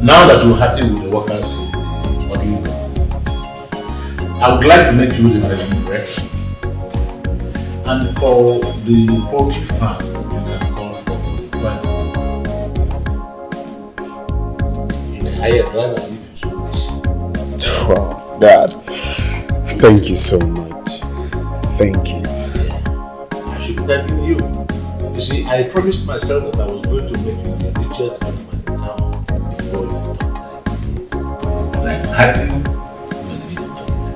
Now that you're happy with the workers in the modeling company, I would like to make you the managing director. And for the poultry farm, you can call for the driver. You may hire a driver if you so wish. Wow, Dad. Thank you so much. Thank you. Yeah. I should be thanking you. You see, I promised myself that I was going to make you the richest man in town before you talk like. And I'm happy when you don't do it.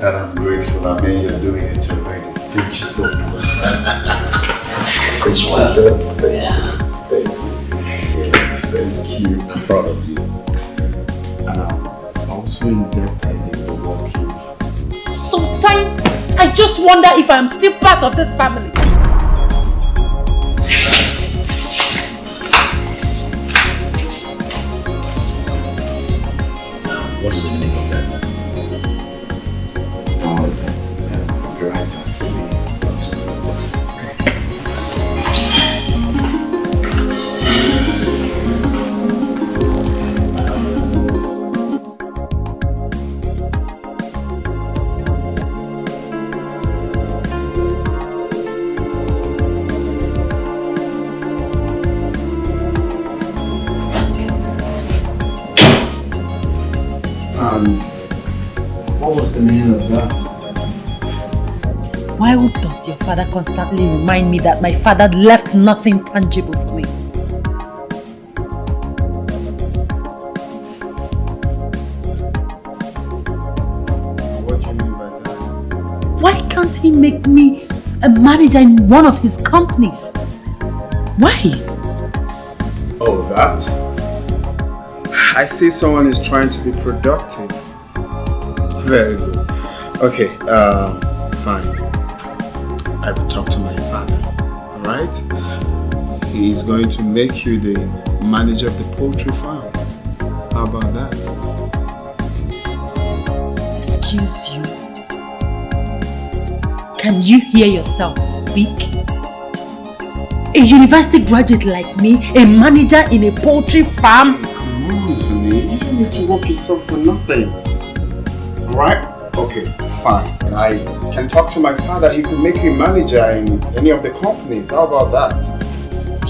And I'm grateful. I mean, you're doing it already. Thank you so much. It's well. Yeah. Thank you. I'm proud of you. Also indebted in the work you. Sometimes I just wonder if I'm still part of this family. What is the meaning of that? Don't worry, I'll be right back for me. What was the meaning of that? Why does your father constantly remind me that my father left nothing tangible for me? What do you mean by that? Why can't he make me a manager in one of his companies? Why? Oh, that? I see someone is trying to be productive. Very good. Okay, fine. I will talk to my father, alright? He's going to make you the manager of the poultry farm. How about that? Excuse you. Can you hear yourself speak? A university graduate like me, a manager in a poultry farm? Come on, honey. You don't need to work yourself for nothing. Alright? Okay, fine. I can talk to my father. He could make you a manager in any of the companies. How about that?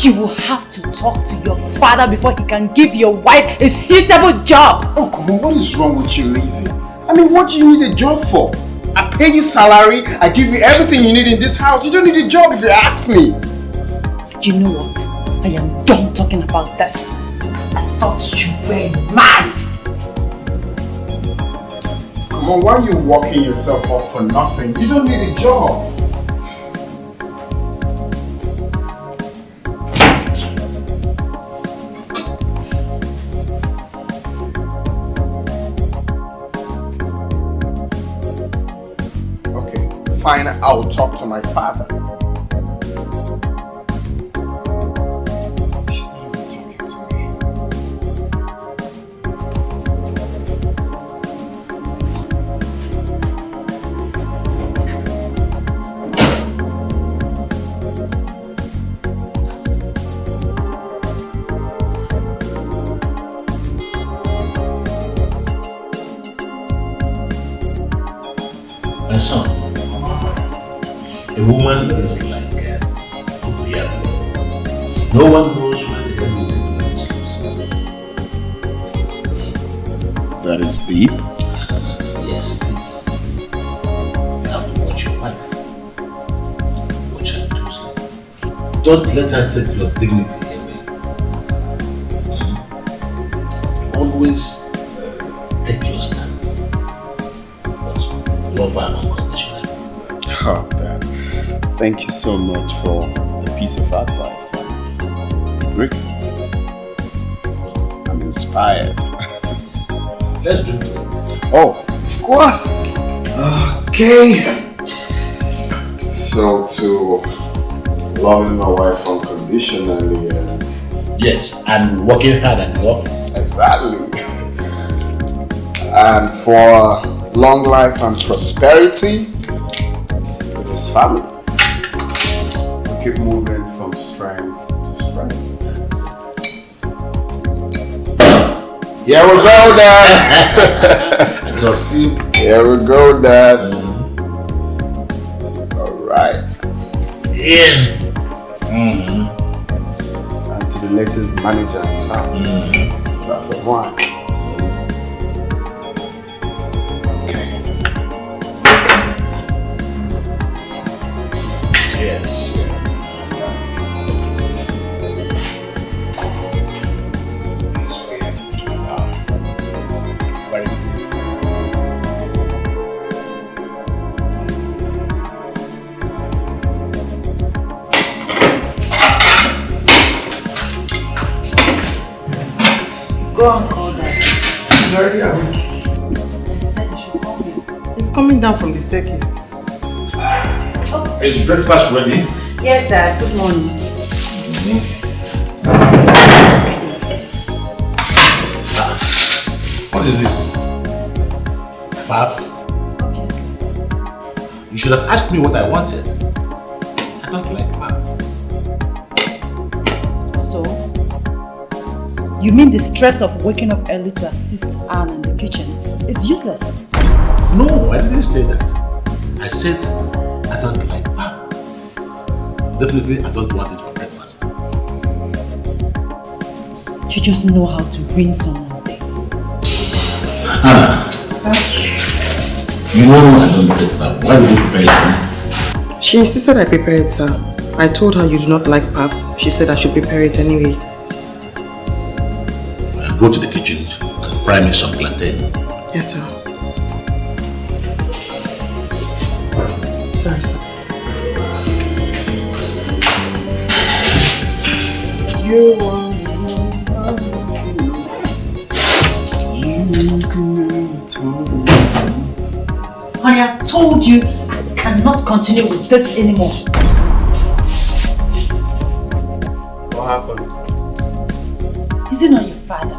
You will have to talk to your father before he can give your wife a suitable job. Oh, come on. What is wrong with you, Lizzie? I mean, what do you need a job for? I pay you salary. I give you everything you need in this house. You don't need a job if you ask me. You know what? I am done talking about this. I thought you were mad. Come on, why are you walking yourself off for nothing? You don't need a job. Okay, fine, I'll talk to my father. She's not even talking to me. My son, a woman is like a real. No one knows where the hell the woman sleeps. That is deep. Yes, it is. You have to watch your wife. Watch her closely. Don't let her take your dignity away. Always take your stance. But love her unconditionally. Oh, Dad. Thank you so much for the piece of advice. I'm grateful. I'm inspired. Let's drink to it. Oh, of course. Okay. So to loving my wife unconditionally and... Yes, and working hard at the office. Exactly. And for long life and prosperity with his family. Keep moving from strength to strength. Here we go, Dad. Just see. Here we go, Dad. All right. Yeah. And to the latest manager in town. That's a one. Yes. Very good. Go and call Dad. He's already awake. I said you should call him. He's coming down from the staircase. Is breakfast ready? Yes, Dad. Good morning. What is this? Pap? Obviously. You should have asked me what I wanted. I don't like pap. So? You mean the stress of waking up early to assist Anne in the kitchen is useless? No, I didn't say that. I said I don't like pap. Definitely, I don't want it for breakfast. You just know how to ruin someone's day. Anna, Sir? you know I don't like pap. Why would you prepare it for me? She insisted I prepare it, sir. I told her you do not like pap. She said I should prepare it anyway. Go to the kitchen and fry me some plantain. Yes, sir. Sorry, sir. You are Honey, I told you I cannot continue with this anymore. What happened? Is it not your father?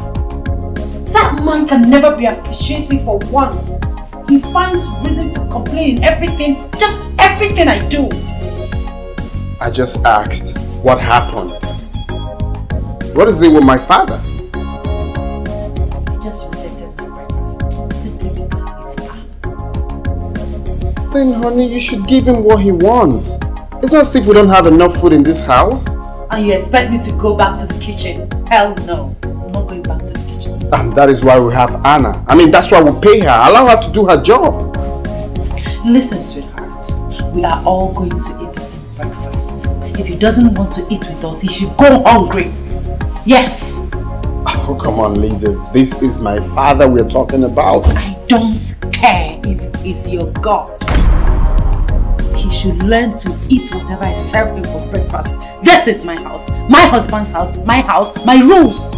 That man can never be appreciative for once. He finds reason to complain in everything, just everything I do. I just asked, what happened? What is it with my father? I just rejected my breakfast simply because it's bad. Then honey, you should give him what he wants. It's not as if we don't have enough food in this house. And you expect me to go back to the kitchen? Hell no. I'm not going back to the kitchen. And that is why we have Anna. I mean, that's why we pay her. Allow her to do her job. Listen, sweetheart. We are all going to eat the same breakfast. If he doesn't want to eat with us, he should go hungry. Yes. Oh, come on, Lisa. This is my father we're talking about. I don't care if he's your God. He should learn to eat whatever I serve him for breakfast. This is my house, my husband's house, my rules.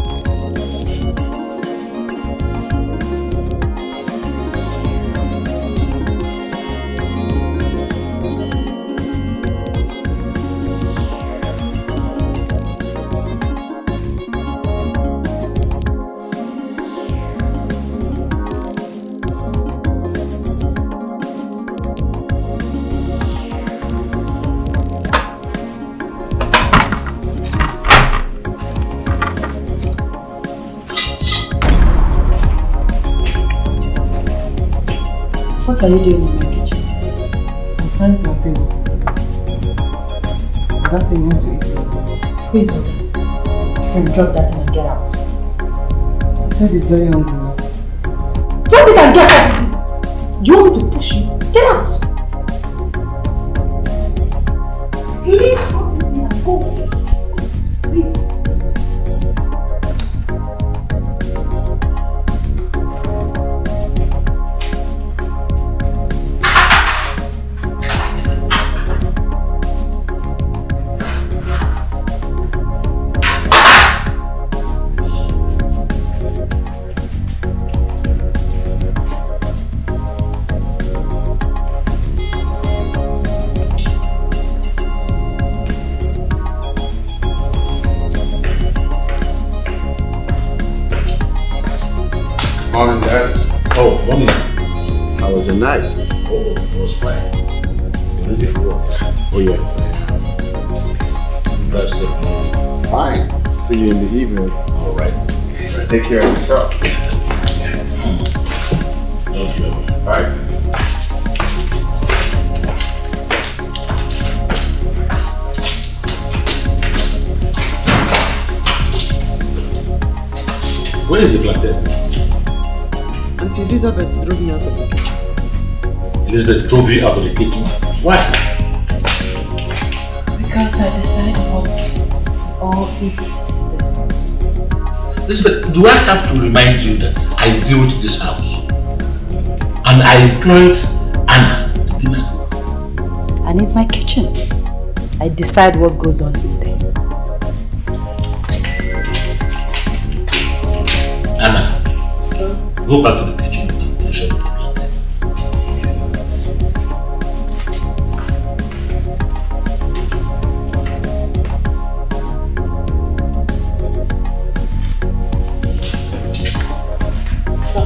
What are you doing in my kitchen? I'm frying plantain. That's he wants to eat. Who is it? Friend, drop that in and get out. He said he's very hungry now. Drop it and get out! Do you want me to push you? Get out! Leave me and go. Leave. Morning, Dad. Oh, morning. How was your night? Oh, it was fine. You ready for work? Oh, yes, I am. Drive safely. Fine. See you in the evening. All right. Take care of yourself. Thank you. Bye. Where is the plantain? Auntie Elizabeth drove me out of the kitchen. Elizabeth drove you out of the kitchen. Why? Because I decided what all eat in this house. Elizabeth, do I have to remind you that I built this house? And I employed Anna to be my cook. And it's my kitchen. I decide what goes on in there. Anna, Sir? go back to the kitchen and finish up the plantain. Okay, sir. Sir,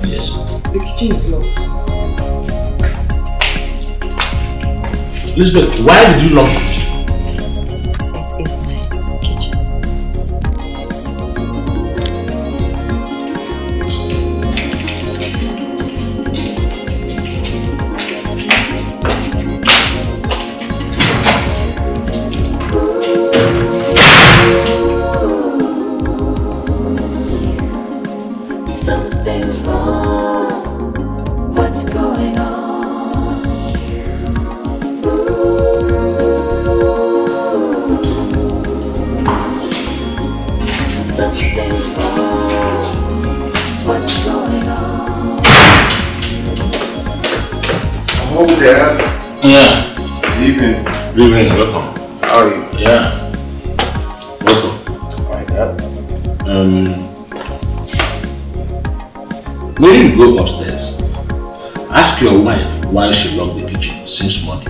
Yes. the kitchen is locked. Elizabeth, why did you lock the kitchen? It is my kitchen. Something's wrong. What's going on? Something's wrong. What's going on? Oh, Dad. Yeah. Good evening. Good evening, welcome. How are you? Yeah. Welcome. Alright, Dad. When you go upstairs, ask your wife why she locked the kitchen since morning.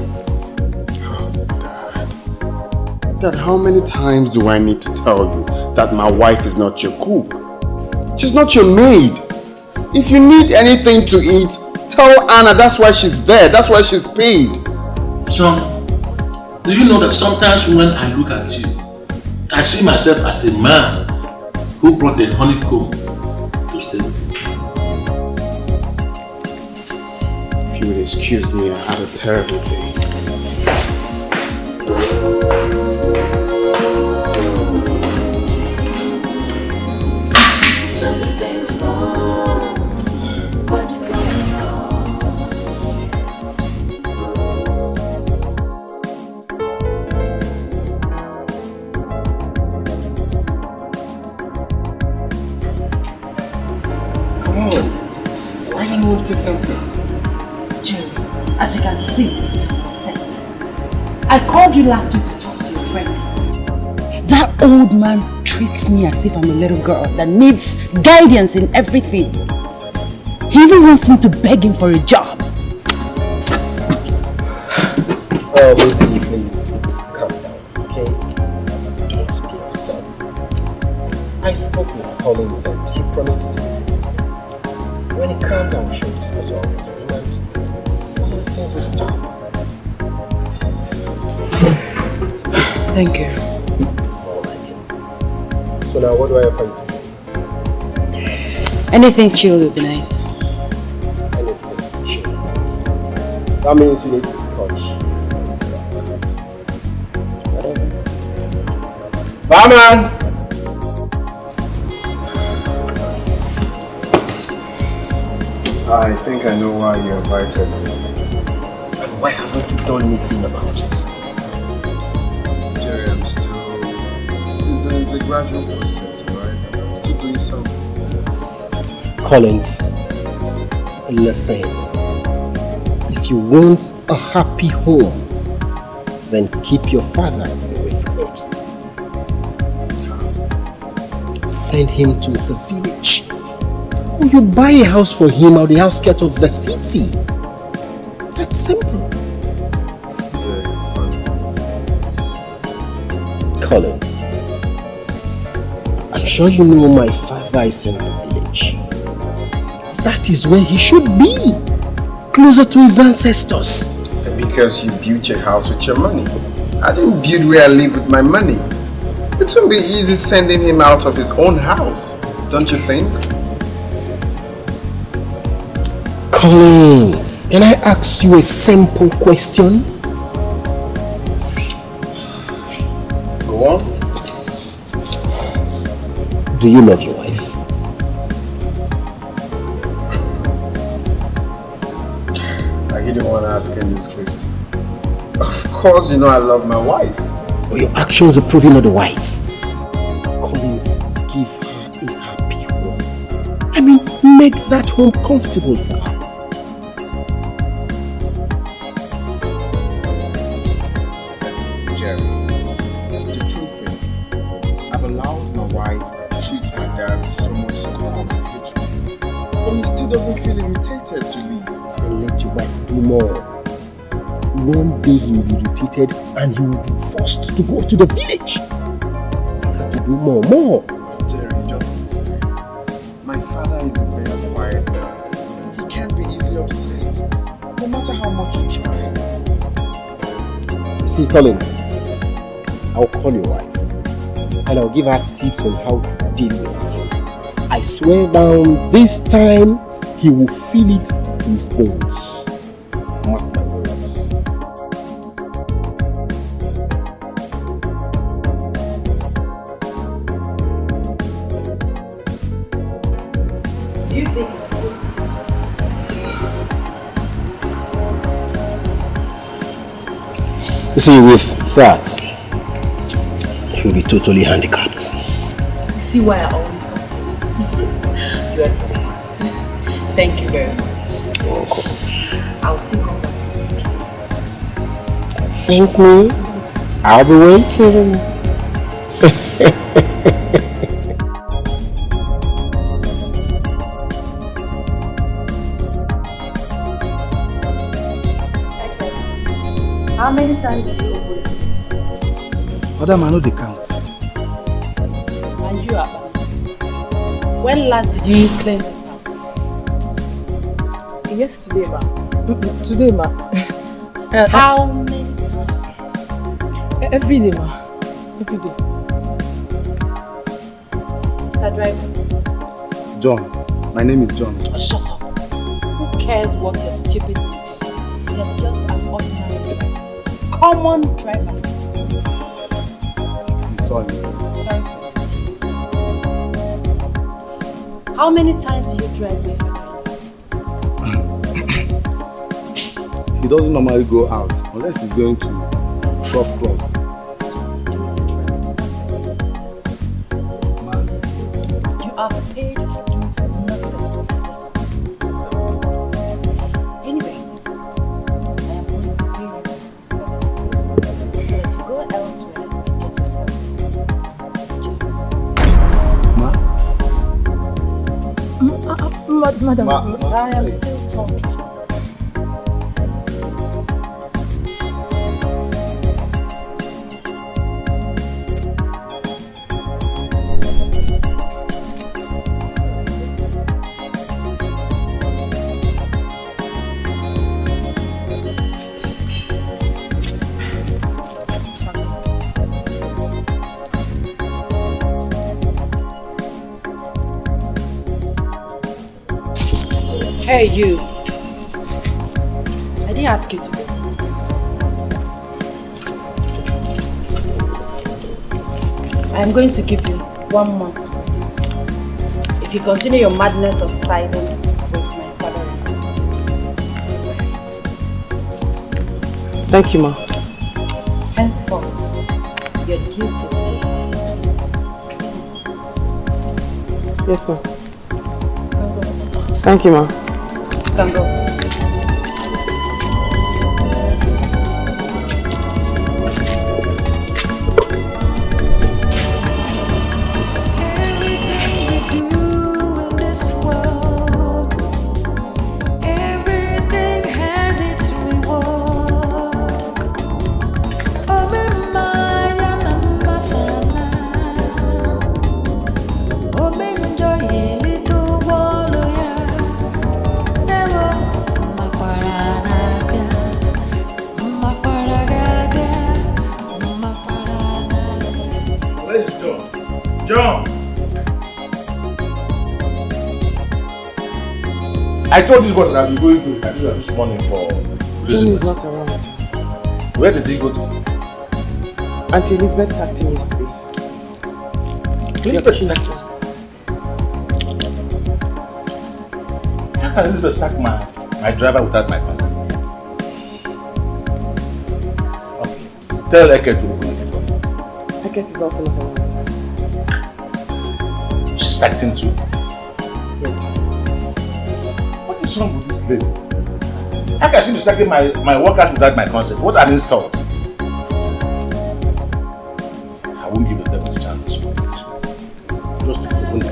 Dad, how many times do I need to tell you that my wife is not your cook? She's not your maid. If you need anything to eat, tell Anna that's why she's there. That's why she's paid. Son, do you know that sometimes when I look at you, I see myself as a man who brought a honeycomb to stay with you. If you would excuse me, I had a terrible day. Something's wrong. What's going on? Come on. Why don't you want to take something? Jerry, as you can see, I'm upset. I called you last week to talk to your friend. That old man treats me as if I'm a little girl that needs guidance in everything. He even wants me to beg him for a job. Oh, Lizzie, please calm down, okay? Don't be upset. I spoke with Collins and he promised to see me this evening. When he comes, I will show discuss all this with him and all these things will stop. Thank you. All right, kids. So now, what do I have for you? Anything chill would be nice. Anything. Sure. That means you need scotch. Whatever. Barman! I think I know why you invited me. And why haven't you done anything about it? Jerry, I'm still... It's a gradual process, right? I'm still doing something. Collins, listen. If you want a happy home, then keep your father away from it. Send him to the village. Or you buy a house for him out the outskirts of the city. That's simple. Collins, I'm sure you know my father is in the village. That is where he should be. Closer to his ancestors. Because you built your house with your money. I didn't build where I live with my money. It won't be easy sending him out of his own house. Don't you think? Collins, can I ask you a simple question? Go on. Do you love your wife? Are you the one asking this question? Of course you know I love my wife. But your actions are proving otherwise. Collins, give her a happy home. I mean, make that home comfortable for her. Jerry, the truth is, I've allowed my wife to treat my dad with so much scorn and hatred. But he still doesn't feel irritated to leave. And let your wife do more. One day he will be irritated and he will be forced to go to the village. You have to do more. Jerry, you don't understand. My father is a very quiet man. He can't be easily upset, no matter how much you try. See, Collins, I'll call your wife and I'll give her tips on how to deal with him. I swear down, this time he will feel it to his bones. Mark my words. Do you think it's good? You see, with that, he'll be totally handicapped. You see why I always come to you? You are too smart. Thank you very much. You're welcome. I'll still come back. Thank me. I'll be waiting. How many times did you open it? Madam, I know the count. And you, Abba? When last did you clean this house? Yesterday, ma. Today, ma. How many times? Every day, ma. Every day. Mr. Driver? John, my name is John. Oh, shut up. Who cares what your stupid name is? You're just an ordinary driver. Common driver. I'm sorry. Sorry for this stupid. How many times do you drive me for He doesn't normally go out unless he's going to golf club. Man, You are paid to do nothing in this house. Anyway, I am going to pay you for this so that you go elsewhere and get yourselves jobs. Madam. Ma, I am still talking. Hey, you. I didn't ask you to go. I'm going to give you 1 month, please. If you continue your madness of siding with my father-in-law. Thank you, ma. Henceforth, your duty is Yes, ma. Can Thank you, ma. go. Can go. Everything we do in this world, everything has its reward. Oh, Maya, Mama Sana. Oh, me enjoy a little while, yeah. Never I told this boy that I'll be going to Nigeria this morning for... Johnny is not around, sir. Where did he go to? Auntie Elizabeth sacked him yesterday. Elizabeth sacked him? How can Elizabeth sack my driver without my consent? Okay. Tell Dikeh to open it for me. Dikeh is also not around, sir. She sacked him too? Yes, sir. What is wrong with this lady? How can she be sacking my workers without my consent? What an insult! I won't give a devil a chance to speak. Just open it.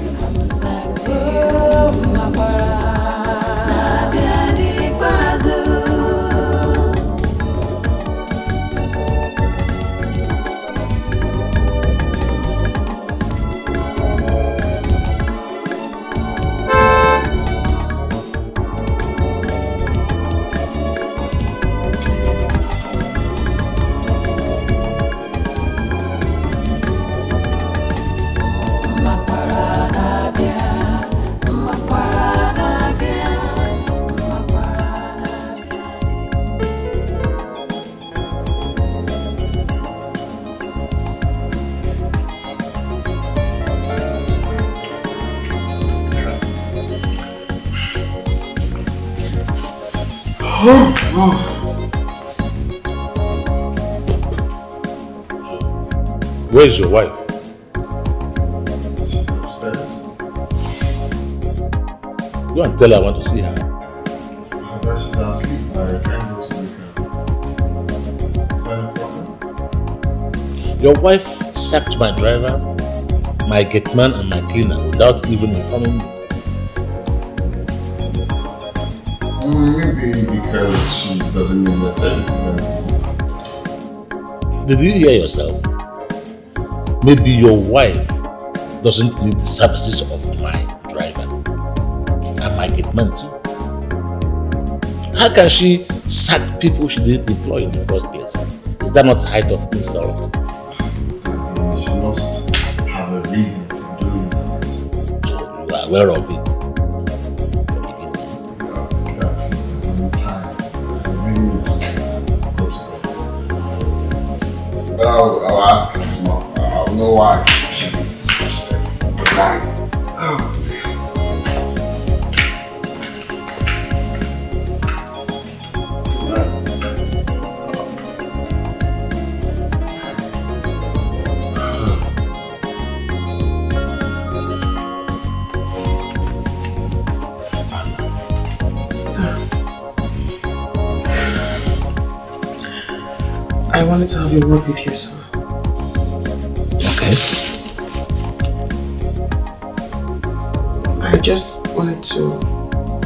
Where is your wife? She's upstairs. Go and tell her I want to see her. But she's asleep. I can't go to wake her. Is that a problem? Your wife sacked my driver, my gateman and my cleaner without even informing me. Maybe because she doesn't need the services anymore. Did you hear yourself? Maybe your wife doesn't need the services of my driver and my gateman too. How can she sack people she didn't employ in the first place? Is that not the height of insult? She must have a reason for doing that. So you are aware of it. I'll ask her tomorrow. I'll know why she did such thing. Good night. I wanted to have a word with you, sir. Okay. I just wanted to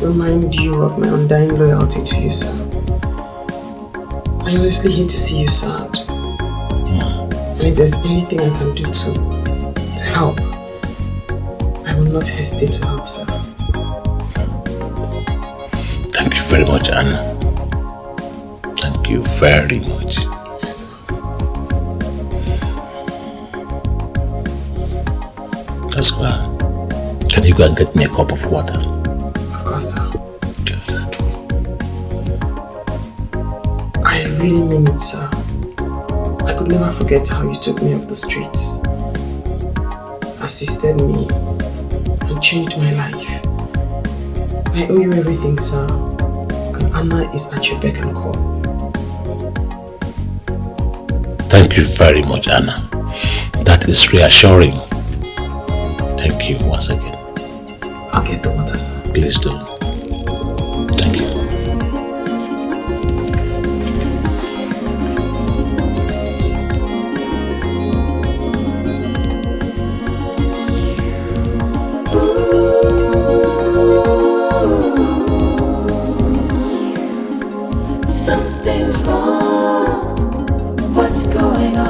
remind you of my undying loyalty to you, sir. I honestly hate to see you sad. And if there's anything I can do to help, I will not hesitate to help, sir. Thank you very much, Anna. Thank you very much. Yes, sir. That's well. Can you go and get me a cup of water? Of course, sir. Good. I really mean it, sir. I could never forget how you took me off the streets, assisted me, and changed my life. I owe you everything, sir. And Anna is at your beck and call. Thank you very much, Anna. That is reassuring. Thank you once again. I'll get the water, sir. Please do. Thank you. Something's wrong. What's going on?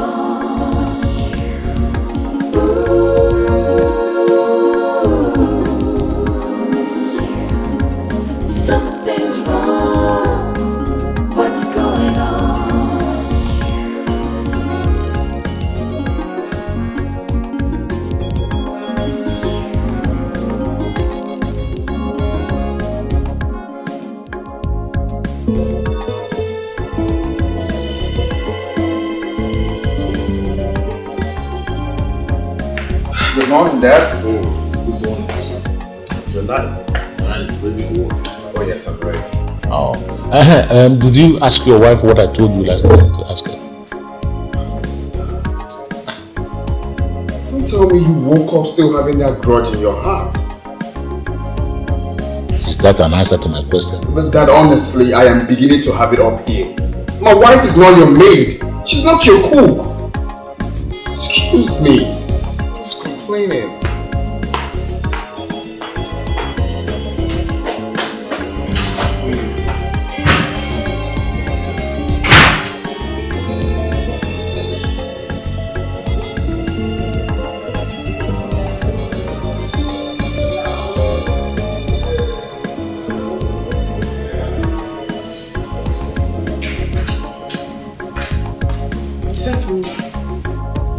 morning, Dad. Oh, good morning, sir. You're not ready to work. Oh, yes, I'm ready. Oh. Did you ask your wife what I told you last night to ask her? Don't tell me you woke up still having that grudge in your heart. Is that an answer to my question? But Dad, honestly, I am beginning to have it up here. My wife is not your maid. She's not your cook. Excuse me. Who's complaining?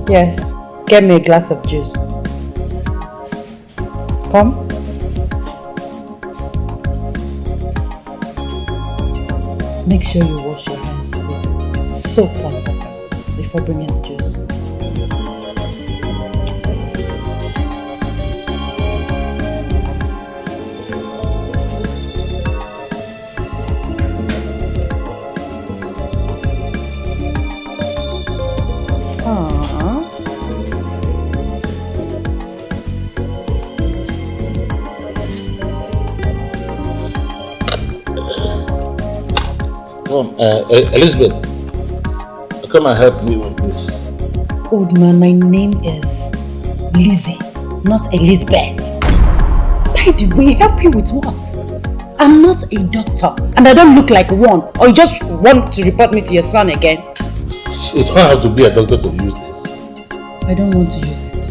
Yes, get me a glass of juice. Come. Make sure you wash your hands with soap and water before bringing the juice. Come, Elizabeth, come and help me with this. Old man, my name is Lizzie, not Elizabeth. By the way, help you with what? I'm not a doctor and I don't look like one. Or you just want to report me to your son again? You don't have to be a doctor to use this. I don't want to use it.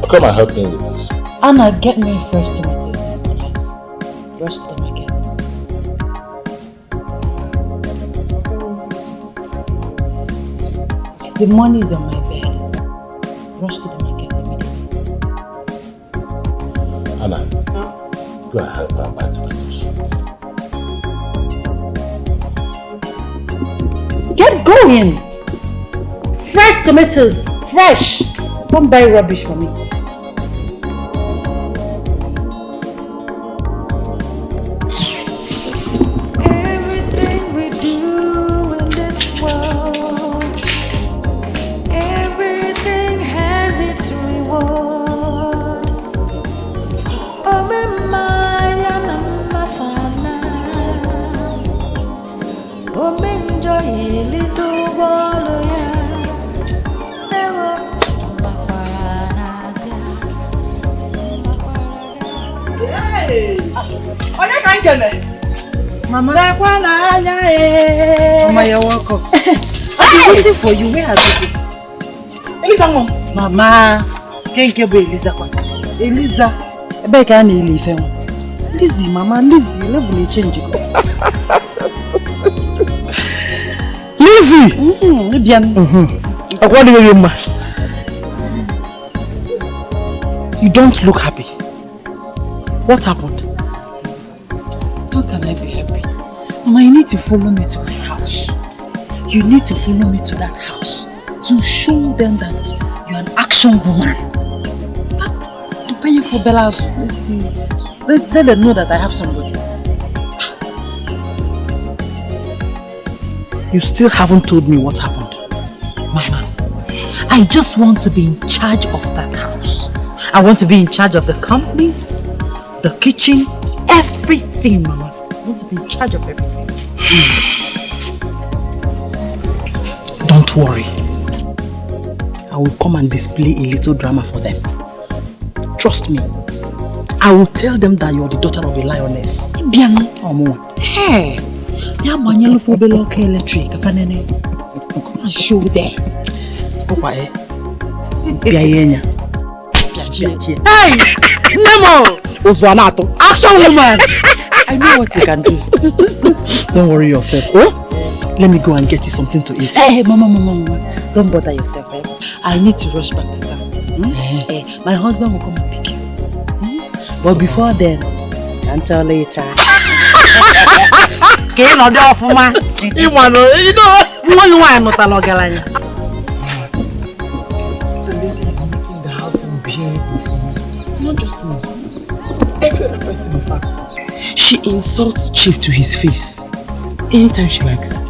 Come and help me with this. Anna, get me fresh tomatoes and onions. Rush to the market. The money is on my bed. Rush to the market immediately. Anna, go and help her buy tomatoes. Get going! Fresh tomatoes! Fresh! Don't buy rubbish for me. Everything we do in this world, everything has its reward. Oh, Maya Namasana. Oh, Menjo, little Waloya. Mama, Mama, you're welcome. I've been waiting for you. Where are you? Elisa, Mama, can't get Elisa. Elisa, I beg I need leave him. Lizzie, Mama, Lizzie, let me change you. Lizzie! What do you mean? You don't look happy. What happened? How can I be happy? Mama, you need to follow me to my house. You need to follow me to that house to show them that you're an action woman. To pay you for Bella's. Let's see. Let them know that I have somebody. You still haven't told me what happened. Mama, I just want to be in charge of that house. I want to be in charge of the companies, the kitchen, everything, Mama. I want to be in charge of everything. Don't worry. I will come and display a little drama for them. Trust me. I will tell them that you are the daughter of a lioness. Hey! Come and show them. Hey! Nemo! Uzwanato! Action woman! I know what you can do. Don't worry yourself. Oh? Let me go and get you something to eat. Hey, Mama. Don't bother yourself. I need to rush back to town. My husband will come and pick you. But before then, can't tell later. Okay, no do off ma. You know. You want not logalanya. The lady is making the house unbearable for me. Not just me. Every other person, in fact. She insults Chief to his face anytime she likes.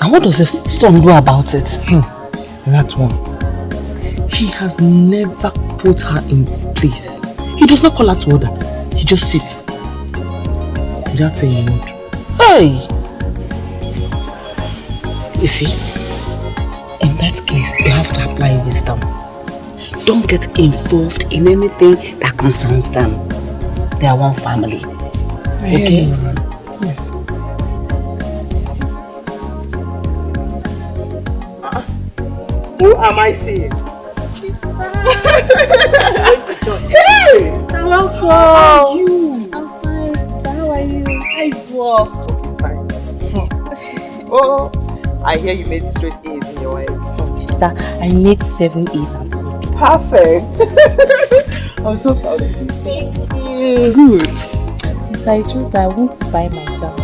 And what does the son do about it? That one. He has never put her in place. He does not call her to order. He just sits without saying a word. Hey! You see, in that case, you have to apply wisdom. Don't get involved in anything that concerns them. They are one family. Okay? Yes. Who am I seeing? Hey! Welcome. How are you? I'm fine. How are you? Nice work. It's fine. Oh, I hear you made straight A's in your way. Sister, I made 7 A's and 2 B's. Perfect. I'm so proud of you. Thank you. Good. Sister, I chose that I want to buy my job. I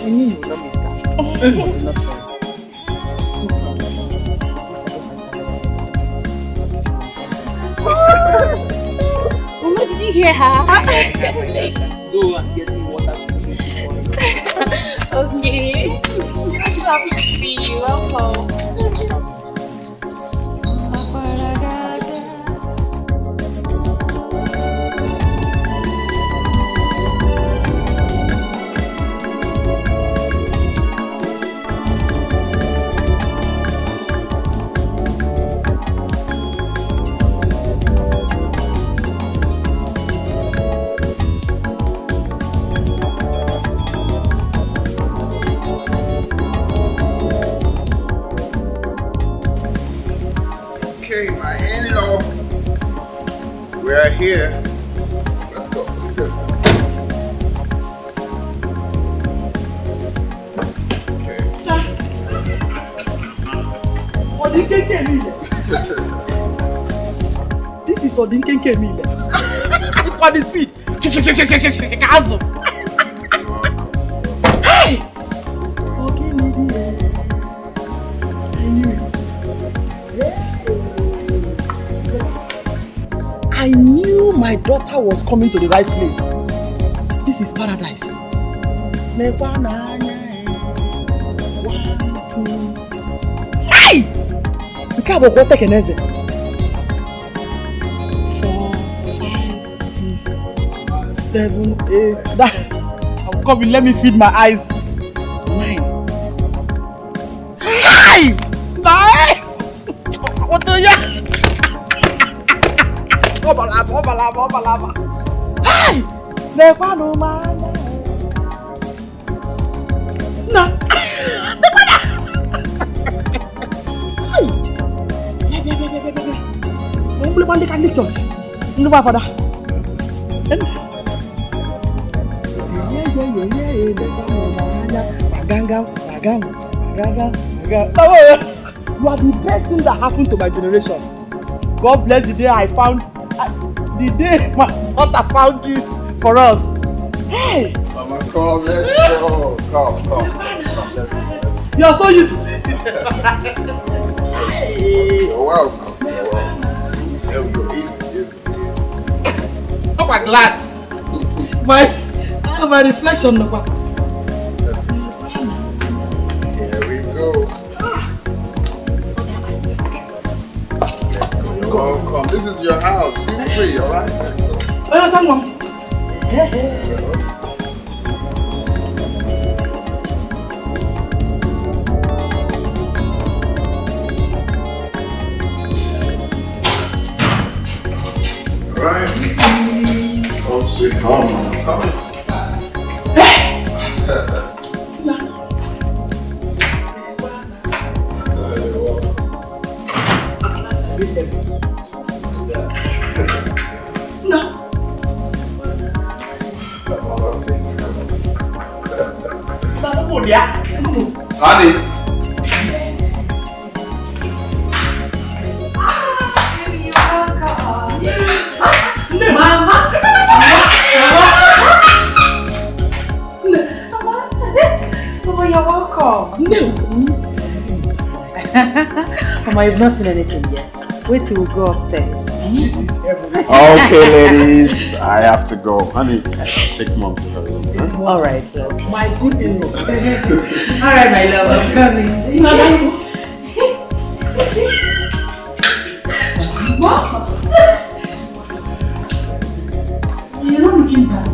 knew you would not miss that. Do not worry. Super. Mama, did you hear her? Go and get me water to drink. Okay. I'm happy to see you. Welcome. Okay, my in-law. We're here. Let's go. Okay. This is Odinkenke Mile. For the speed. Hey! Okay, maybe. I knew it. I knew my daughter was coming to the right place. This is paradise. 1, 2. Hey! Nke a bụ kwa tekeneze. 4, 5, 6, 7, 8. That I'm coming. Let me feed my eyes. 9. Hey! 9! What do you? Obalaba. Hey! Never no man. No. Don't believe on the Catholic Church. No, my father. You are the best thing that happened to my generation. God bless the day I found, the day my daughter found you for us. Hey! Mama, come, let's go. Come, let's go. You are so used to it. You're welcome. There we go. Easy. Oh my glass. My reflection. Here we go. Let's go. You're welcome. This is your house. Feel free, alright? Let's go. Right. Oh, sweet home. Come. Honey. Mama. Mama, you've not seen anything yet. Wait till we go upstairs. This is heaven. Okay, ladies, I have to go. Honey, take mom to her room. Huh? Alright, okay. My good in-law. Alright, my love, I'm coming. What? You're not looking bad.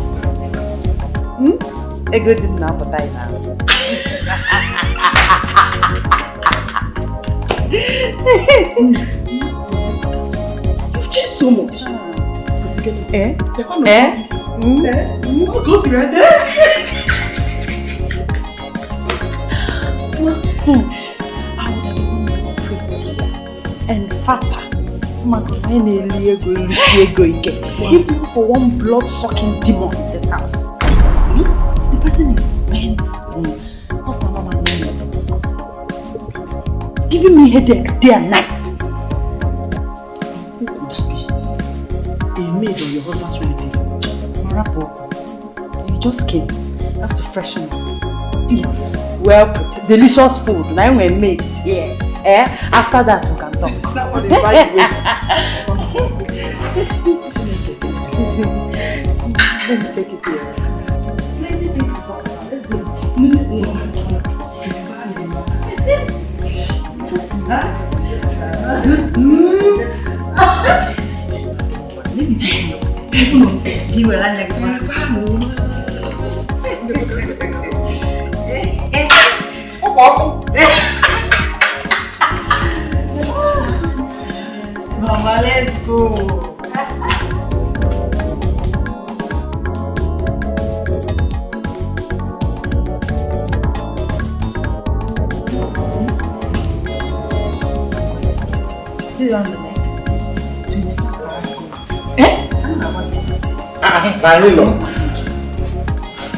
A good thing now, but I now. You've changed so much. Eh? Go see right there. I would have even been prettier and fatter. If not for one blood-sucking demon in this house. See? The person is bent. What's the mama name? Giving me headache day and night. Who could that be? A maid or your husband's relative? Marapo, you just came. You have to freshen up. Eat well, delicious food. Now we're mates. Yeah. After that we can talk. That one is right away. Let me take it here. Plenty things to talk about. Let's go. Let me take you upstairs. Even on earth, you will like Mama, let's go. See on the neck. 24 karat gold.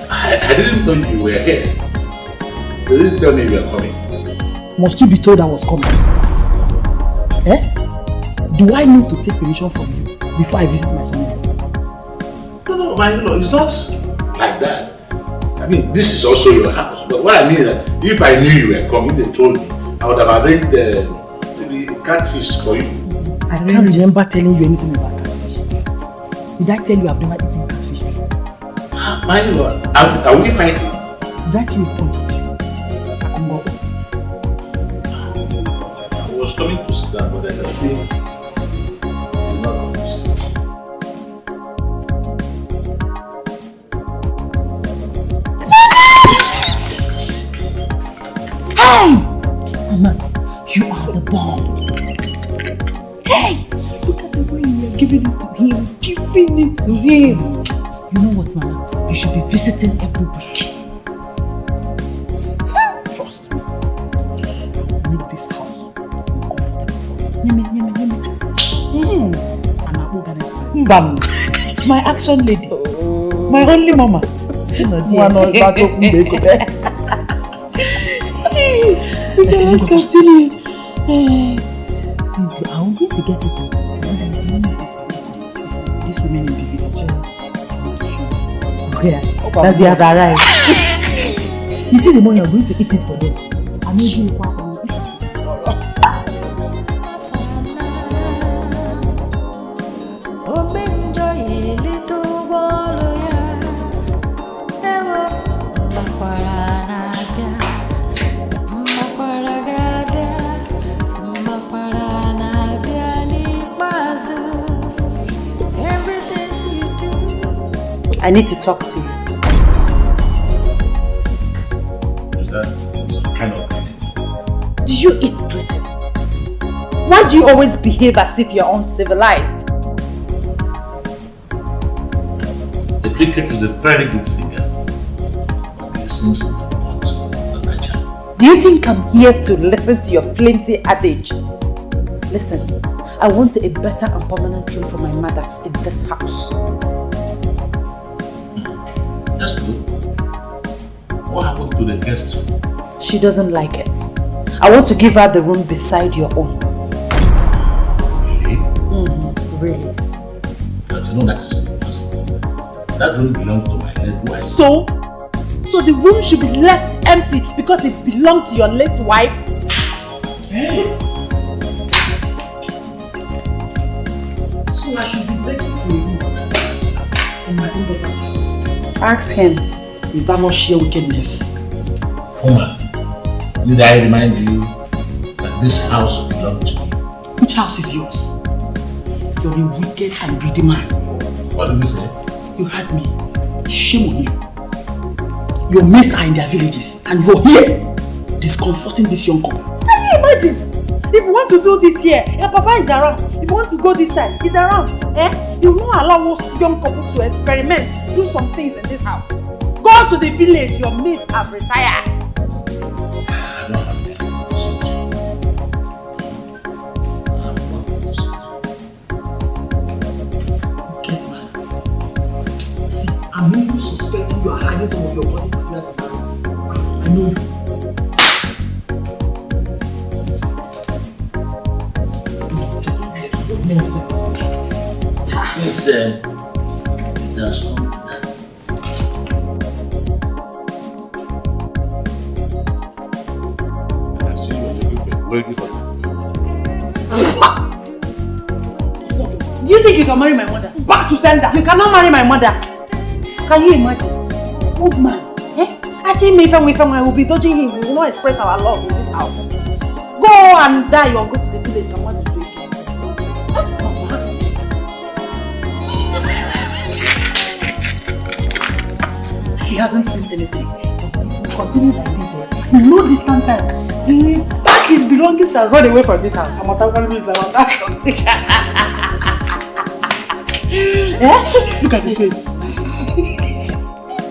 I didn't know you were here. They didn't tell me you were coming. Must you be told I was coming? Do I need to take permission from you before I visit my son? No, my in-law, it's not like that. I mean, this is also your house. But what I mean is that if I knew you were coming, they told me, I would have arranged maybe catfish for you. I can't remember telling you anything about catfish. Did I tell you I've never eaten catfish before? My in-law, are we fighting? Did I kill a punch at you? I was coming to sit down, but I can see you're not going to sit down. Hey! Mama, you are the bomb. Hey! Look at the way you are giving it to him. Giving it to him. You know what, Mama? You should be visiting every week. Trust me. Make this house comfortable for you. And I will organize first. Bam. My action lady. My only mama. Okay, let's continue. Tinti, I'm going to get it. This woman in the village. Okay, that's the other right. You see the money, I'm going to eat it for them. I need you to I need to talk to you. Is that some kind of greeting? Do you eat greeting? Why do you always behave as if you're uncivilized? The cricket is a very good singer, but he sings it not natural. Do you think I'm here to listen to your flimsy adage? Listen, I want a better and permanent room for my mother in this house. That's good. What happened to the guest room? She doesn't like it. I want to give her the room beside your own. Really? Really. But you know that is impossible. That room belonged to my late wife. So the room should be left empty because it belonged to your late wife? Hey, Ask him, is that not sheer wickedness? Woman, did I remind you that this house belongs to you? Which house is yours? You're a wicked and greedy man. What did you say? You heard me. Shame on you. Your mates are in their villages and you're here discomforting this young couple. Can you imagine? If you want to do this here, your papa is around. If you want to go this side, he's around. You will not allow us young couples to experiment, do some things in this house. Go to the village, your mates have retired. I don't have that. Okay, man. See, I'm even suspecting you are hiding some of your body materials. I know you. Nonsense. Since it has come to that, I see you are looking for Do you think you can marry my mother? Back to sender. You cannot marry my mother. Can you imagine? Old man. Actually, if I will be dodging him. We will not express our love in this house. Go and die or go to the village. Come on, this way. He hasn't seen anything. Continue like this. You know this time. Pack his belongings and run away from this house. Look at his face.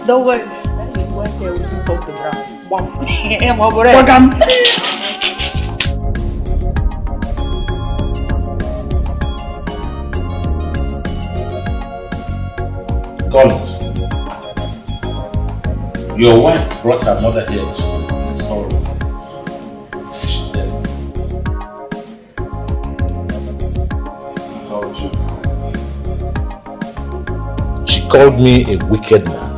Don't worry. That is why I will soon talk to ground. Collins, your wife brought her mother here to school in sorrow. She's dead. So true. She called me a wicked man,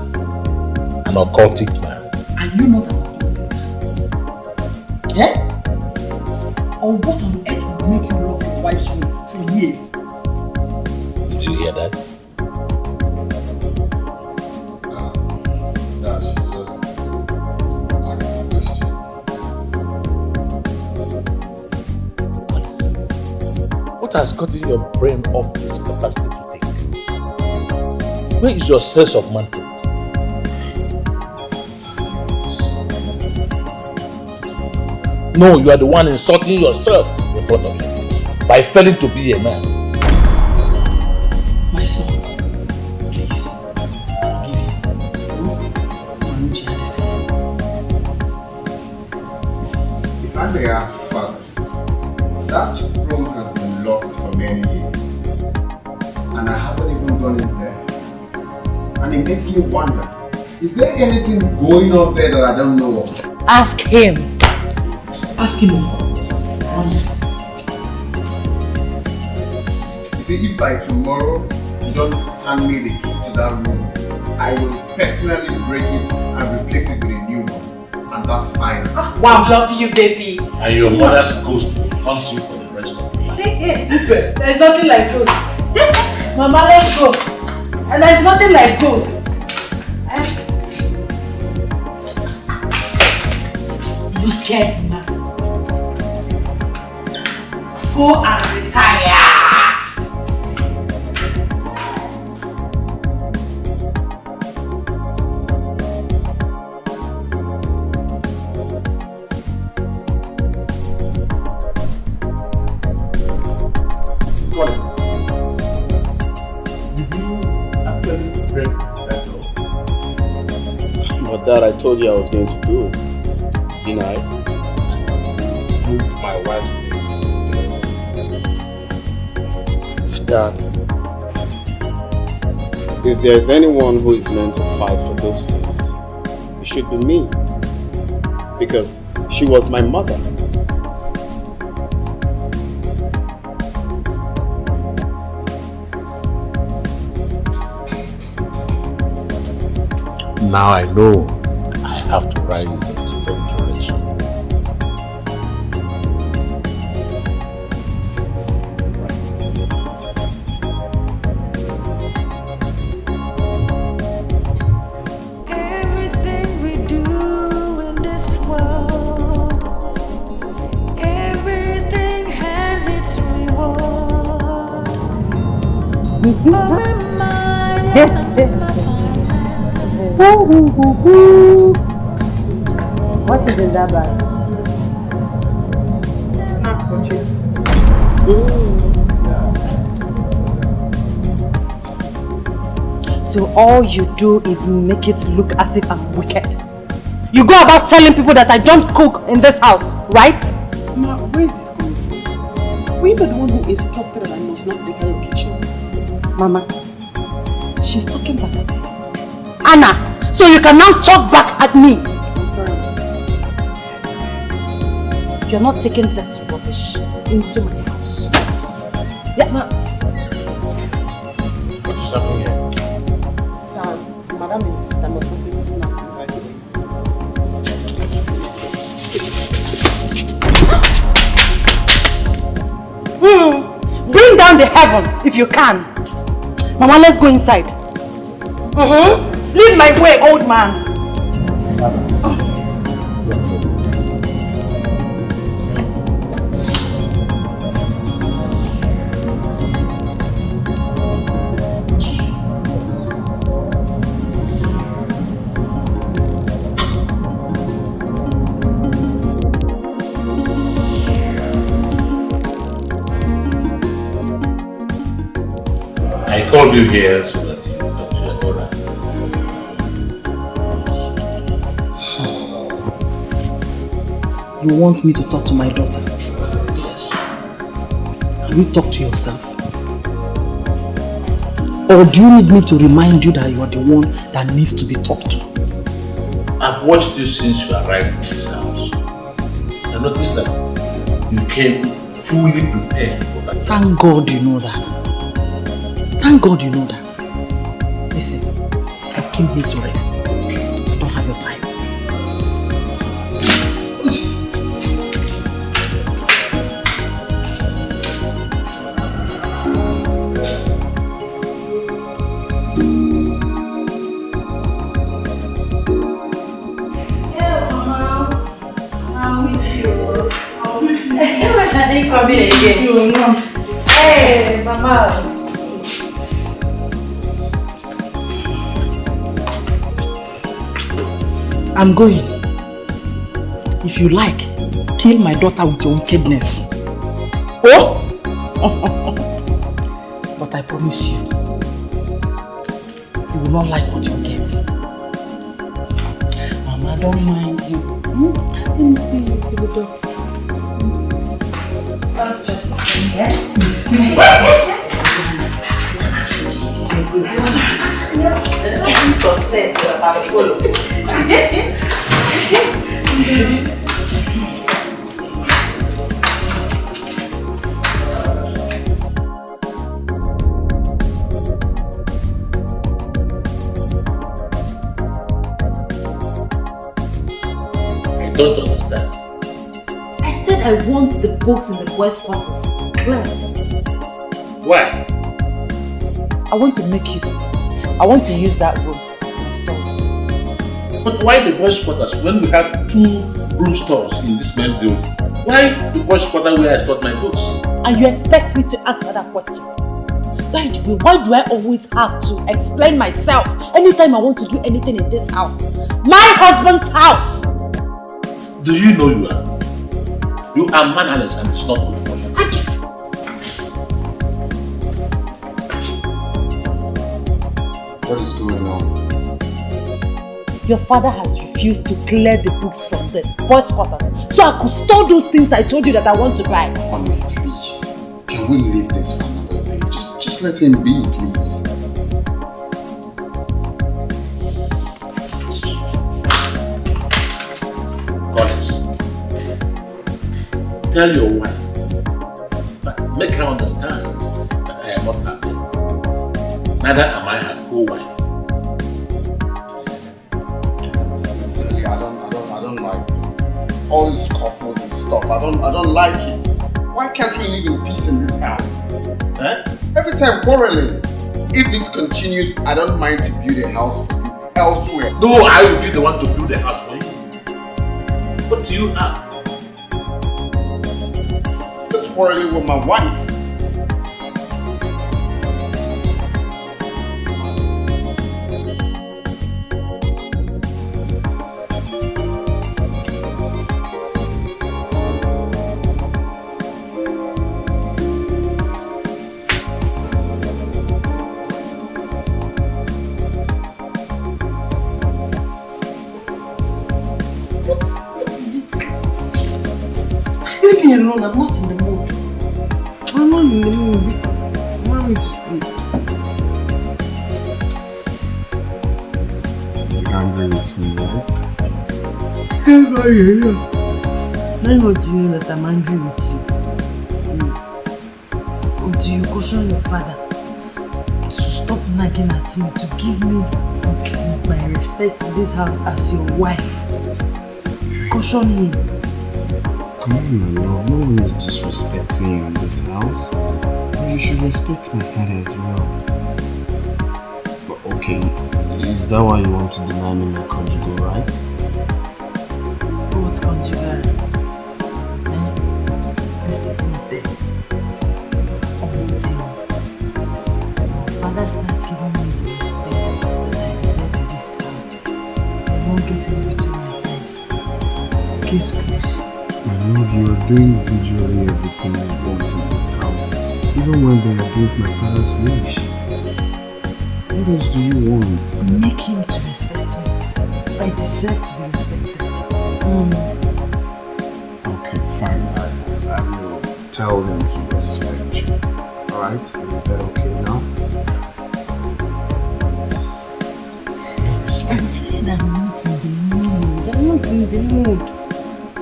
an occultic man. Are you not an occultic man? Or what on earth would make you lock your wife's room for years? Did you hear that? Dad, she just asked a question. What has gotten your brain off its capacity to think? Where is your sense of manhood? No, you are the one insulting yourself in front of me by failing to be a man. My son, please, forgive him. If I may ask, Father, that room has been locked for many years, and I haven't even gone in there. And it makes me wonder, is there anything going on there that I don't know of? Ask him. Ask him. You see, if by tomorrow you don't hand me the key to that room, I will personally break it and replace it with a new one. And that's fine. Wow, love you, baby. And your mother's ghost will haunt you for the rest of your life. There's nothing like ghosts. Mama, let's go. And there's nothing like ghosts. Wicked man. Go and retire. But Dad, I told you I was going to do it. Didn't I? Move my wife's Dad, if there's anyone who is meant to fight for those things, it should be me. Because she was my mother. Now I know I have to ride in a different direction. Yes, yes. What is in that bag? Snacks for you. So all you do is make it look as if I'm wicked. You go about telling people that I don't cook in this house, right? Ma, where is this coming from? Were you the one who instructed that I must not enter your kitchen? Mama, she's talking back at me. Anna, so you can now talk back at me. I'm sorry. You're not taking this rubbish into my house. Yeah, ma. What is happening here? Sir, Madam insists I must not take the snacks inside the Bring down the heaven if you can. Mama, let's go inside. Leave my way, old man. I called you here so that you talk to your daughter. You want me to talk to my daughter? Yes. Have you talked to yourself? Or do you need me to remind you that you are the one that needs to be talked to? I've watched you since you arrived in this house. I noticed that you came fully prepared for that. Thank God you know that. Thank God you know that. Listen, I came here to rest. I don't have your time. Hey, Mama. I'm going. If you like, kill my daughter with your wickedness. Oh! But I promise you, you will not like what you get. Mama, don't mind you. Let me see you to the door. That's just something, yeah? Some steps that I follow. I don't understand. I said I want the books in the boys' quarters. Where? Why? I want to make use of it. I want to use that room as my store. But why the boys' quarters when we have 2 room stores in this main building? Why the boys' quarter where I stored my books? And you expect me to answer that question? By the way, why do I always have to explain myself anytime I want to do anything in this house? My husband's house! Do you know you are? You are mannerless and it's not good for you. What is going on? Your father has refused to clear the books from the boys' quarters so I could store those things I told you that I want to buy. Mommy, please. Can we leave this for another day? Just let him be, please. Collins, tell your wife, but make her understand that I am not her mate. Neither am I her co-wife. Sincerely, I don't like this. All these scuffles and stuff. I don't like it. Why can't we live in peace in this house? Eh? Every time quarreling. If this continues, I don't mind to build a house for you elsewhere. No, I will be the one to build a house for you. What do you have? Just quarreling with my wife. alone. I'm not in the mood. I'm not in the mood. I want me to sleep. You're angry with me, right? Now how do you know that I'm angry with you? Or do you caution your father to stop nagging at me, to give me my respect in this house as your wife? Caution him. Come on, my love. No one is disrespecting you in this house. You should respect my father as well. But okay, is that why you want to deny me my conjugal right? What conjugal right? Listen, there. Until your father starts giving me the respect that I deserve in this house, I won't get in between my eyes. Case closed. My love, you are doing visually everything I want in this house, even when they're against my father's wish. What else do you want? Make him to respect me. I deserve to be respected. Okay, fine. I will tell him to respect you. Alright? Is that okay now? I said I'm not in the mood. I'm not in the mood.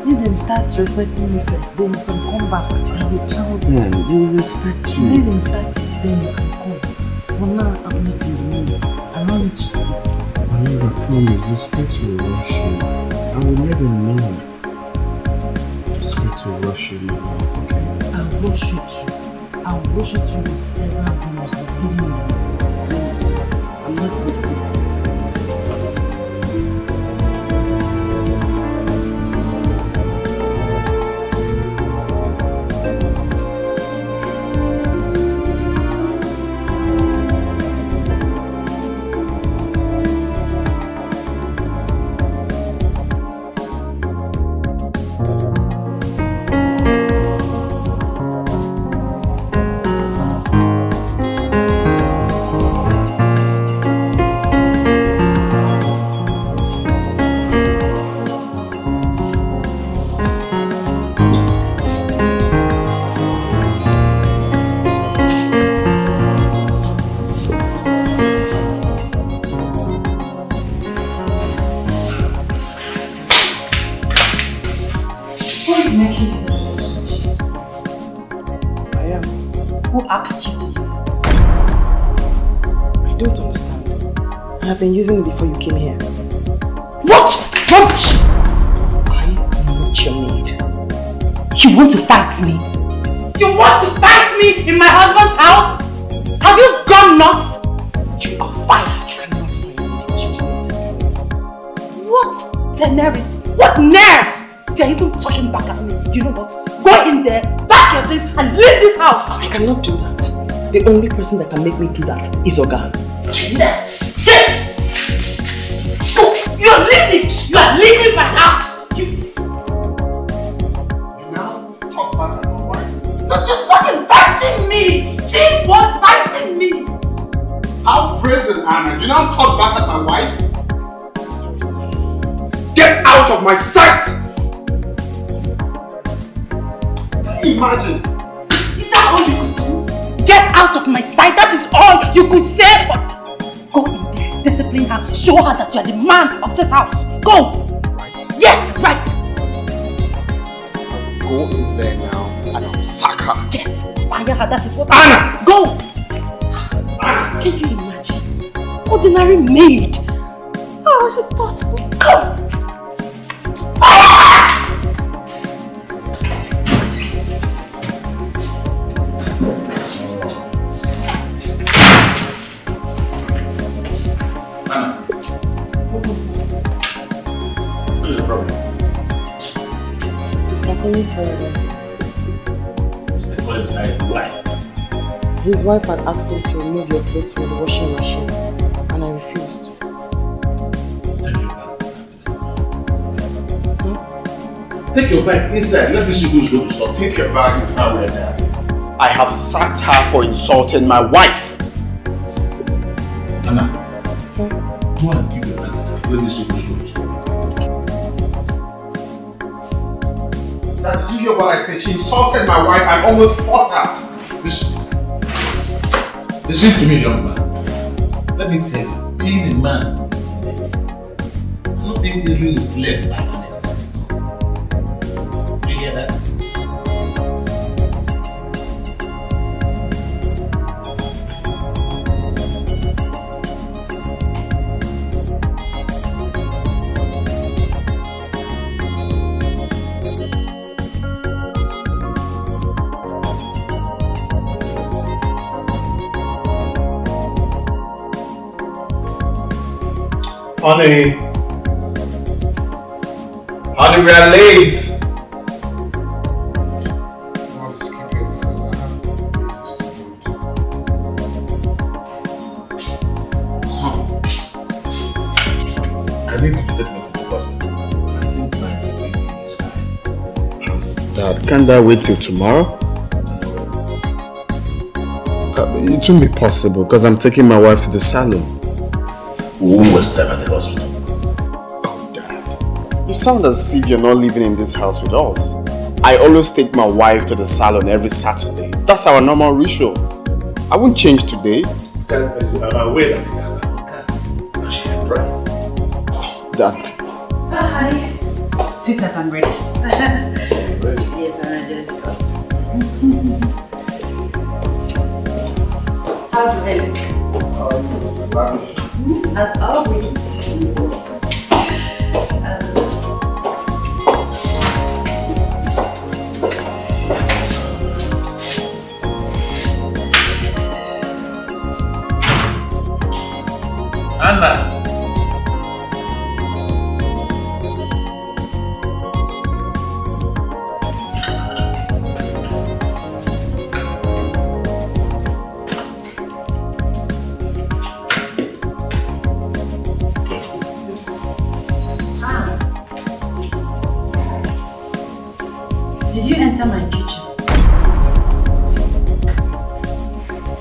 Let them start respecting me first, then you can come back. I will tell them. They will respect you. Let them start it, then you can come. For now, I'm not in the mood. I want you to sleep. I never promise. Respect will rush you. I will let them know. Respect will rush you, my love, okay? I'll rush you too. I'll rush you too with several blows that give me this last. I'm not in the mood. I've been using it before you came here. What? What? I am not your maid. You want to fight me? You want to fight me in my husband's house? Have you gone nuts? You are fired. You cannot fire me. You cannot employ me. What temerity? What nerves? You are even talking back at me. You know what? Go in there, pack your things and leave this house. I cannot do that. The only person that can make me do that is Oga. Go! You are leaving! You are leaving my house! You now talk back at my wife? Not just talking, fighting me! She was fighting me! How brazen, Anna! You now talk back at my wife? I'm sorry, sir. Get out of my sight! Imagine! Is that all you could do? Get out of my sight? That is all you could say? Go in there, discipline her, show her that you are the man of this house. Go! Right. Yes, right! Go in there now and I'll sack her. Yes, fire her, that is what Anna! Go! Anna! Can you imagine? Ordinary maid. Oh, I should thought to go! Police fired us. Mr. Collins, why? His wife had asked me to remove your clothes from the washing machine, and I refused. Take your bag. Sir? Take your bag inside. Let me see who's going to stop. Take your bag inside. Somewhere there. I have sacked her for insulting my wife. Anna, Sir? go and give your bag. Let me see who's going to stop. Dad, did you hear what I said? She insulted my wife and almost fought her. Listen to me, young man. Let me tell you, being a man is I'm not being easily misled by an extent. Do you hear that? Honey, we are late. I'm skipping. I have places to go to. Son, I need you to take me to the hospital. I think my baby is fine. Dad, can't that wait till tomorrow? It won't be possible because I'm taking my wife to the salon. We won't waste time at the hospital. Oh, Dad. You sound as if you're not living in this house with us. I always take my wife to the salon every Saturday. That's our normal ritual. I won't change today. I'm aware that she has a car. And she can drive. Oh, Dad. Hi. Sweetheart, I'm ready. Ready? Yes, I'm ready. Let's go. How do I look? Lavish. As always. Anna.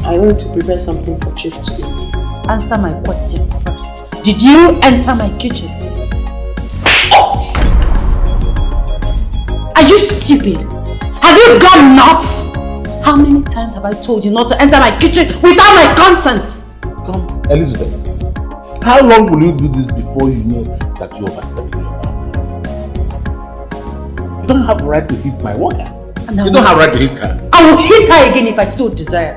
I want to prepare something for Chief to eat. Answer my question first. Did you enter my kitchen? Are you stupid? Have you gone nuts? How many times have I told you not to enter my kitchen without my consent? Come, Elizabeth. How long will you do this before you know that you overstepped your boundaries? You don't have the right to hit my worker. You don't have the right to hit her. I will hit her again if I so desire.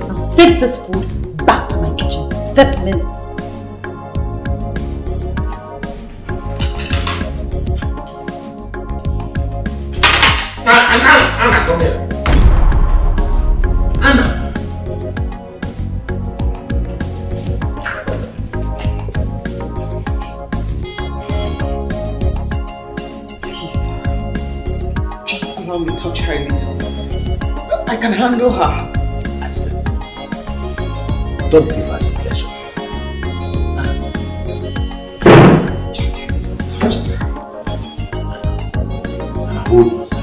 Now take this food back to my kitchen this minute. Anna, come here. Anna. Please, just allow me to touch her a little. I can handle her. I said, don't give her the pleasure. Just a little touch, sir. Anna, hold yourself.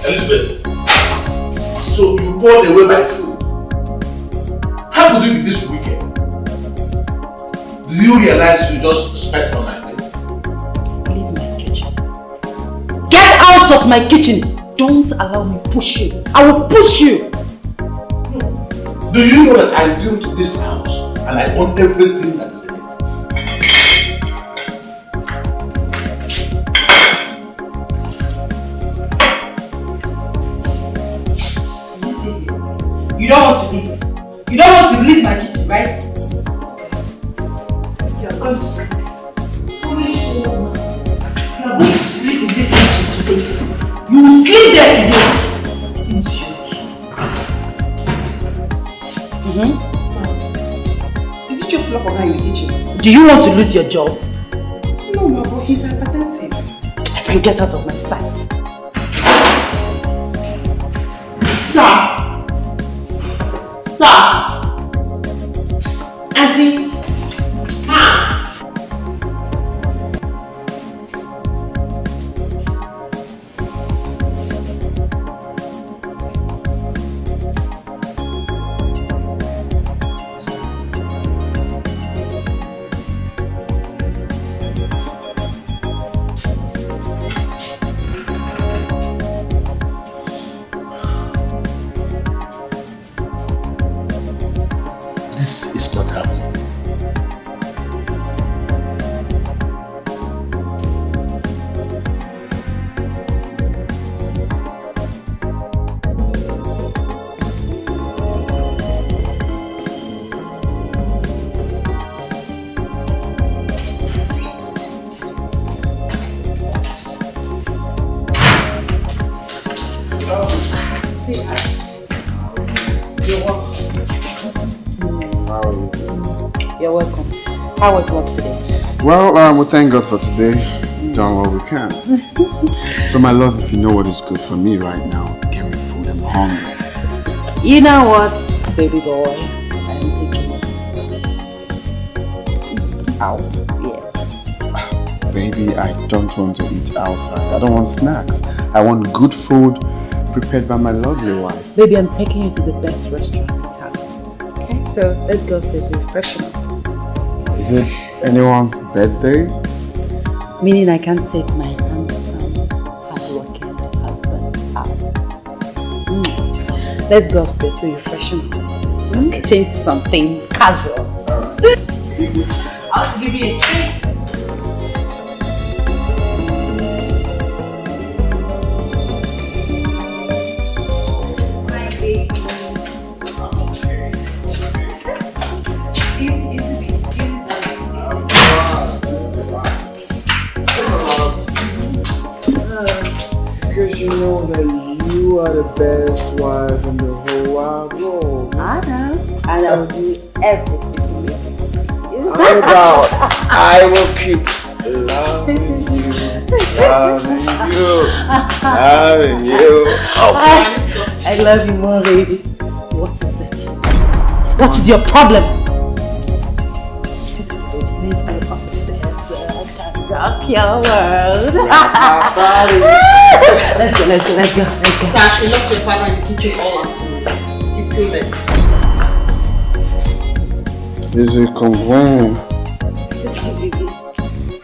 Elizabeth, so you poured away my food. How could you be this wicked? Do you realize you just spat on my face? Leave my kitchen. Get out of my kitchen! Don't allow me push you. I will push you! Do you know that I built this house and I own everything that is in it? You don't want to leave. You don't want to leave my kitchen, right? You are going to sleep. Foolish woman. You are going to sleep in this kitchen today. You will sleep there today. Did you just lock her in the kitchen? Do you want to lose your job? No, ma, but he's hypertensive. I can get out of my sight. Sir! Sir! Auntie! Ma! This is not happening. See, you're welcome. You're welcome. How was work today? Well, we thank God for today. Done what we can. So my love, if you know what is good for me right now, give me food. I'm hungry. You know what, baby boy? I'm taking you out. Yes. Baby, I don't want to eat outside. I don't want snacks. I want good food prepared by my lovely wife. Baby, I'm taking you to the best restaurant in town. Okay, so let's go upstairs to refresh up. Is it anyone's birthday? Meaning I can't take my handsome, hardworking husband out. Let's go upstairs so you freshen up. Change to something casual. I'll give you a treat. Because you know that you are the best wife in the whole wide world. I know. And I will do everything to make you. How about I will keep loving you, loving you, loving you. Oh. I love you more, baby. What is it? What is your problem? Please go upstairs so I can rock your world. Let's go. Sir, she locked your father in the kitchen all afternoon. He's still there. Is he complaining? It's okay, baby.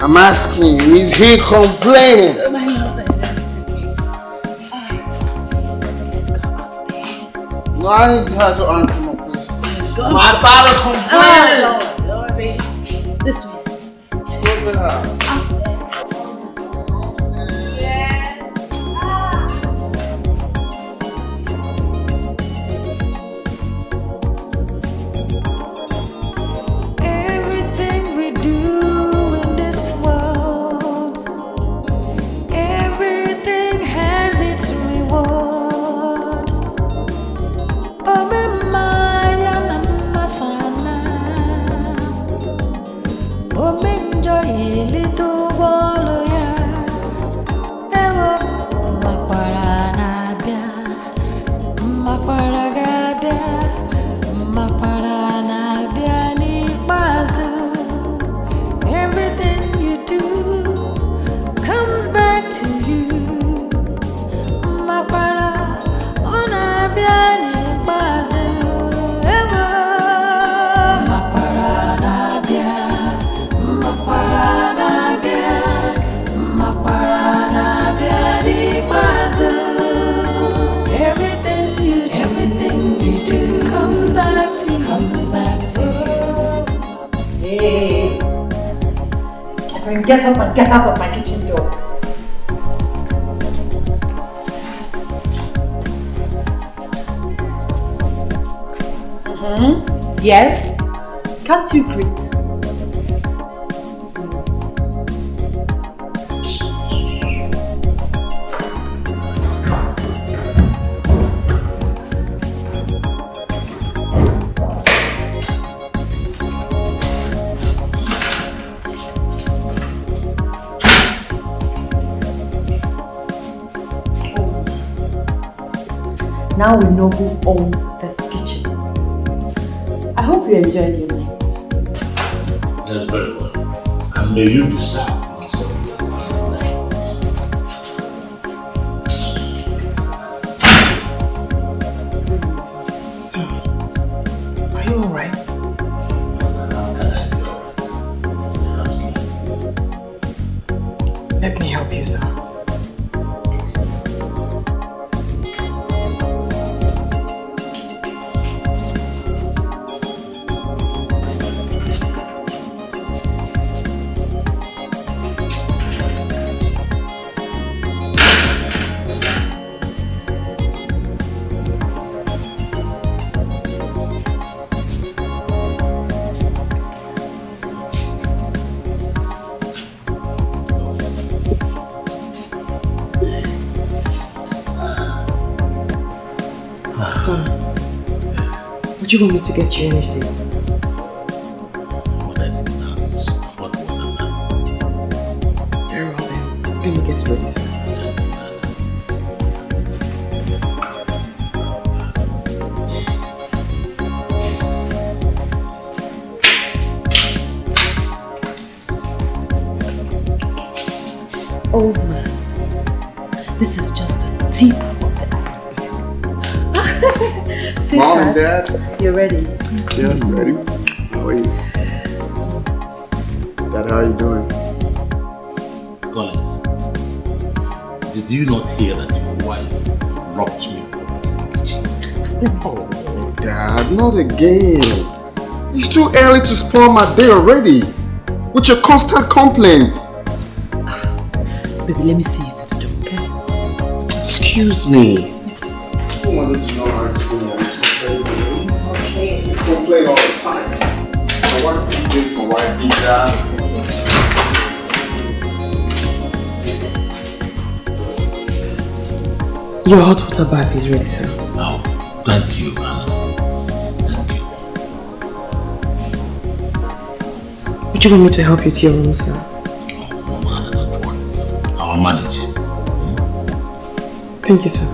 I'm asking, is he complaining? My love, that's okay. Let's go upstairs. No, I need her to answer my question. Go. My father complaining. No, baby. This way. What's with her? Upstairs. Yes. Everything we do in this world, everything has its reward. Oh, Maya Namasana. Oh, enjoy a little while, yeah. Ewo, makwara nabia, makwara gabia, makwara nabia ni bazu. Everything you do comes back to you. Makwara onabia ni bazu. Ewo, makwara nabia, makwara nabia, makwara nabia ni bazu. Everything you do comes back to you. Hey. Catherine, get up and get out of my kitchen door. Yes? Can't you greet? now we know who owns this kitchen. I hope you enjoyed your night. That's very well. And may you be served in some So, are you alright? How can I be alright? Absolutely. Let me help you, sir. Son, would you want me to get you anything? What I need now is hot water now. Very well then. Let me get ready, sir. Old man, this is just the tip of the iceberg. Mom and Dad? You're ready? Yeah, I'm ready. How are you? Dad, how are you doing? Collins, did you not hear that your wife robbed me? Oh, Dad, not again. It's too early to spoil my day already. With your constant complaints. Baby, let me see it at the door, okay? Excuse me. I wanted to know how it's going. It's okay. You complain all the time. My wife did this, my wife did that. Your hot water bath is ready, sir. Oh, thank you, Anna. Thank you. Would you want me to help you to your room, sir? Oh, no, Anna, don't worry. I'll manage. Thank you, sir.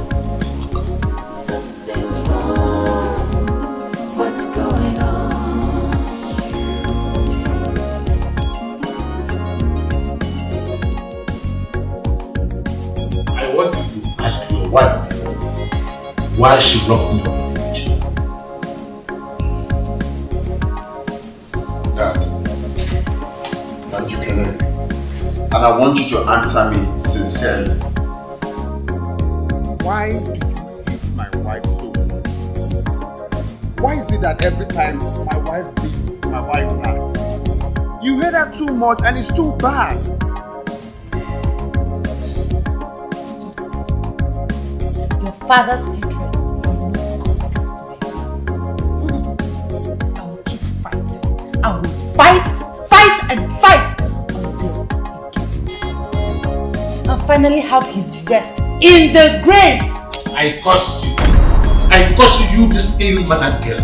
Something's wrong. What's going on? I want you to ask your wife why she locked me up in the kitchen. Dad, and you can help. And I want you to answer me sincerely. Why do you hate my wife so much? Why is it that every time my wife this, my wife that? You hate her too much and it's too bad. Your father's hatred will not cut close to me. I will keep fighting. I will fight and fight until he gets there. And finally have his rest in the grave. I curse you. I curse you, this ill-mannered girl.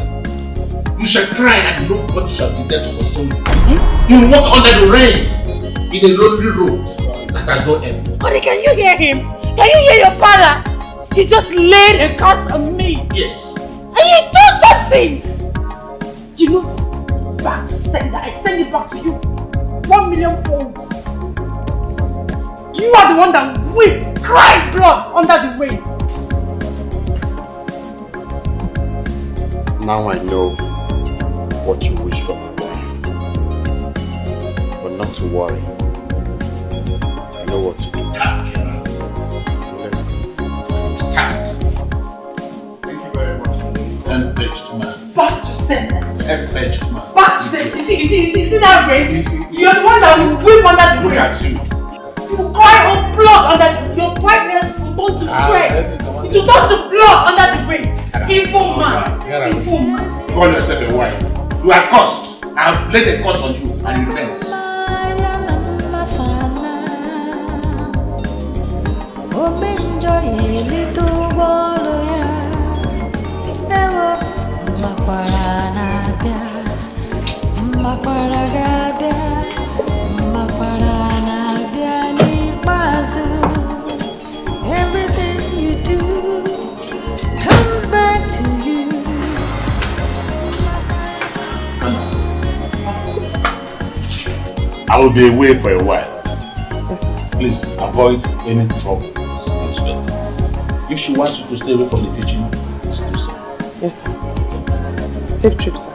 You shall cry and nobody shall be there to console you. You will walk under the rain in a lonely road that has no end. Honey, can you hear him? Can you hear your father? He just laid a curse on me. Yes. And you do something! You know what? Back to sender. I send it back to you. 1 million pounds. You are the one that weep, cry blood under the rain. Now I know what you wish for my wife. But not to worry. I know what to do. Let's go. Thank you very much. Enraged man. Back to sender. Enraged man. Back to sender. You see that rain? You're the one that will weep under the Look rain. at you. You will cry up blood under the rain. Your whiteness will turn to bread. It will turn to blood under the rain. Evil man. Evil man. Call yourself a wife. You are cursed. I have laid a curse on you and you repent. Everything you do comes I will be away for a while. Yes, sir. Please avoid any trouble. If she wants you to stay away from the kitchen, please do so. Yes, sir. Safe trip, sir.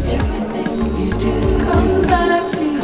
Everything you do comes back to you.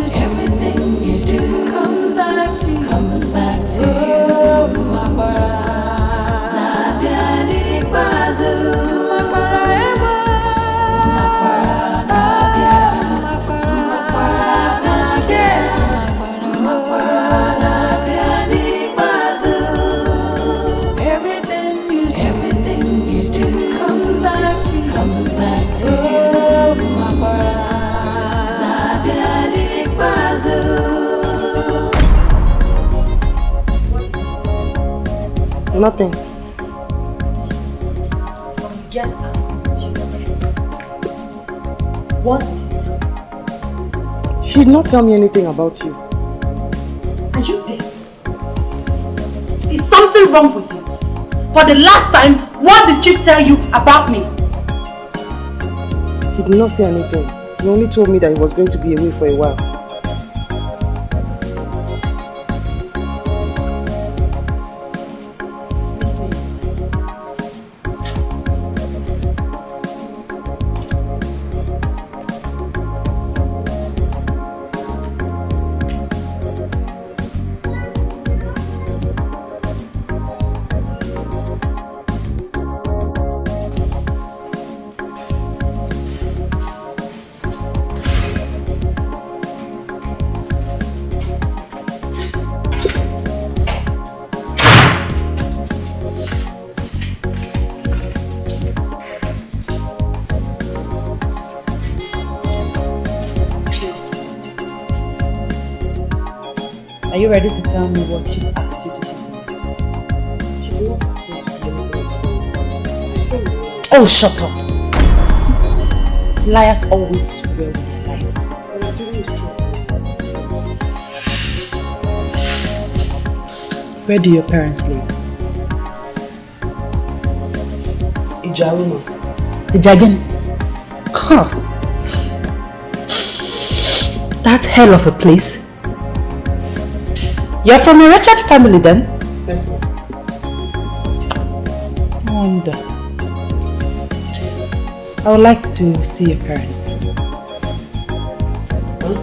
Everything you do comes back to you. Nothing. Get out. What? He did not tell me anything about you. Are you deaf? Is something wrong with you? For the last time, what did Chief tell you about me? He did not say anything. He only told me that he was going to be away for a while. Are you ready to tell me what she asked you to do today? She did not ask me to do anything. I saw you. Oh, shut up! Liars always swear with their lives. But I'm telling you the truth. Where do your parents live? Ijaruma. Ijagen? Huh. That hell of a place. You're from a wretched family then? Yes, ma'am. No wonder. I would like to see your parents. Huh?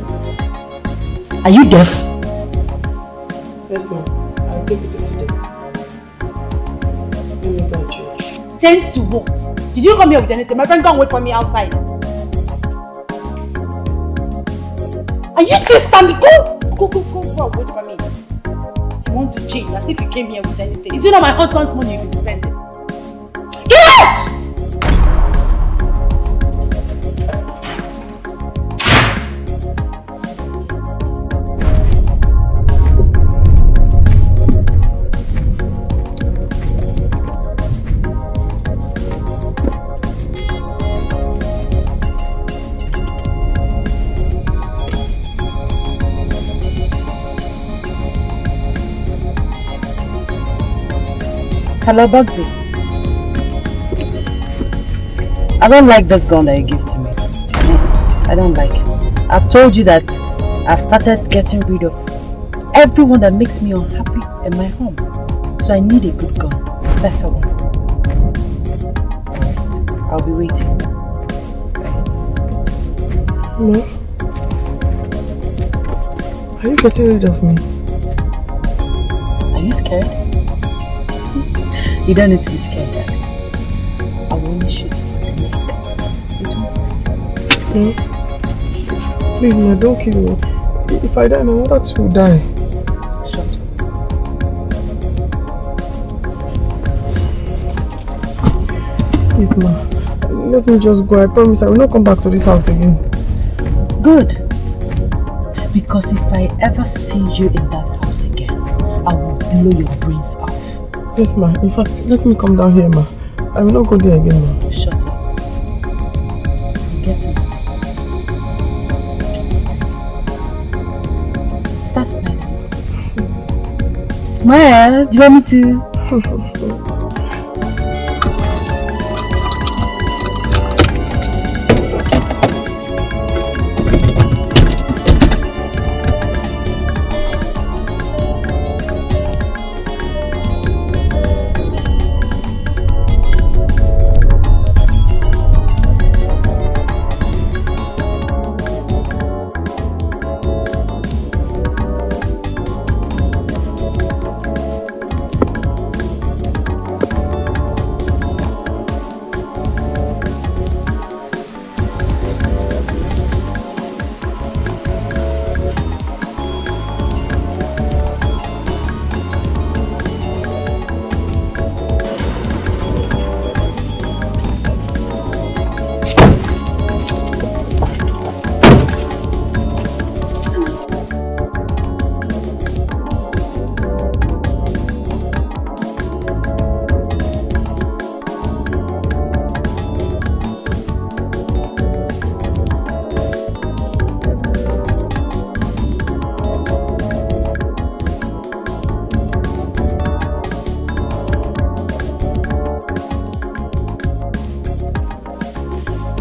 Are you deaf? Yes, ma'am. I'll take you to see them. Let me go and change. Change to what? Did you come here with anything? My friend can't wait for me outside. Are you still standing? Go and wait for me. You want to change as if you came here with anything. Is it not my husband's money you've been spending? Get out! Hello, Bugsy. I don't like this gun that you give to me. I don't like it. I've told you that I've started getting rid of everyone that makes me unhappy in my home. So I need a good gun. Better one. Alright. I'll be waiting. Ma, are you getting rid of me? Are you scared? You don't need to be scared, Daddy. I will only shoot you in the neck. It won't hurt. Please, ma, don't kill me. If I die, my mother too will die. Please, ma. Let me just go. I promise I will not come back to this house again. Good. Because if I ever see you in that house again, I will blow your brains off. Yes, ma. In fact, let me come down here, ma. I will not go there again, ma. Shut up. Get to the house. Keep smiling. Start smiling. Smile. Do you want me to?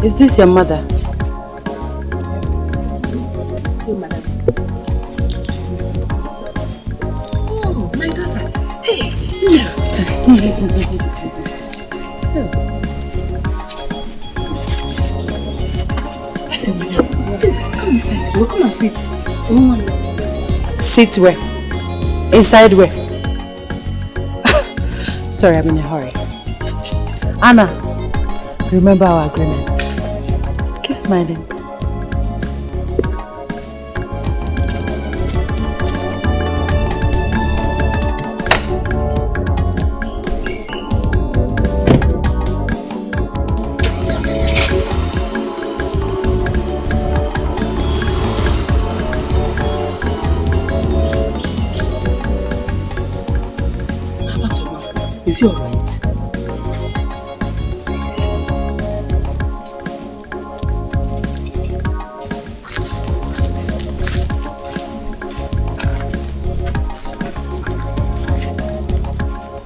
Is this your mother? See, madam. Oh, my daughter. Hey, here. I said, madam, come inside. We'll come and sit. Sit where? Inside where? Sorry, I'm in a hurry. Anna, remember our agreement. Keep smiling. Is he alright?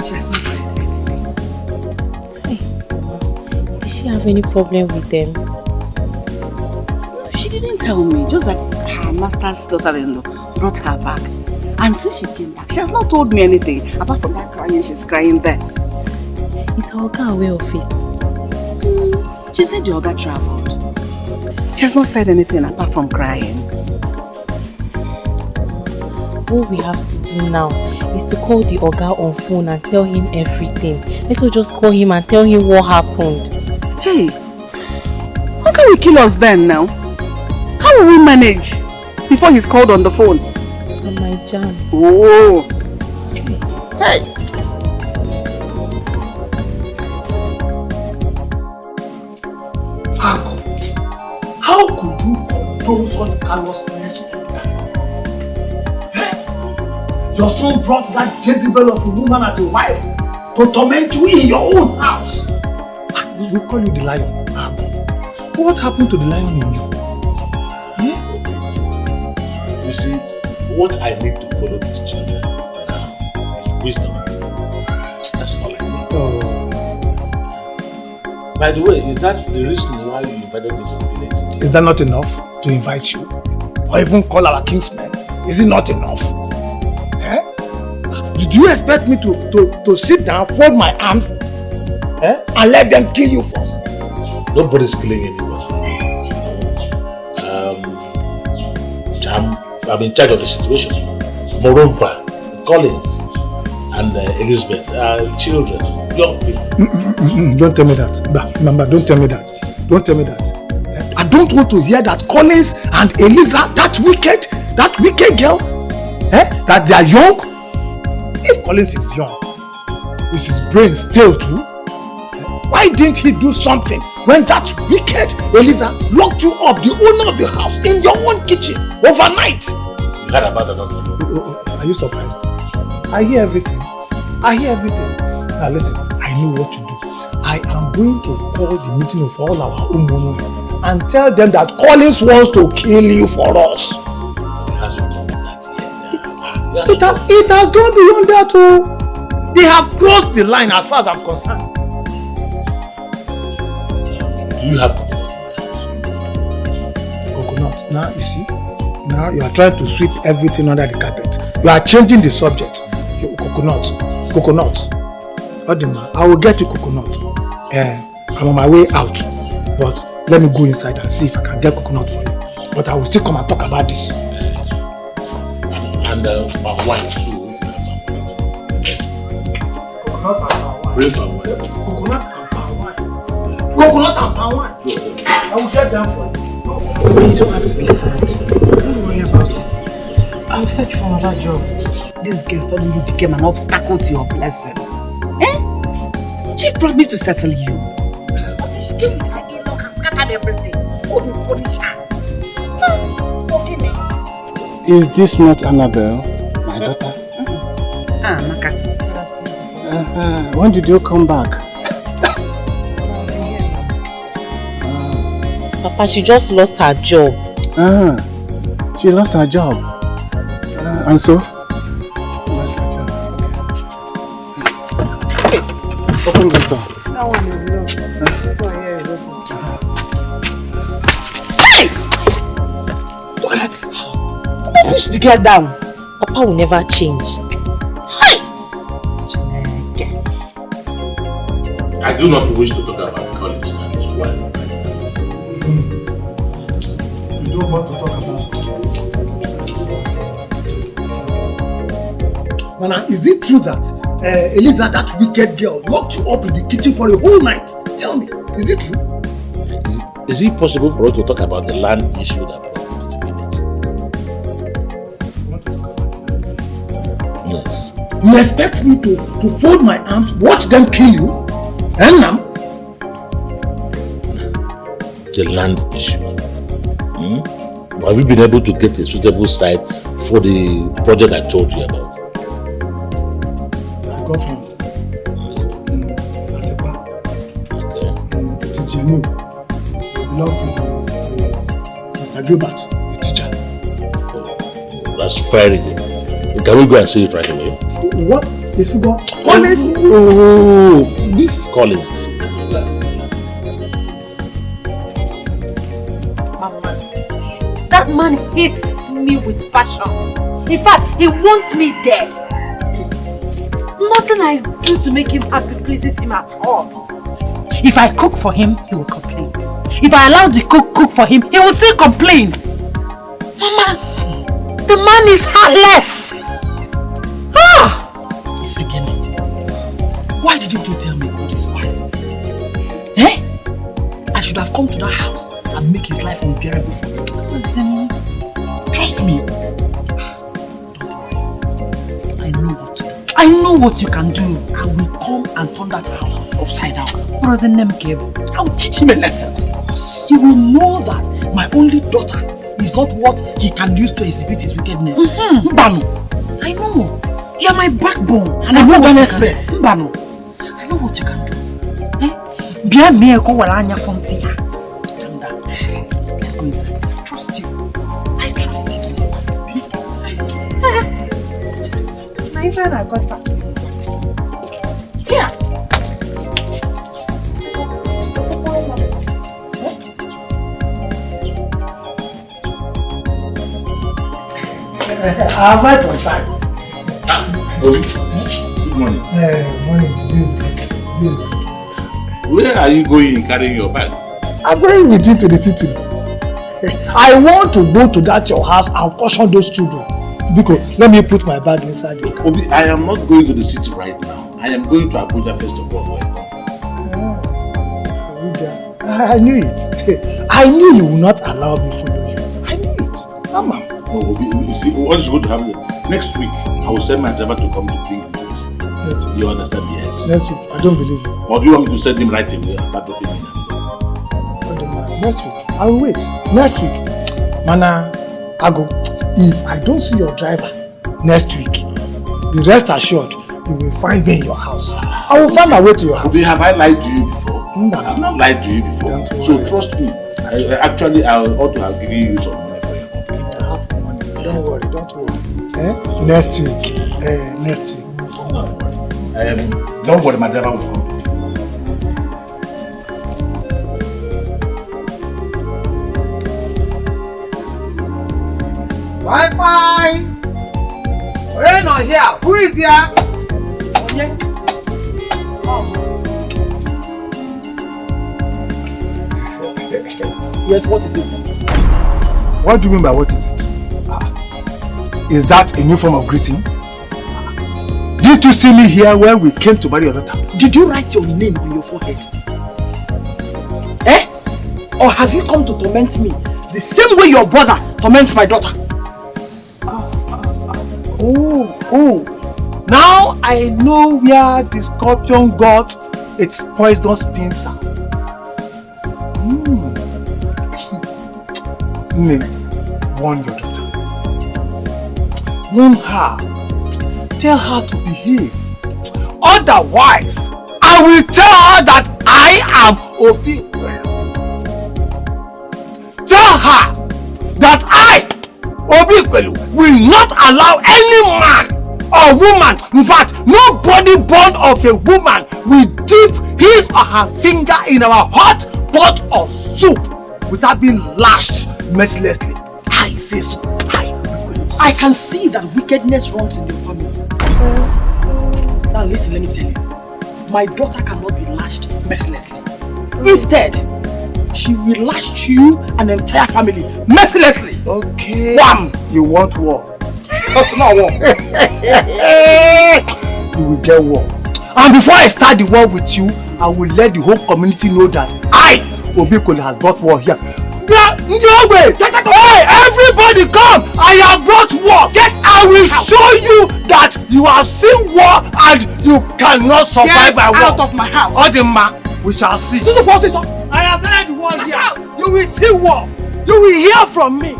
She has not said anything. Hey, did she have any problem with them? No, she didn't tell me. Just like her master's daughter-in-law brought her back. And since she came back, she has not told me anything. Apart from that crying, she's crying there. Is her Oga aware of it? She said the Oga traveled. She has not said anything apart from crying. What we have to do now is to call the Oga on phone and tell him everything. Let us just call him and tell him what happened. Hey, how can we kill us then now? How will we manage before he's called on the phone? Oh my jam. Oh. Hey. How could you condone such callousness on that? Your son brought that Jezebel of a woman as a wife to torment you in your own house. We call you the lion. What happened to the lion in you? You see, what I need to follow these children now is wisdom. That's all I need. Oh. By the way, is that the reason why you invited me to the village? Is that not enough to invite you? Or even call our kingsmen? Is it not enough? Eh? Do you expect me to sit down, fold my arms, and let them kill you first? Nobody's killing anybody. I'm in charge of the situation. Moreover, Collins and Elizabeth are children, young people. Don't tell me that. Mama, don't tell me that. Don't tell me that. I don't want to hear that Collins and Eliza, that wicked girl, that they are young. If Collins is young, is his brain still too? Why didn't he do something when that wicked Eliza locked you up, the owner of the house, in your own kitchen overnight? You heard about that? Are you surprised? I hear everything. I hear everything. Now listen, I know what to do. I am going to call the meeting of all our Umumu and tell them that Collins wants to kill you for us. It has gone beyond that too. They have crossed the line as far as I'm concerned. Do you have coconut? Now you see, now you are trying to sweep everything under the carpet. You are changing the subject. Coconut. Odima, I will get you coconut. I'm on my way out, but let me go inside and see if I can get coconut for you. But I will still come and talk about this. And palm wine too. Coconut and palm wine. Bring palm wine. Coconut and palm wine. Coconut and palm wine. I will get them for you. You don't have to be sad. Don't worry about it. I'll search for another job. This girl suddenly became an obstacle to your blessings. She promised to settle you. But she came with her in-law and scattered everything. Foolish her. Is this not Annabelle, my daughter? Maka. When did you come back? Papa, she just lost her job. She lost her job. And so? Lost her job. Okay. Open the door. That one is locked. This one here is open. Hey! Look at. Push the girl down. Papa will never change. Hey! I do not wish to talk about college and his wife. You don't want to talk about college. Nana, is it true that Eliza, that wicked girl, locked you up in the kitchen for a whole night? Tell me, is it true? Is it possible for us to talk about the land issue that brought you to the village? Yes. You expect me to fold my arms, watch them kill you? And now? The land issue. Have you been able to get a suitable site for the project I told you about? I got one. At a bar. Okay. It is genuine. It belongs to Mr. Gilbert, the teacher. That's very good. Can we go and see it right away? What is Fugo? Collins? Leave Collins. That man hates me with passion. In fact, he wants me dead. Nothing I do to make him happy pleases him at all. If I cook for him, he will complain. If I allow the cook for him, he will still complain. Mama, the man is heartless. Listen, why didn't you tell me about his wife? I should have come to that house and make his life unbearable for me. Listen, trust me. Don't worry. I know what to do. I know what you can do. I will come and turn that house upside down. What does the name give? I will teach him a lesson, of course. He will know that my only daughter is not what he can use to exhibit his wickedness. Mbano. I know. You are my backbone. And I know what express. Mbano. I know what you can do. Bia me ko wala anya fonti ya. Calm down. Let's go inside. I trust you. I trust you. My friend, I got that. Here. I'm right on time. Good morning. Morning. Where are you going carrying your bag? I'm going with you to the city. I want to go to that your house and caution those children. Because let me put my bag inside your car. Obi, I am not going to the city right now. I am going to Abuja first of all. Abuja. I knew it. I knew you would not allow me to follow you. I knew it. Mama. Oh, Obi, you see, what is going to happen next week? I will send my driver to come to bring you. Next week. You understand? Yes. Next week. I don't believe you. Or do you want me to send him right away and start opening him? Next week. I will wait. Next week. Mana, Ago, if I don't see your driver next week, be rest assured you will find me in your house. I will find my way to your house. Have I lied to you before? I've not lied to you before. So trust me. I ought to have given you some money for your company. Don't worry. Next week. Next week. Don't worry, my driver will come. Wi-Fi! We're not here. Who is here? Yes, what is it? What do you mean by what is it? Is that a new form of greeting? Didn't you see me here when we came to marry your daughter? Did you write your name on your forehead? Eh? Or have you come to torment me the same way your brother torments my daughter? Oh. Now I know where the scorpion got its poisonous pincer. Warn your daughter. Warn her. Tell her to behave. Otherwise, I will tell her that I am Obi. Tell her that I, Obi, will not allow any man or woman, in fact, nobody born of a woman will dip his or her finger in our hot pot of soup without being lashed mercilessly. I say so. I can see that wickedness runs in your family. Now listen, let me tell you. My daughter cannot be lashed mercilessly. Instead, she will lash you and the entire family mercilessly. Okay. Wham! You want war? That's not war. You will get war. And before I start the war with you, I will let the whole community know that I, Obikole, has brought war here. No way! Hey, everybody come! I have brought war! I will show you that you have seen war and you cannot survive by war. Out of my house! Odinma, we shall see. This is the first thing. I have heard the war here. You will see war. You will hear from me.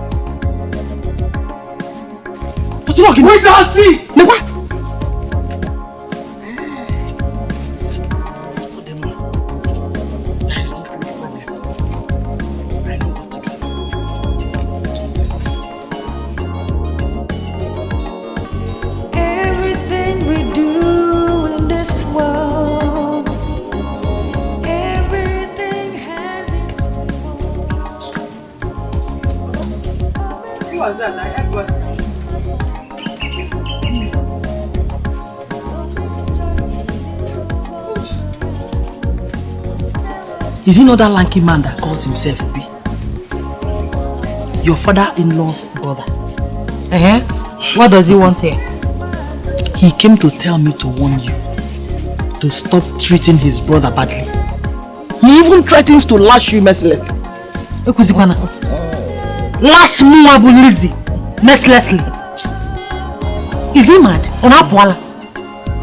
What's wrong? We shall see. Never. Is he not that lanky man that calls himself Obi? Your father-in-law's brother. What does he want here? He came to tell me to warn you to stop treating his brother badly. He even threatens to lash you mercilessly. Lash Muabu Lizzie mercilessly. Is he mad?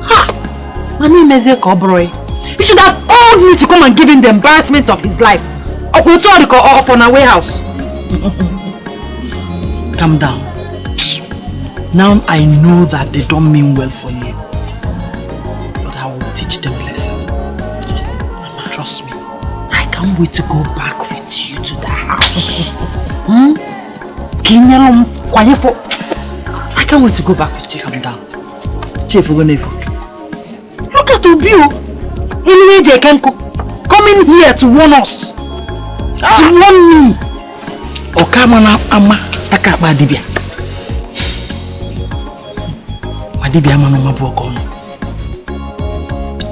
Ha! Mami Meze Kobroy. You should have called me to come and give him the embarrassment of his life. Or on our warehouse. Calm down. Now I know that they don't mean well for you. But I will teach them a lesson. Trust me. I can't wait to go back with you to the house. I can't wait to go back with you. Calm down. Look at Obio. Coming here to warn us. To warn me. Okamana ama taka madibia. Madibia mano mabuoko no.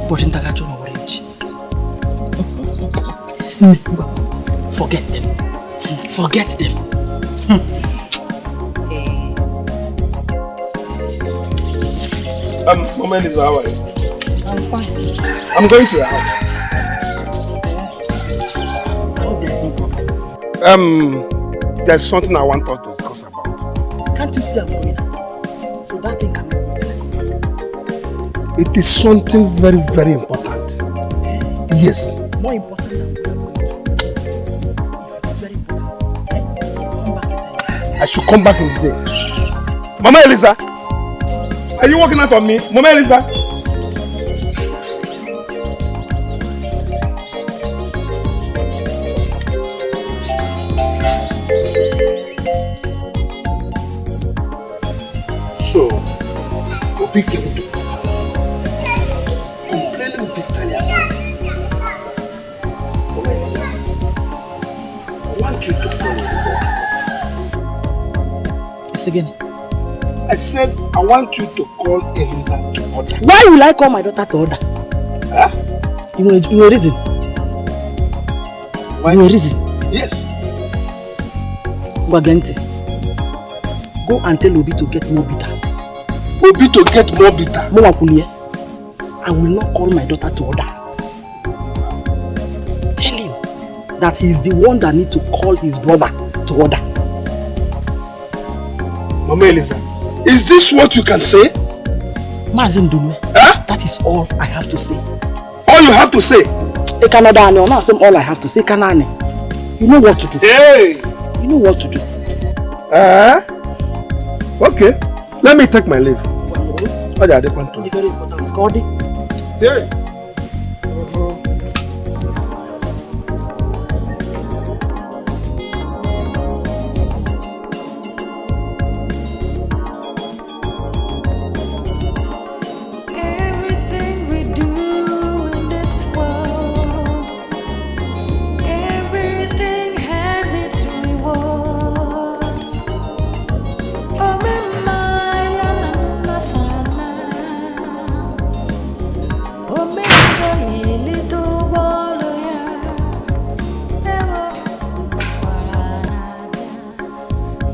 But intaka chono orange. Forget them. Forget them. Mama Elisa, how are you? I'm fine. I'm going to your house. Oh, there's no problem. There's something I want us to discuss about. Can't you see I'm going out? So that thing can be. It is something very, very important. Yes. More important than what I'm going to. If it's very important, come back later. I should come back in the day. Mama Elisa, are you working out on me? Mama Elisa? So, Obi came to complaining bitterly about it. Mama Elisa, I want you to call Elisa. Yes, again. I said I want you to call Elisa to order. Why will I call my daughter to order? Huh? You know reason? Why? You know reason? Yes. Gwagenti, go and tell Obi to get more bitter. Obi to get more bitter? Mama Kulie, I will not call my daughter to order. Tell him that he is the one that needs to call his brother to order. Mama Elisa, is this what you can say? Mazin Dunwe, huh? That is all I have to say. All you have to say? All I have to say, Kanane. You know what to do. Hey! You know what to do. Okay. Let me take my leave. What are they going to do? Very important. Scotty. Yeah.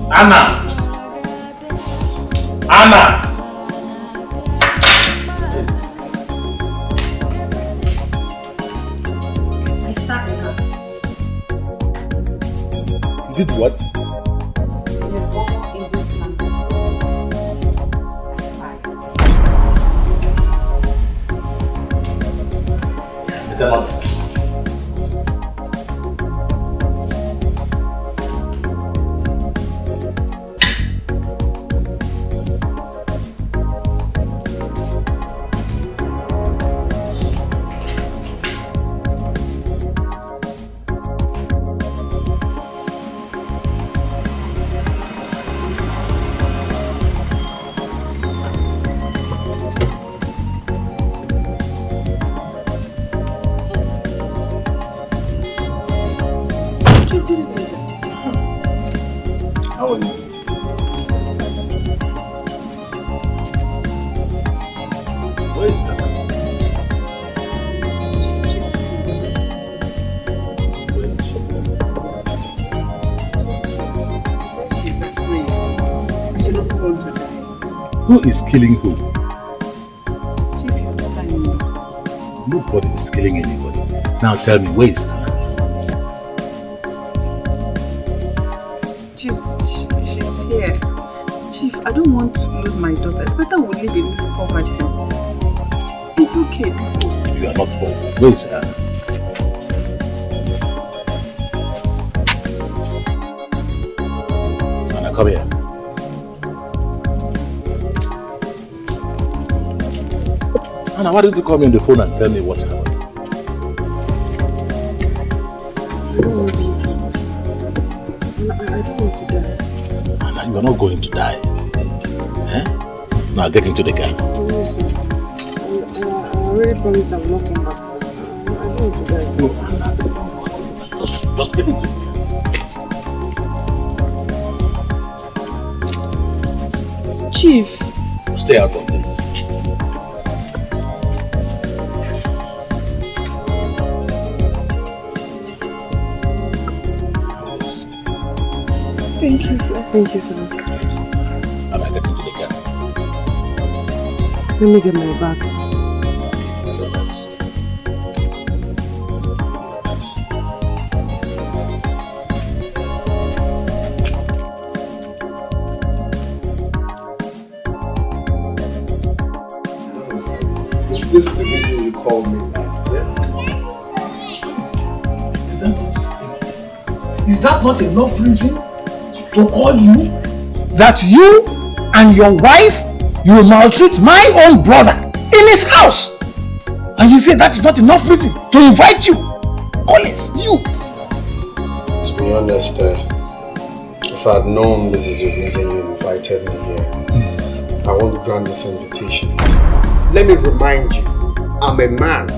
Anna! Anna! I sacked her. You did what? Your former English language. Better not. Who is killing who? Chief, you're not telling me. Nobody is killing anybody. Now tell me, where is Anna? Chief, she's here. Chief, I don't want to lose my daughter. It's better we live in this poverty. It's okay. You are not poor. Where is Anna? Anna, come here. Anna, why didn't you call me on the phone and tell me what's happening? I don't want to be trouble, sir. I don't want to die. Anna, you are not going to die. Eh? Now get into the car. No, sir. I already promised I will not come back, sir. I don't want to die, sir. No, Anna. Just get into the car. Chief. Stay out of this. Thank you, sir. Thank you, sir. Anna, get into the car. Let me get my bags. Is this the reason you called me back? Yeah? that not enough reason to call you that you and your wife, you will maltreat my own brother in his house? And you say that is not enough reason to invite you? Collins, you. To be honest, if I had known this is the reason you invited me here, I won't grant this invitation. Let me remind you, I'm a man.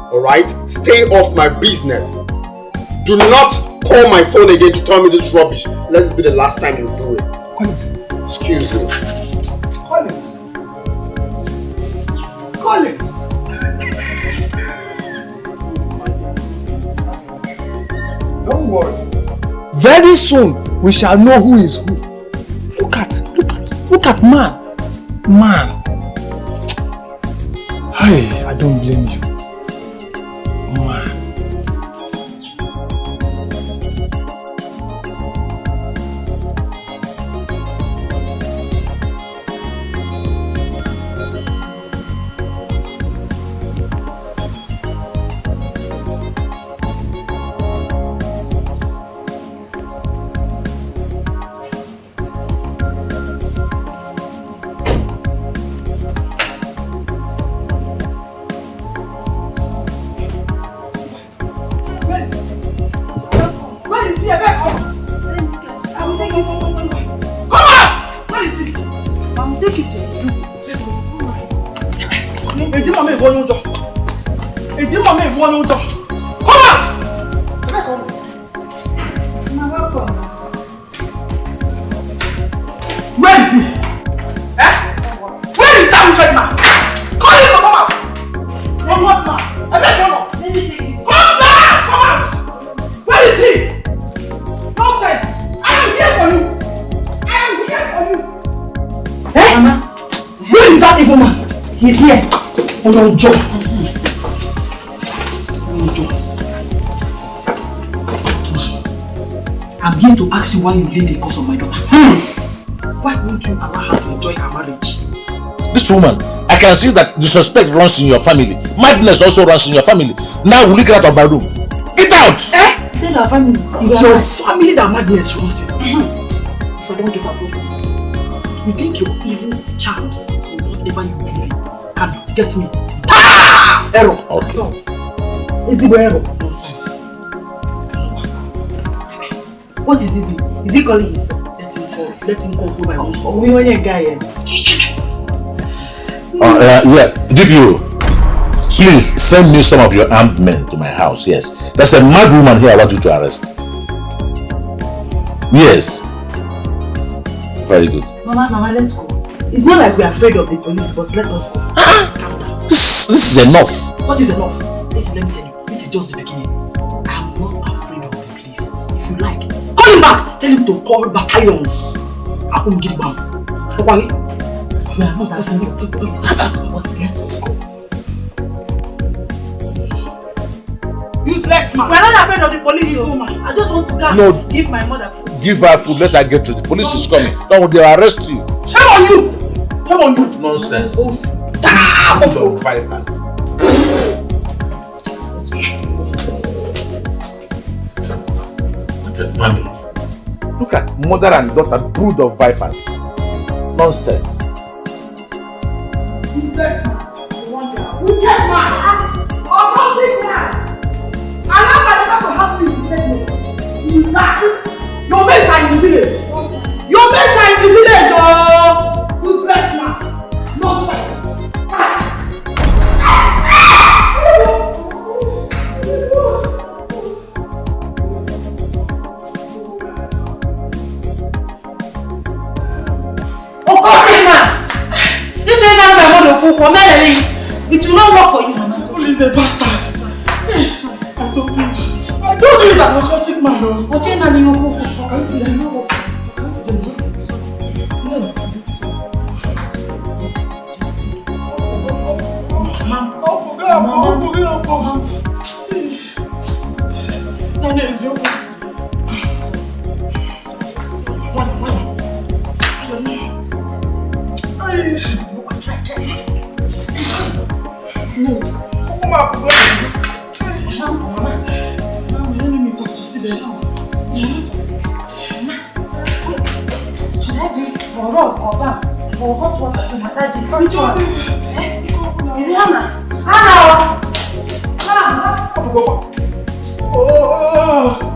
Alright? Stay off my business. Do not call my phone again to tell me this rubbish. Let this be the last time you do it. Collins. Excuse me. Collins. Collins. Don't worry. Very soon we shall know who is who. Look at man. Hey, I don't blame you. Man. He's here. Oh no, Joe. I'm here to ask you why you laid the cause of my daughter. Why won't you allow her to enjoy her marriage? This woman, I can see that disrespect runs in your family. Madness also runs in your family. Now will you get out of my room? Get out! You said our family. It's your family that madness runs in. If I don't get out, you think your evil charms or whatever you believe in can get me? Error. Okay. So, is it error? Nonsense. What is he doing? Is he calling his son? Let him go my own son. We want a guy here. Yeah, DPO, please send me some of your armed men to my house. Yes, there's a mad woman here I want you to arrest. Yes. Very good. Mama, let's go. It's not like we're afraid of the police, but let us go. Calm down. This is enough. What is enough? Listen, let me tell you, this is just the beginning. I'm not afraid of the police. If you like, call him back. Tell him to call battalions. I won't get back. Okay? We are not afraid of the police, but let us go. Useless man. We are not afraid of the police, woman. I just want to go give my mother food. Give her food, let her get to the police is coming. Don't they arrest you. Shame on you! Shame on you! Nonsense. Damn! Of vipers. What a family. Look at mother and daughter, brood of vipers. Nonsense. Useless man. Wicked man. Ungodly man. Allow my daughter to have this statement. You die. Your mates are in the village. Your mates are in the village, oh! Useless man. Nonsense. It will not work for you. Soul is a bastard. I told you he's an occultic man. What's your name? My enemies have succeeded. or rub or balm or hot water to massage it. Which one? Is it Hannah? Hannah! Oh!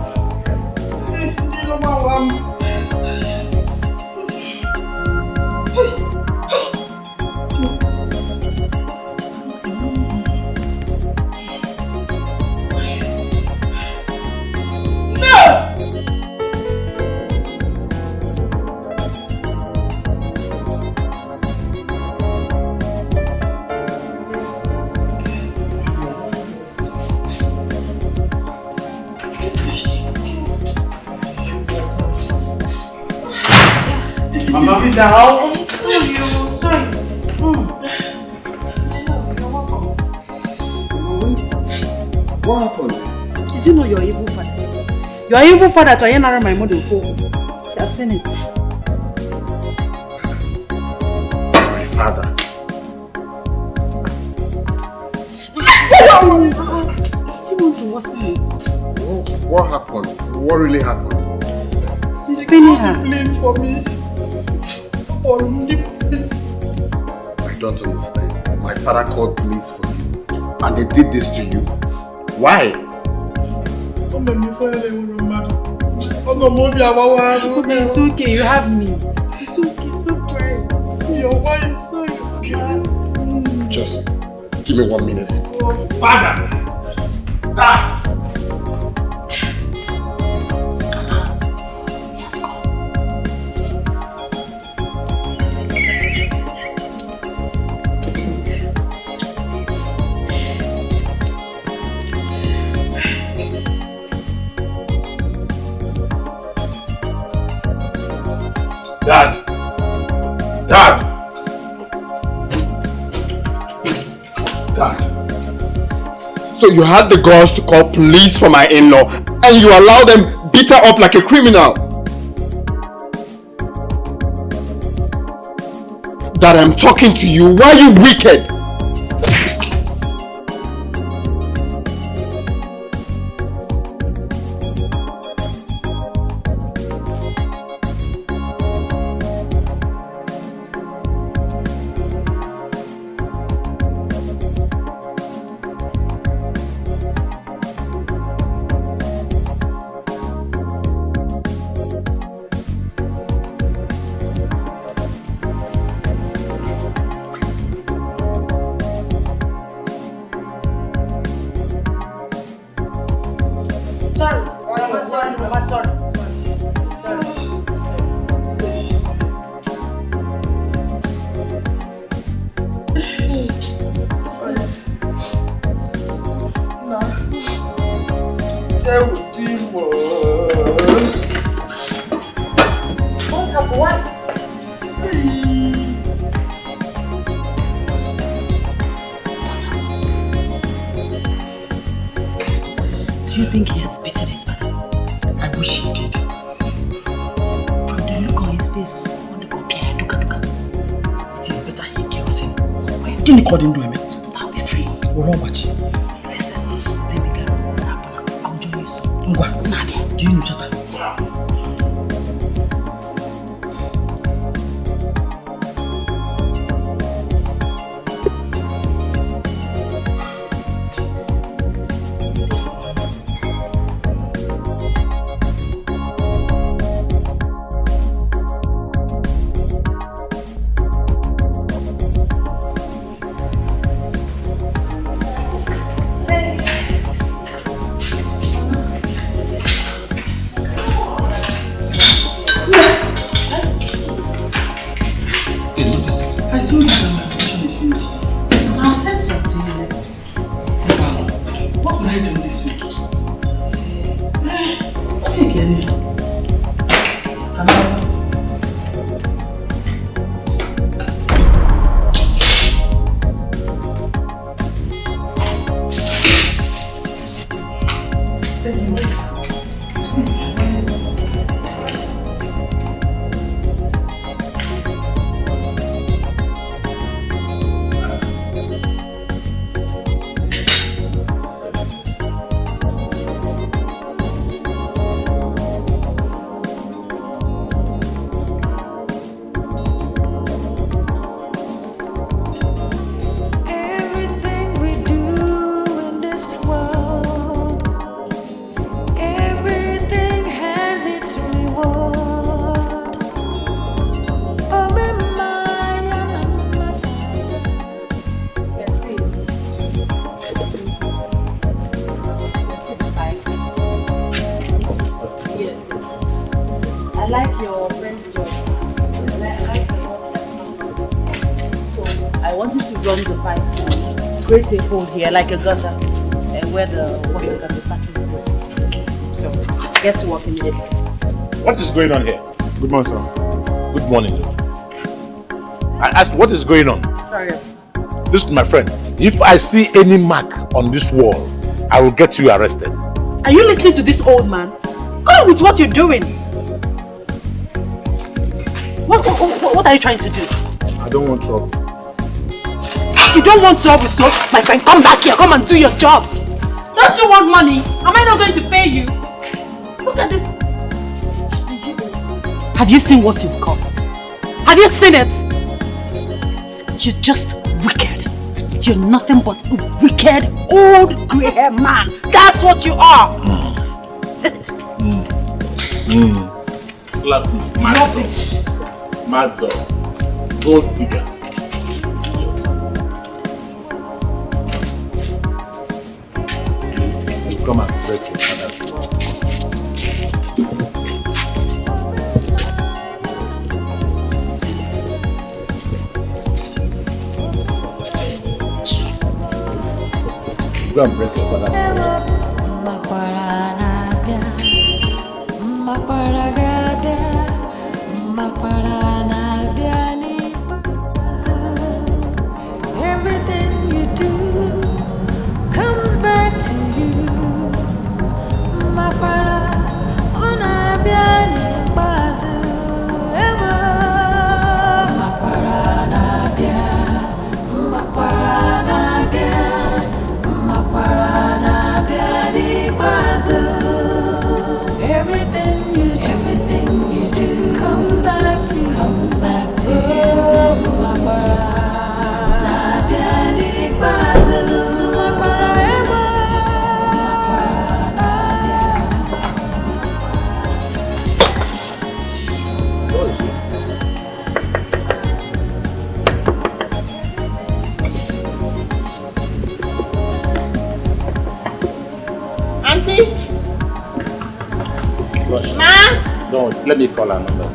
Sit down. Sorry. What happened? Is it not your evil father? Your evil father to narrow my mother for. You have seen it. My father. You want to worsen it? What happened? What really happened? He's paining her. Please for me. Only please. I don't understand. My father called police for you. And they did this to you. Why? It's okay, you have me. It's okay, stop crying. Your wife. Sorry. Okay. Just give me 1 minute. Father! Dad! Dad! Dad! Dad. So you had the girls to call police for my in-law and you allowed them beat her up like a criminal. Dad, I'm talking to you. Why are you wicked? Do you think he has beaten his father? I wish he did. From the look on his face, on the copia, duka. It is better he kills him. Can you call him to him? So that I'll be free. Listen, let me get what happened. I'll join you soon. Ngwa, do you know Chata? I want you to run the pipe, create a hole here like a gutter, where the water can be passing through. So, get to work immediately. What is going on here? Good morning, sir. Good morning. I asked, what is going on? Sorry. Listen, my friend. If I see any mark on this wall, I will get you arrested. Are you listening to this old man? Go on with what you're doing. What are you trying to do? I don't want trouble. You don't want trouble, so my friend, come back here. Come and do your job. Don't you want money? Am I not going to pay you? Look at this. Have you seen what you've cost? Have you seen it? You're just wicked. You're nothing but a wicked old grey-haired man. That's what you are. Rubbish. Mad dog. Gold digger. You come and break your father's law. Go and break your father's law. Everything you do comes back to you. Mapara ona biani bazu ever. Mapara na bia, mapara na bia, mapara na biani bazu. Everything you do comes back to you. Mapara na biani bazu. Mapara ever. Auntie? Gosh. Ma? Don't. Let me call her number.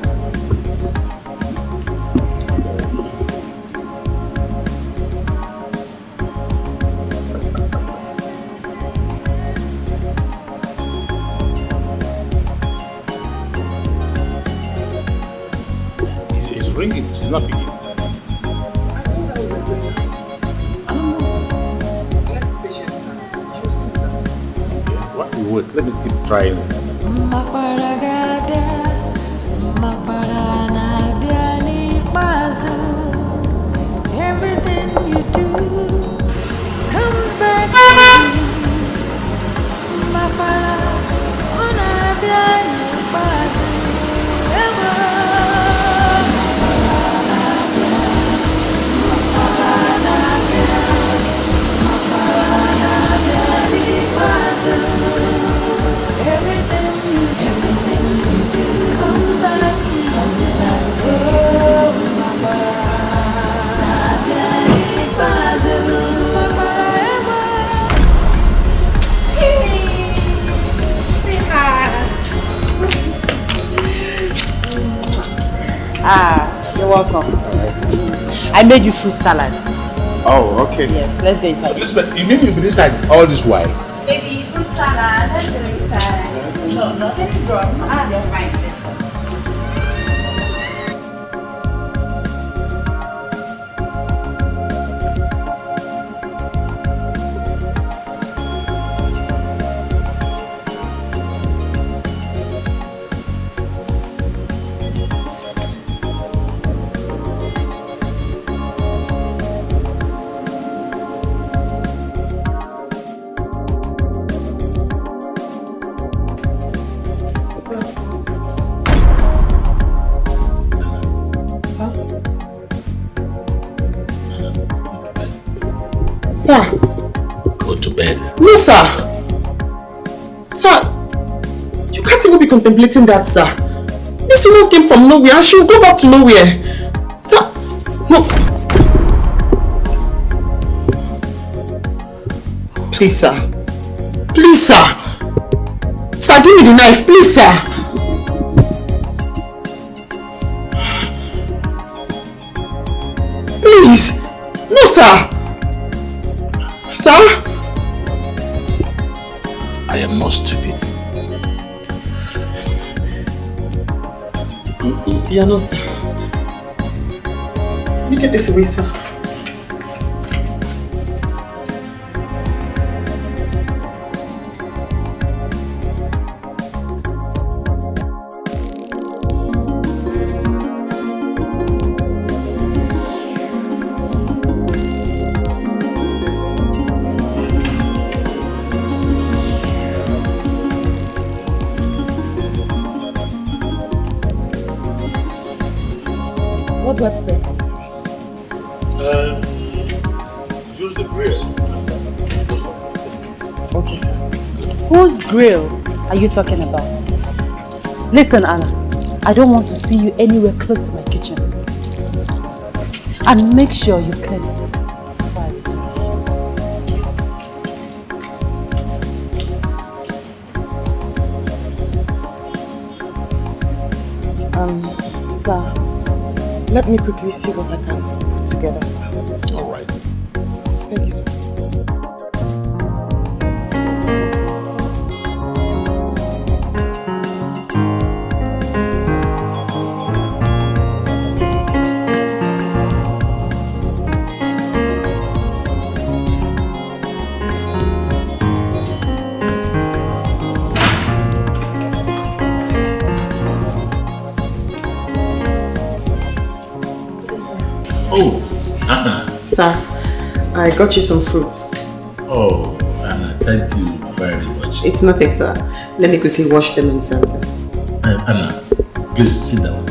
It's ringing. It's not picking. What? Wait. Let me keep trying this. Everything you do comes back to you. Mapara ona biani bazu ever. Everything you do comes back to you. You're welcome. I made you fruit salad. Oh, okay. Yes, let's go inside. Listen, you mean you've been inside all this while? Baby, fruit salad, let's go inside. No, nothing is wrong. You're fine. Let's go. Sir. Go to bed. No, sir. Sir, you can't even be contemplating that, sir. This woman came from nowhere and she will go back to nowhere. Sir, no. Please, sir. Please, sir. Sir, give me the knife, please, sir. please. No, sir. Sir? I am not stupid. Yeah, no, sir. Let me get this away, sir. What do I prepare for you, sir? Use the grill. Okay, sir. Whose grill are you talking about? Listen, Anna, I don't want to see you anywhere close to my kitchen. And make sure you clean it before I return. Excuse me. Sir, let me quickly see what I can put together, sir. All right. Thank you, sir. Oh, Anna. Sir, I got you some fruits. Oh, Anna, thank you very much. It's nothing, sir. Let me quickly wash them and serve them. Anna, please sit down.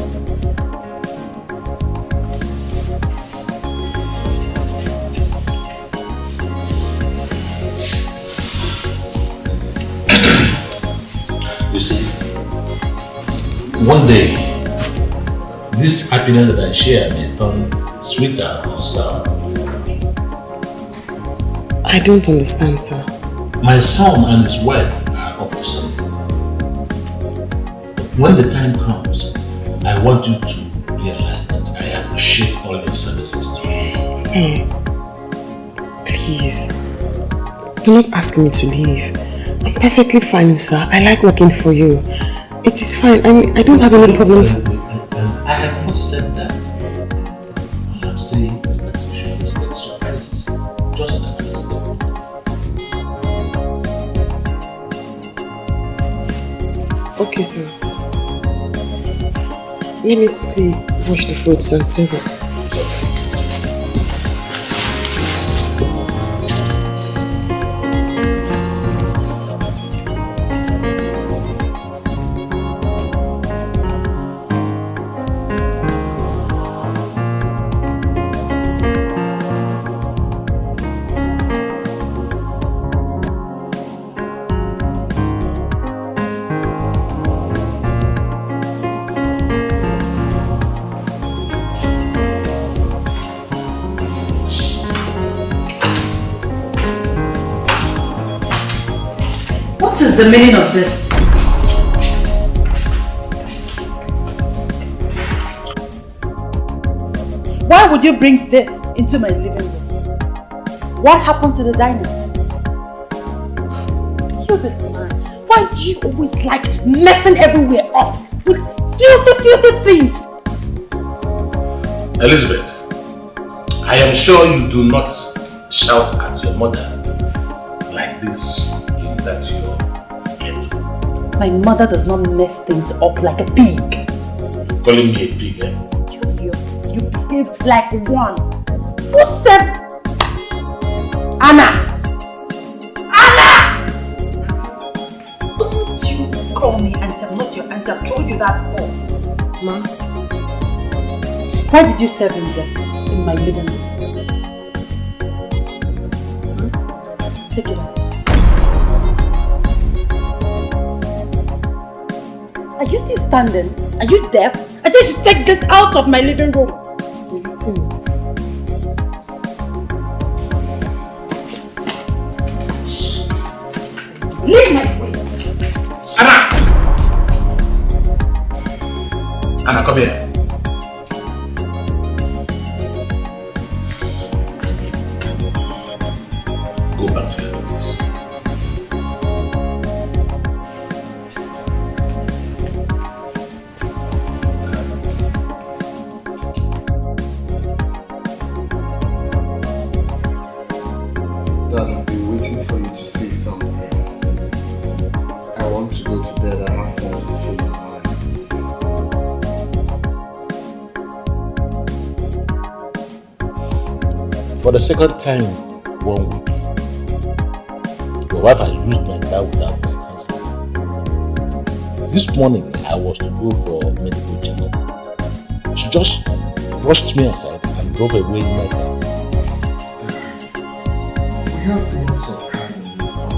You see, one day, this happiness that I share may turn sweeter or sour. I don't understand, sir. My son and his wife are up to something. When the time comes, I want you to realize that I appreciate all your services to me. Sir, please, do not ask me to leave. I'm perfectly fine, sir. I like working for you. It is fine. I mean, I don't have any problems. I have not said that. All I'm saying is that you should expect surprises, just as I expect. Okay, sir. Let me quickly wash the fruits and serve it. What is the meaning of this? Why would you bring this into my living room? What happened to the diner? You this man, why do you always like messing everywhere up with filthy things? Elizabeth, I am sure you do not shout at your mother like this in that your ghetto. My mother does not mess things up like a pig. You're calling me a pig, eh? You behave like one. Who said Anna? Anna! Don't you call me auntie. I'm not your auntie. I've told you that before. Ma? Why did you serve him this in my living room? Take it out. Are you still standing? Are you deaf? I said you should take this out of my living room. Is it in it? Leave my way. Anna! Anna, come here. For the second time in 1 week, your wife has used my car without my consent. This morning, I was to go for medical checkup. She just brushed me aside and drove away in my car. We have lots of cars in this house.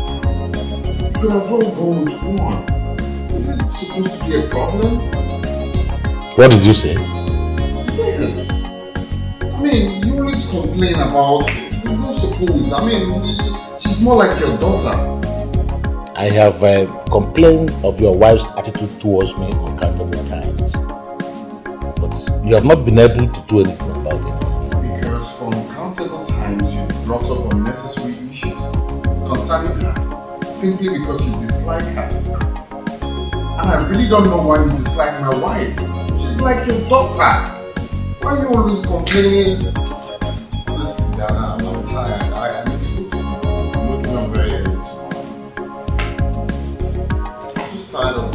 You could as well go with one. Is it supposed to be a problem? What did you say? Yes. I mean, you always complain about it's not supposed. I mean, she's more like your daughter. I have complained of your wife's attitude towards me uncountable times. But you have not been able to do anything about it. Because for uncountable times, you brought up unnecessary issues concerning her, simply because you dislike her. And I really don't know why you dislike my wife. She's like your daughter. Why are you always complaining? Listen, Dana, I'm tired. I need to go to sleep. I'm waking up very early tomorrow. I'm just tired of...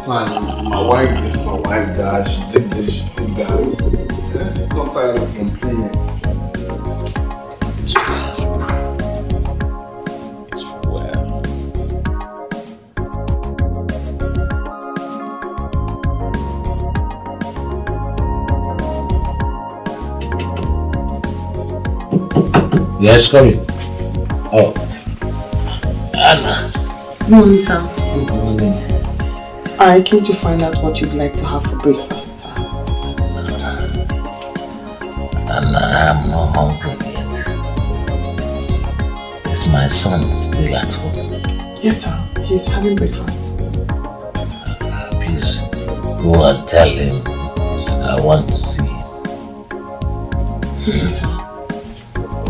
Time, my wife this, my wife that, she did this, she did that. Yeah, I'm not tired of complaining. Yes, come in. Oh. Anna. Morning, sir. Good morning. I came to find out what you'd like to have for breakfast, sir. Anna, I'm not hungry yet. Is my son still at home? Yes, sir. He's having breakfast. Please, go and tell him that I want to see him. Okay, sir.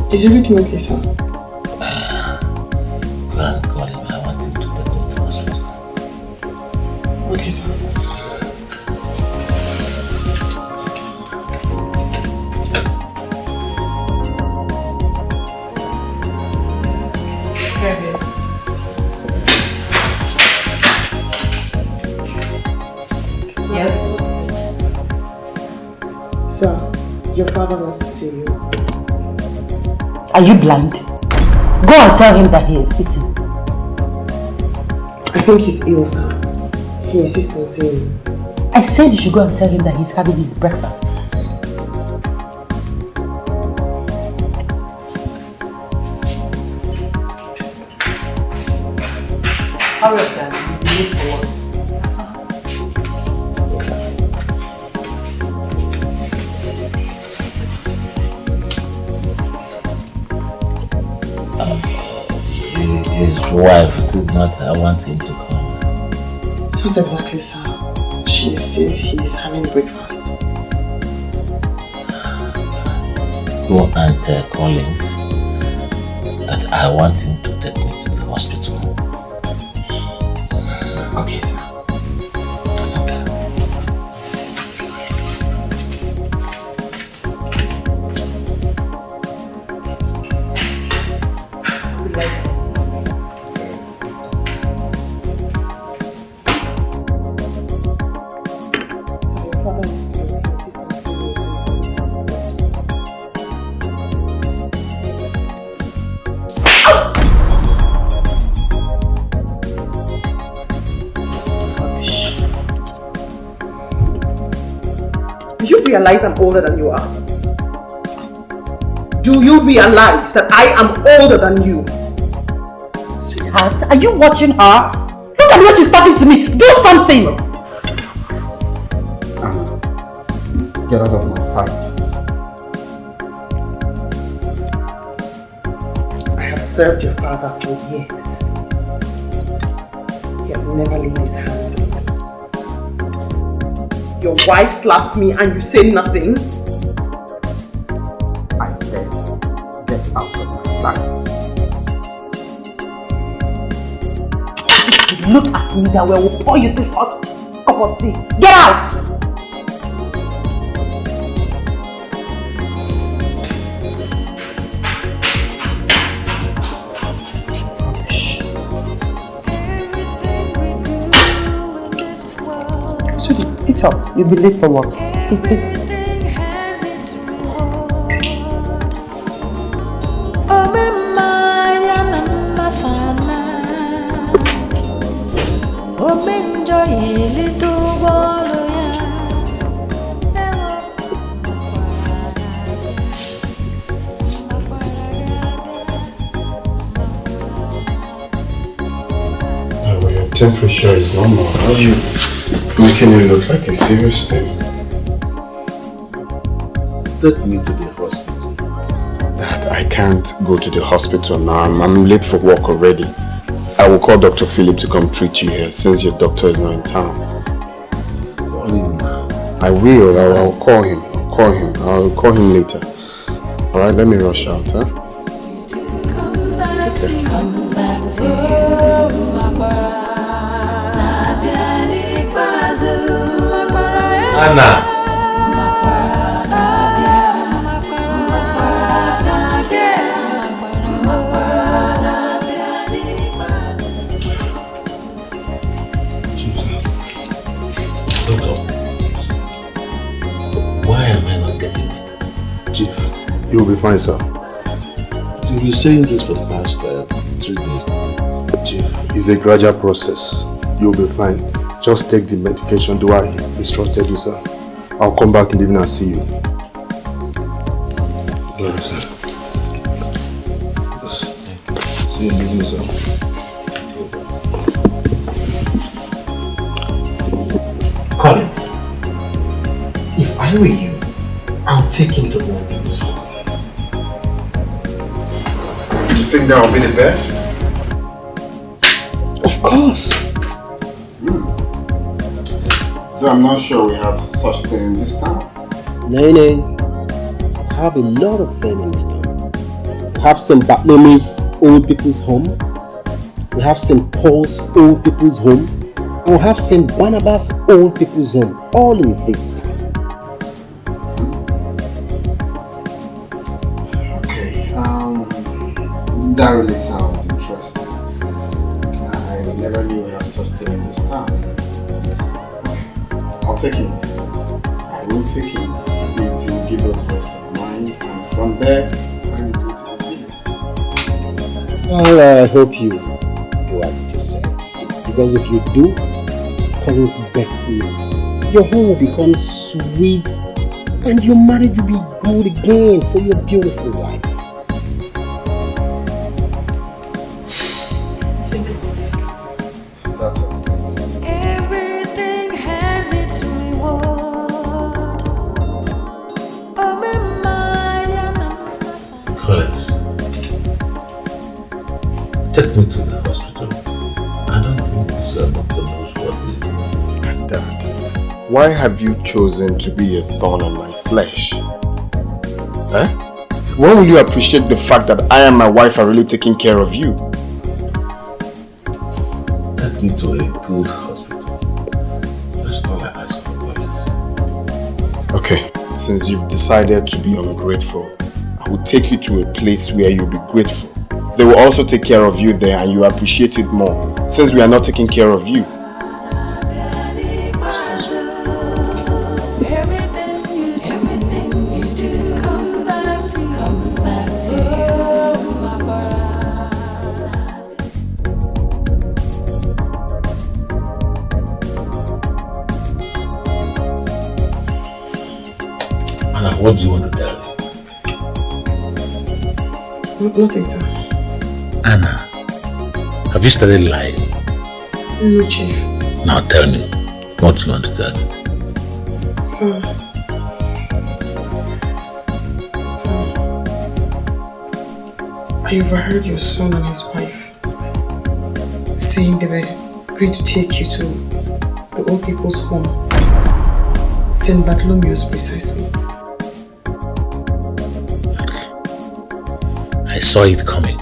Is everything okay, sir? Go and call him. I want him to take me to the hospital. Okay, sir. Yes? Sir, your father wants to see you. Are you blind? Go and tell him that he is eating. I think he's ill, sir. He insists on seeing you. I said you should go and tell him that he's having his breakfast. Hurry up, Dad. You'll be late for work. His wife did not want him to come. Not exactly, sir. She says he's having breakfast. Go and tell Collins that I want him to take me to the hospital. Okay, sir. Realize I'm older than you are? Do you realize that I am older than you? Sweetheart, are you watching her? Look at the way she's talking to me. Do something! Anna, get out of my sight. I have served your father for years. He has never laid his hands on me. Your wife slaps me and you say nothing? I said, get out of my sight. If you look at me that way, I will pour you this hot cup of tea. Get out! Eat up. You'll be late for work. Eat, eat. Temperature is normal. How are you making it look like a serious thing? Take me to the hospital. Dad, I can't go to the hospital now. I'm late for work already. I will call Dr. Philip to come treat you here since your doctor is not in town. Call him now. I will. I'll call him. I'll call him later. Alright, let me rush out, huh? Anna! Why am I not getting better? Chief, you'll be fine, sir. You've been saying this for the past 3 days now. Chief, it's a gradual process. You'll be fine. Just take the medication the way I instructed you, sir. I'll come back in the evening and see you. Yes, sir. Yes. See you in the evening, sir. Collins, if I were you, I'll take him to old people's home. You think that will be the best? Of course. Though I'm not sure we have such thing in this town. No. I have a lot of them in this town. We have St. Bartholomew's old people's home. We have St. Paul's old people's home. And we have St. Barnabas old people's home. All in this town. Okay, that really sounds interesting. I never knew we have such thing in this town. I'll take him. I will take him. It will give us rest of mind, and from there, find his way to the village. Well, I hope you do as you just said. Because if you do, Collins bets me, your home will become sweet and your marriage will be good again for your beautiful wife. Think about it. That's it. Everything has its reward. Collins, take me to the hospital. I don't think this doctor knows what he's doing. Dad, why have you chosen to be a thorn on my flesh? Eh? When will you appreciate the fact that I and my wife are really taking care of you? Take me to a good hospital. That's all I ask for, Collins. Okay, since you've decided to be ungrateful, I will take you to a place where you'll be grateful. They will also take care of you there and you appreciate it more, since we are not taking care of you. Anna, what do you want to tell me? Nothing, sir. Anna, have you started lying? No, Chief. Now tell me, what do you want to tell me? Sir, I overheard your son and his wife saying they were going to take you to the old people's home. St. Bartholomew's precisely. I saw it coming.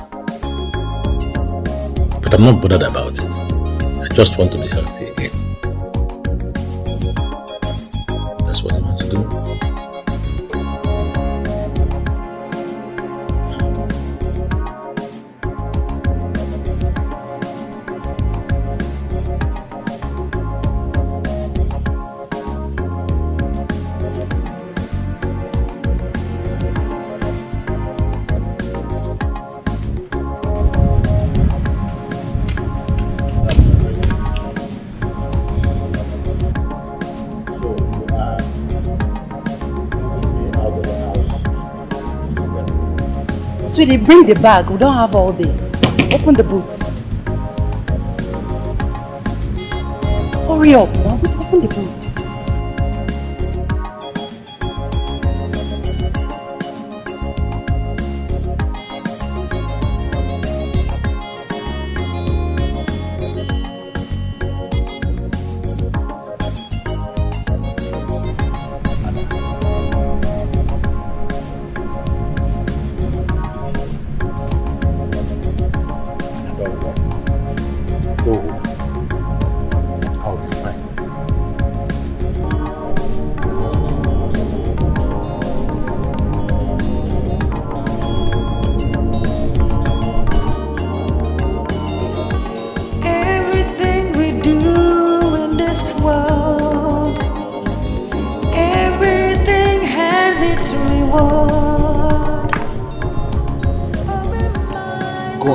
But I'm not bothered about it. I just want to be healthy again. That's what I want to do. Sweetie, bring the bag. We don't have all day. Open the boot. Hurry up. Now, open the boot.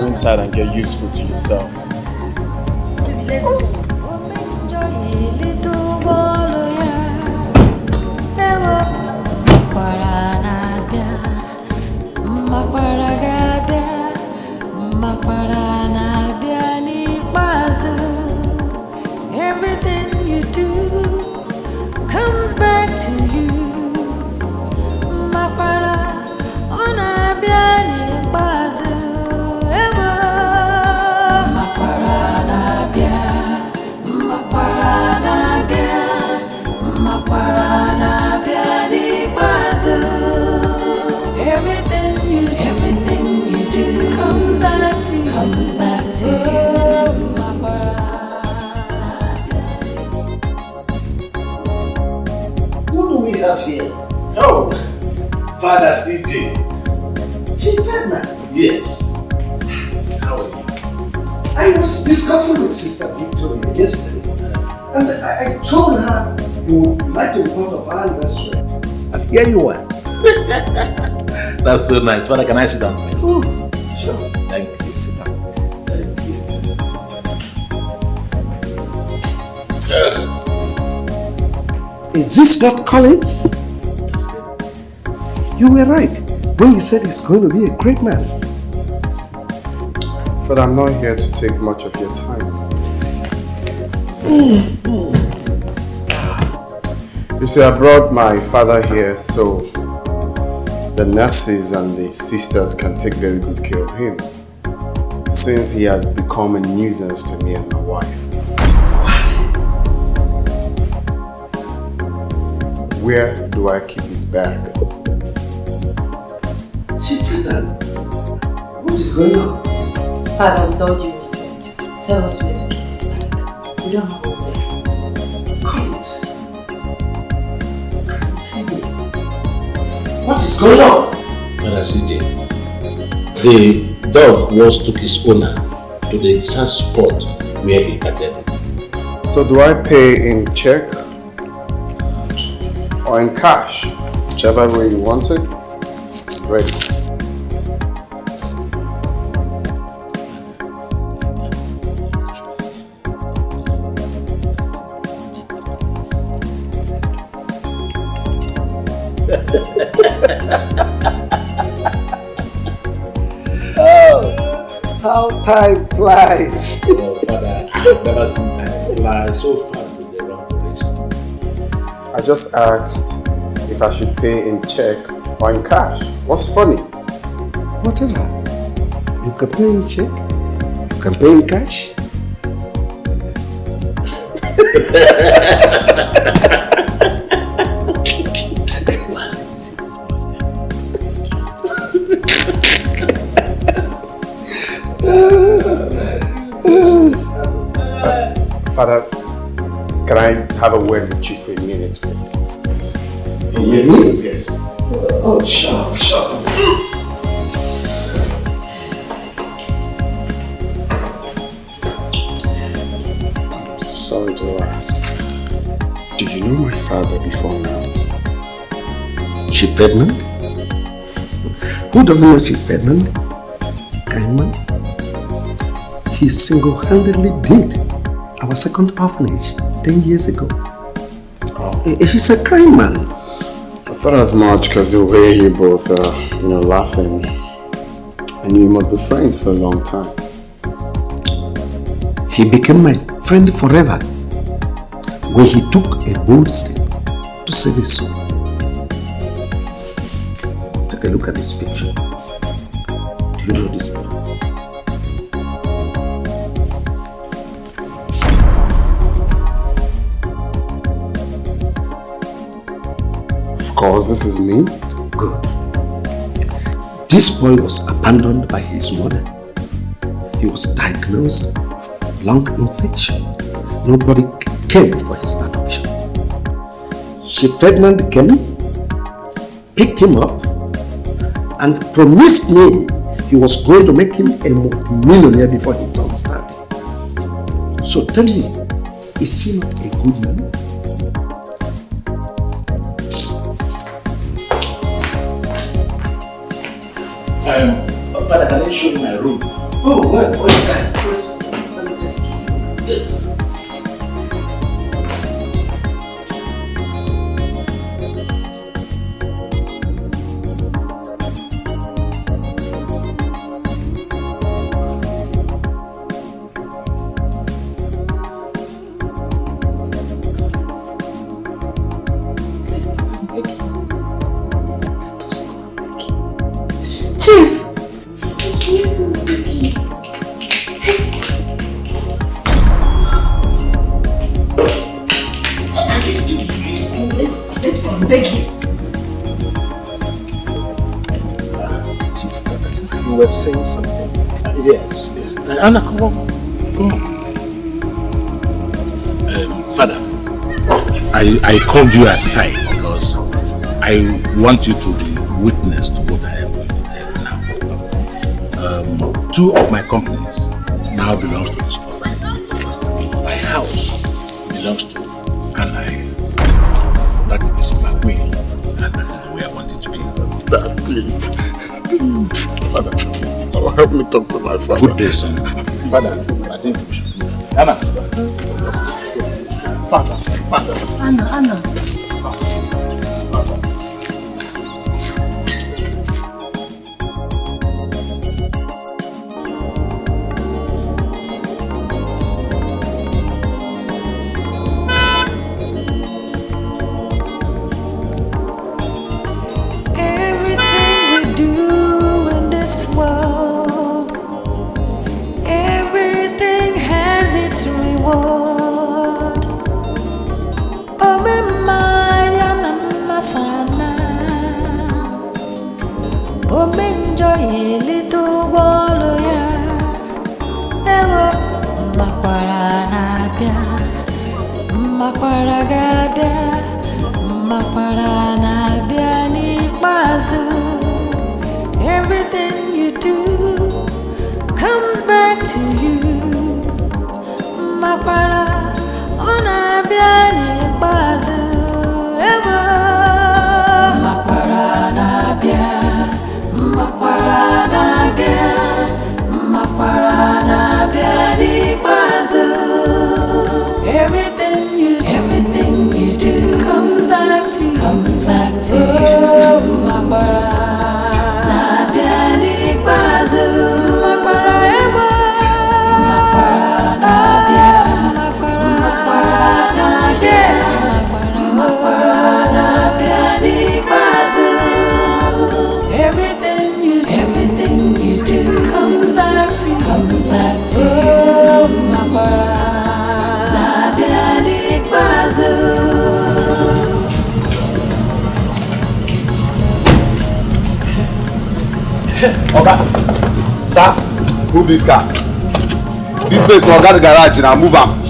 Inside and get useful to yourself. Everything you do comes back to you. Here. Oh, Father CJ. Chief Edna. Yes. How are you? I was discussing with Sister Victoria yesterday, and I told her you would like to be part of our anniversary. And here you are. That's so nice. Father, can I sit down first? Oh, sure. Thank you. Sit down. Thank you. Is this not Collins? You were right when you said he's going to be a great man. But I'm not here to take much of your time. You see, I brought my father here so the nurses and the sisters can take very good care of him, since he has become a nuisance to me and my wife. Where do I keep his bag? What is going on? Father, with all due respect, tell us where to keep his bag. We don't have all day. Collins, can you tell me what is going on? Father CJ, the dog once took his owner to the exact spot where he patted it. So do I pay in check or in cash? Whichever way you want it, I'm ready. Oh, how time flies. Oh, Father, I've never seen time fly so fast in the wrong direction. I just asked if I should pay in check or in cash. What's funny? Whatever. You can pay in check, you can pay in cash. Father, can I have a word with you for a minute, please? Yes, yes. Oh, sure. Sorry to ask. Did you know my father before now? Chief Edmund? Who doesn't know Chief Edmund? Kind man. He single-handedly did our second orphanage 10 years ago. Oh. He's a kind man. I thought as much because the way you both are, laughing. And we must be friends for a long time. He became my friend forever when he took a bold step to save his soul. Take a look at this picture. Do you know this man? Of course, this is me. Good. This boy was abandoned by his mother. He was diagnosed with lung infection. Nobody came for his adoption. Chief Ferdinand came, picked him up, and promised me he was going to make him a multi-millionaire before he turned 30. So tell me, is he not a good man? Father, can I show you my room? Oh, well, please. Chief! You were saying something. Yes. Anna, come on. Father, I called you aside because I want you to be witness to what I am going to tell you now. 2 of my companies now belongs to this orphanage. My house belongs to Anna. That is my will, and that is the way I want it to be. Dad, please. Please. Father, please. Oh, help me talk to my father. Good day, son. Father, I think we should. Anna. Father. Anna. Everything has its reward. Sana, enjoy little waloya. Ewo makwara nabia, makwara gabia, makwara nabia ni bazu. Everything you do comes back to you. Makwara onabia ni bazu. Everything you do comes back to you. Everything you do comes back to you. Oga, sir, move this car. This place will got the garage now. Move am.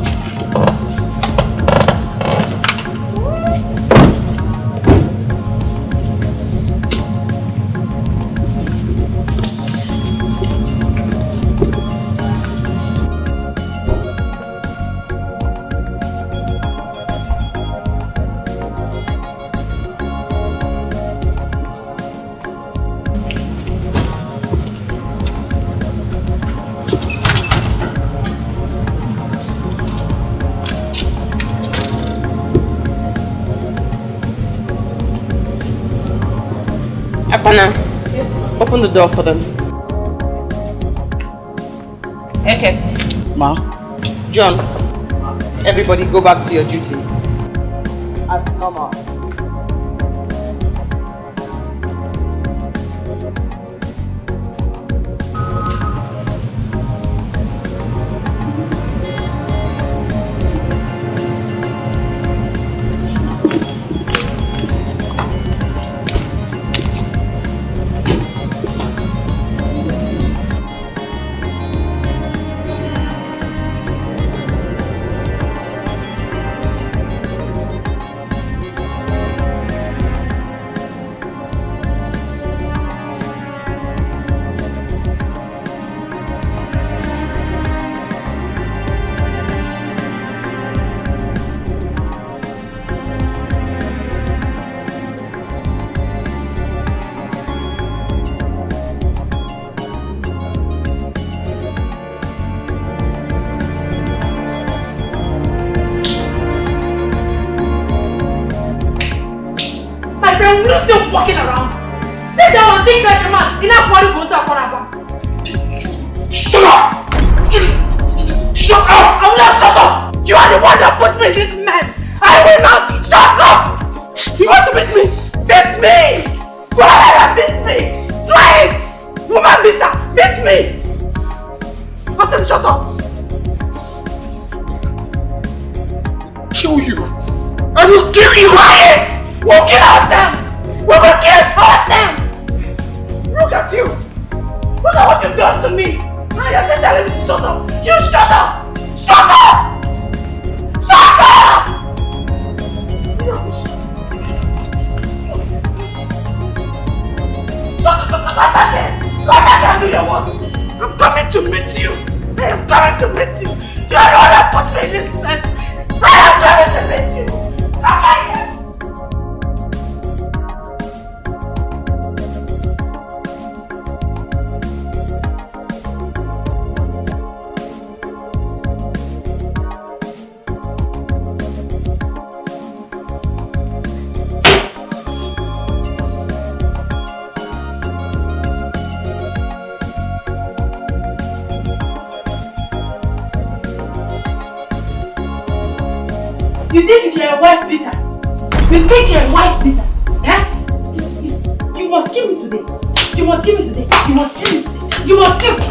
Apana, yes, open the door for them. Eket. Ma. John. Everybody go back to your duty. As normal. Will you still walking around? Sit down and think like a man. Enough money goes up on our. Shut up! Shut up! I will not shut up! You are the one that put me in this mess! I will not shut up! You want to beat me? Beat me! Go ahead and beat me! Try it! Woman beater! Beat me! I said shut up! Kill you! I will kill you! Quiet! We'll kill ourselves! We will kill ourselves! Look at you! Look at what you've done to me! I am just telling you to shut up! You shut up! Shut up! Shut up! Come back and do your work! I'm coming to meet you! I am coming to meet you! You are the one that put me in this mess! I am coming to meet you! Come back here! You think you're a wife beater? You think you're a wife beater? Eh? You must kill me today. You must kill me today. You must kill me today. You must kill me.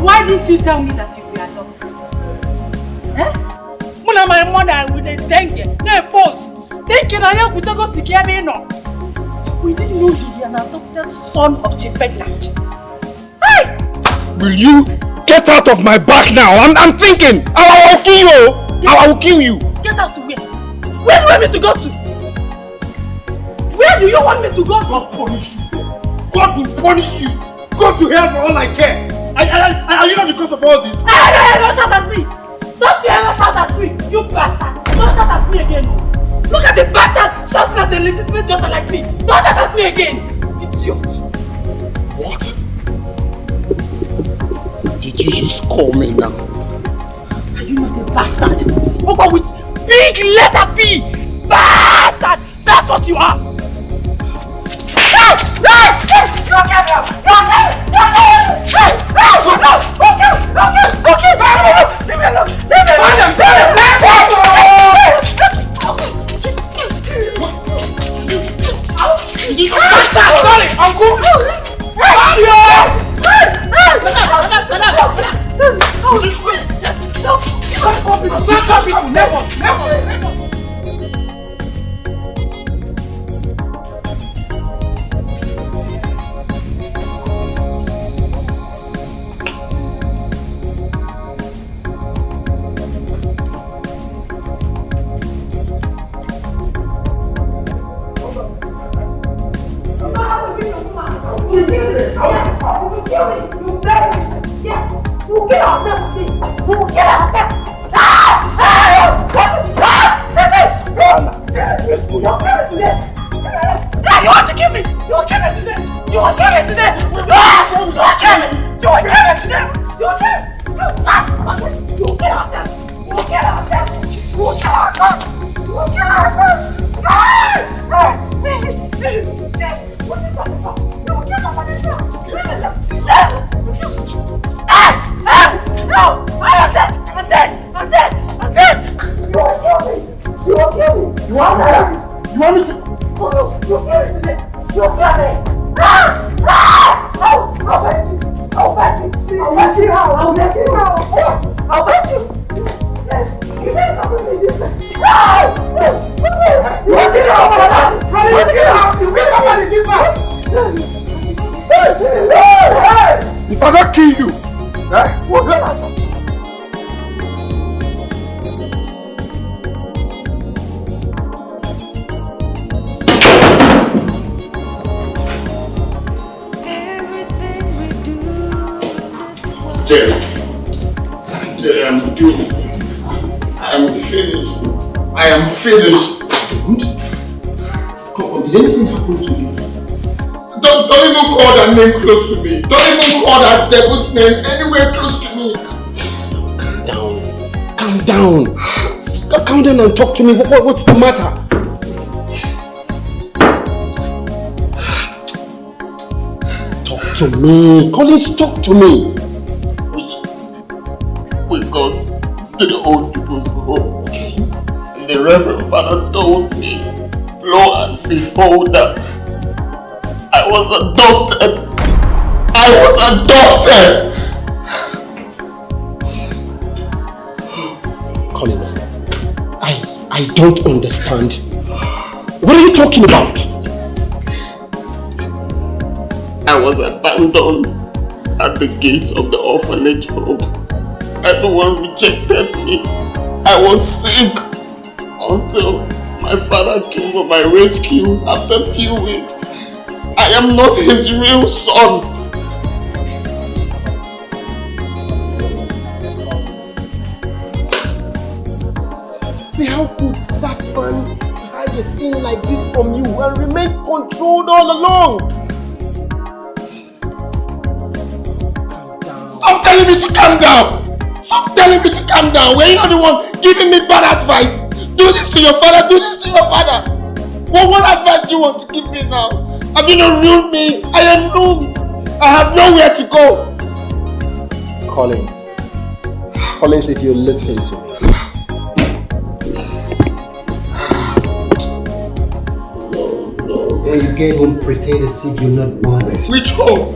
Why didn't you tell me that you were adopted? Eh? Mula my mother with a Dikeh, no boss. Dikeh na ya kutego sikiame no. We didn't know you were an adopted son of Chief Ferdinand. Hey! Will you get out of my back now? I'm thinking. I will kill you. I will kill you. Get out to where? Where do you want me to go to? Where do you want me to go? God punish you. God will punish you. Go to hell for all I care. Are you not the cause of all this? Hey, don't shout at me! Don't you ever shout at me, you bastard! Don't shout at me again! Look at the bastard shouting at a legitimate daughter like me! Don't shout at me again! Idiot! What? Did you just call me now? Are you not a bastard? Over with big letter B! Bastard! That's what you are! Sorry, uncle! Let's go. You want to kill me? You will kill me today. You will kill me today. You will kill me. You will kill me today. You will kill me. You will kill ourselves. You will kill ourselves. You will kill ourselves. You will kill ourselves. What is that? You will kill ourselves. No! I'm dead! I'm dead! I'm dead! I'm dead! You will kill me! You will kill me! You want me? You want me to? You will kill me today! You will kill me! I'll bet you! I'll bet you! I'll bet you how! I'll bet you how! I'll bet you! Yes! You think I'm going to do this? No! You want to get out of my house? You want to get out? You really want to do this? If I don't kill you, What? Jerry, I'm doomed. I'm finished. I am finished. Come on, did anything happen to this? Don't even call that name close to me. Don't even call that devil's name anywhere close to me. Calm down. Calm down. Calm down and talk to me. What's the matter? Talk to me. Collins, talk to me. We got to the old people's home. Okay. And the Reverend Father told me, lo and behold, I was adopted. I was adopted. Collins, I don't understand. What are you talking about? I was abandoned at the gates of the orphanage home. Everyone rejected me. I was sick until my father came for my rescue after a few weeks. I am not his real son. How could that man hide a thing like this from you and remain controlled all along? Calm down. Stop telling me to calm down! Stop telling me to calm down! Were you not the one giving me bad advice? Do this to your father, do this to your father! What advice do you want to give me now? Have you not ruined me? I am doomed! I have nowhere to go! Collins, if you listen to me. When you get home, pretend as if you're not bothered. Which home?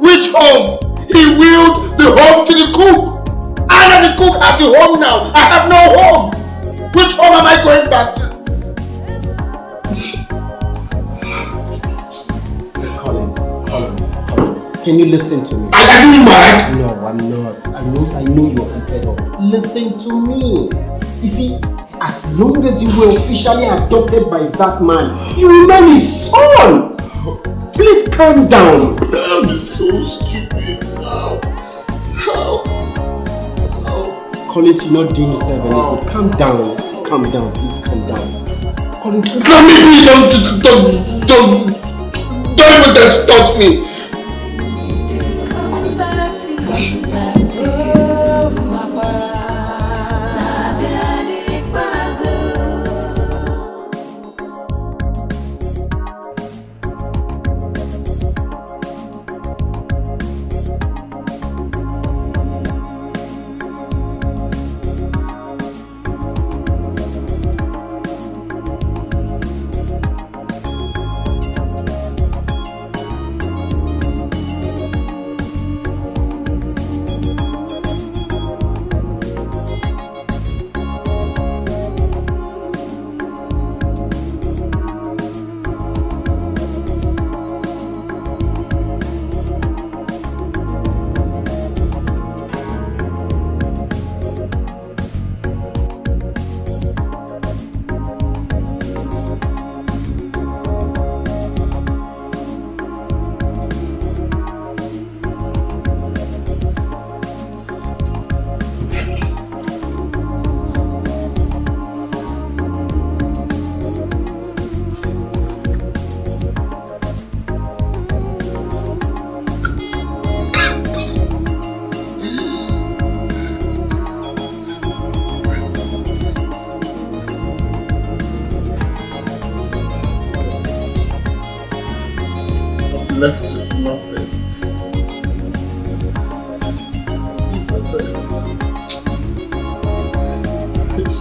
Which home? He willed the home to the cook! I and the cook have the home now! I have no home! Which home am I going back to? Collins, can you listen to me? Are you mad? No, I'm not. I know you're heated up. Listen to me. You see, as long as you were officially adopted by that man, you remain his son. Please calm down. I'm so stupid now. How? Collins, you're not doing yourself any good. Calm down, please calm down. Collins, let me be. Don't even touch me.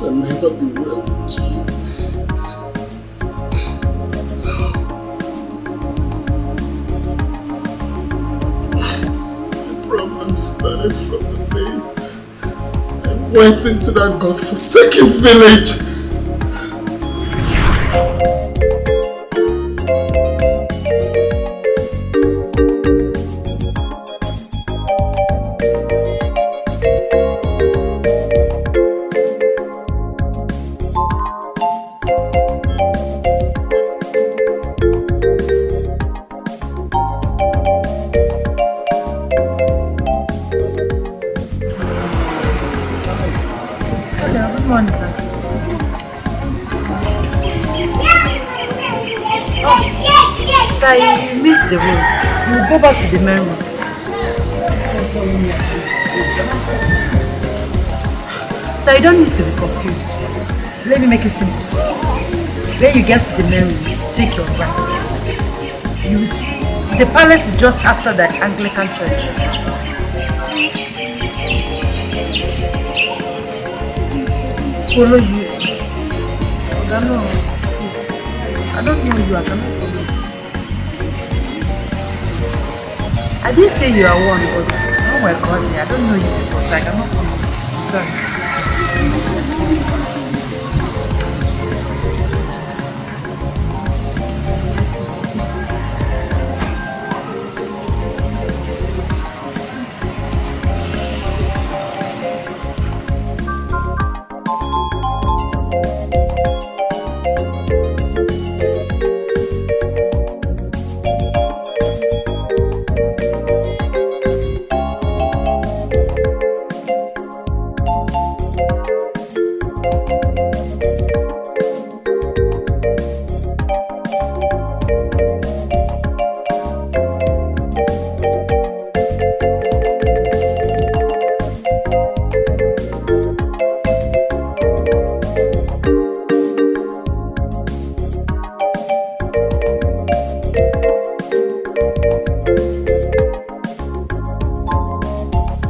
can never be well with you. The problem started from the day I went into that godforsaken village. The room. You will go back to the main room. So you don't need to be confused. Let me make it simple. When you get to the main room, take your right. You will see the palace is just after the Anglican church. Follow you. I don't know you. I cannot follow you. I didn't say you are one, but oh my God, I don't know you before, so I cannot follow you. I'm sorry.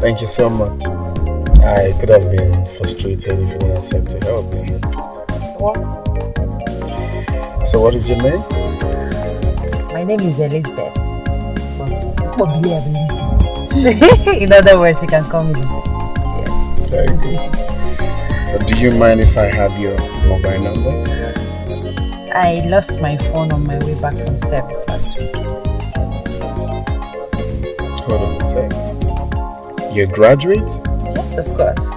Thank you so much. I could have been frustrated if you didn't accept to help me. What? So what is your name? My name is Elizabeth. But probably I'm Lizzie. In other words, you can call me Lizzie. Yes. Very good. So do you mind if I have your mobile number? I lost my phone on my way back from service last week. Hold on a sec. You're a graduate? Yes, of course.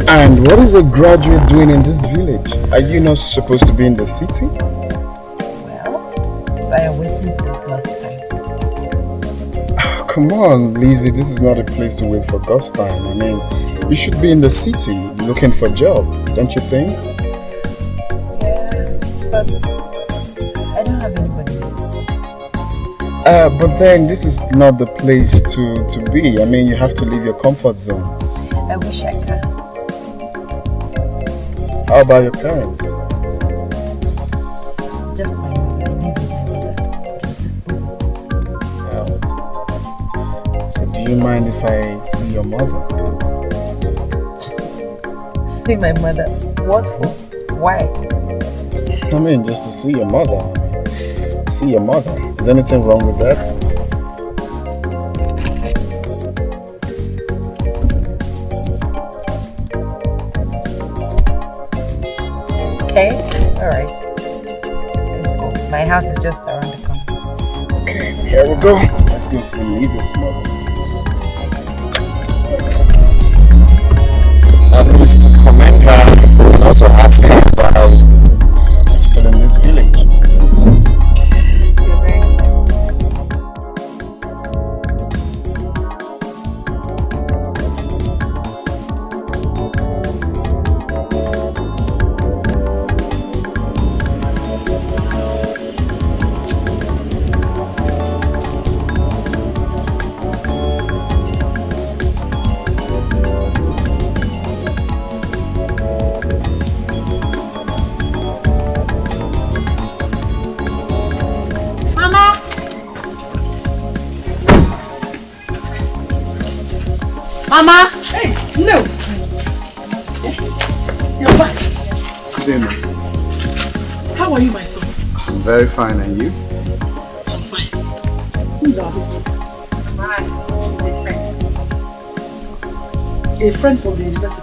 And what is a graduate doing in this village? Are you not supposed to be in the city? Well, I am waiting for God's time. Oh, come on, Lizzie, this is not a place to wait for God's time. I mean, you should be in the city looking for a job, don't you think? Yeah, but I don't have anybody in the city. But then this is not the place to be. I mean, you have to leave your comfort zone. I wish I could. How about your parents? Just my mother. I live with my mother. Just both of us. So do you mind if I see your mother? See my mother? What for? Why? I mean, just to see your mother. See your mother. Is anything wrong with that? Okay, alright. Let's go. My house is just around the corner. Okay, here we go. Let's go see Lisa's mother. At least to commend her and also ask her about how I'm still in this village. Mama! Hey, no! You're back. Good day, man. How are you, my son? I'm very fine, and you? I'm fine. Who's this? Hi, she's a friend. A friend from the university.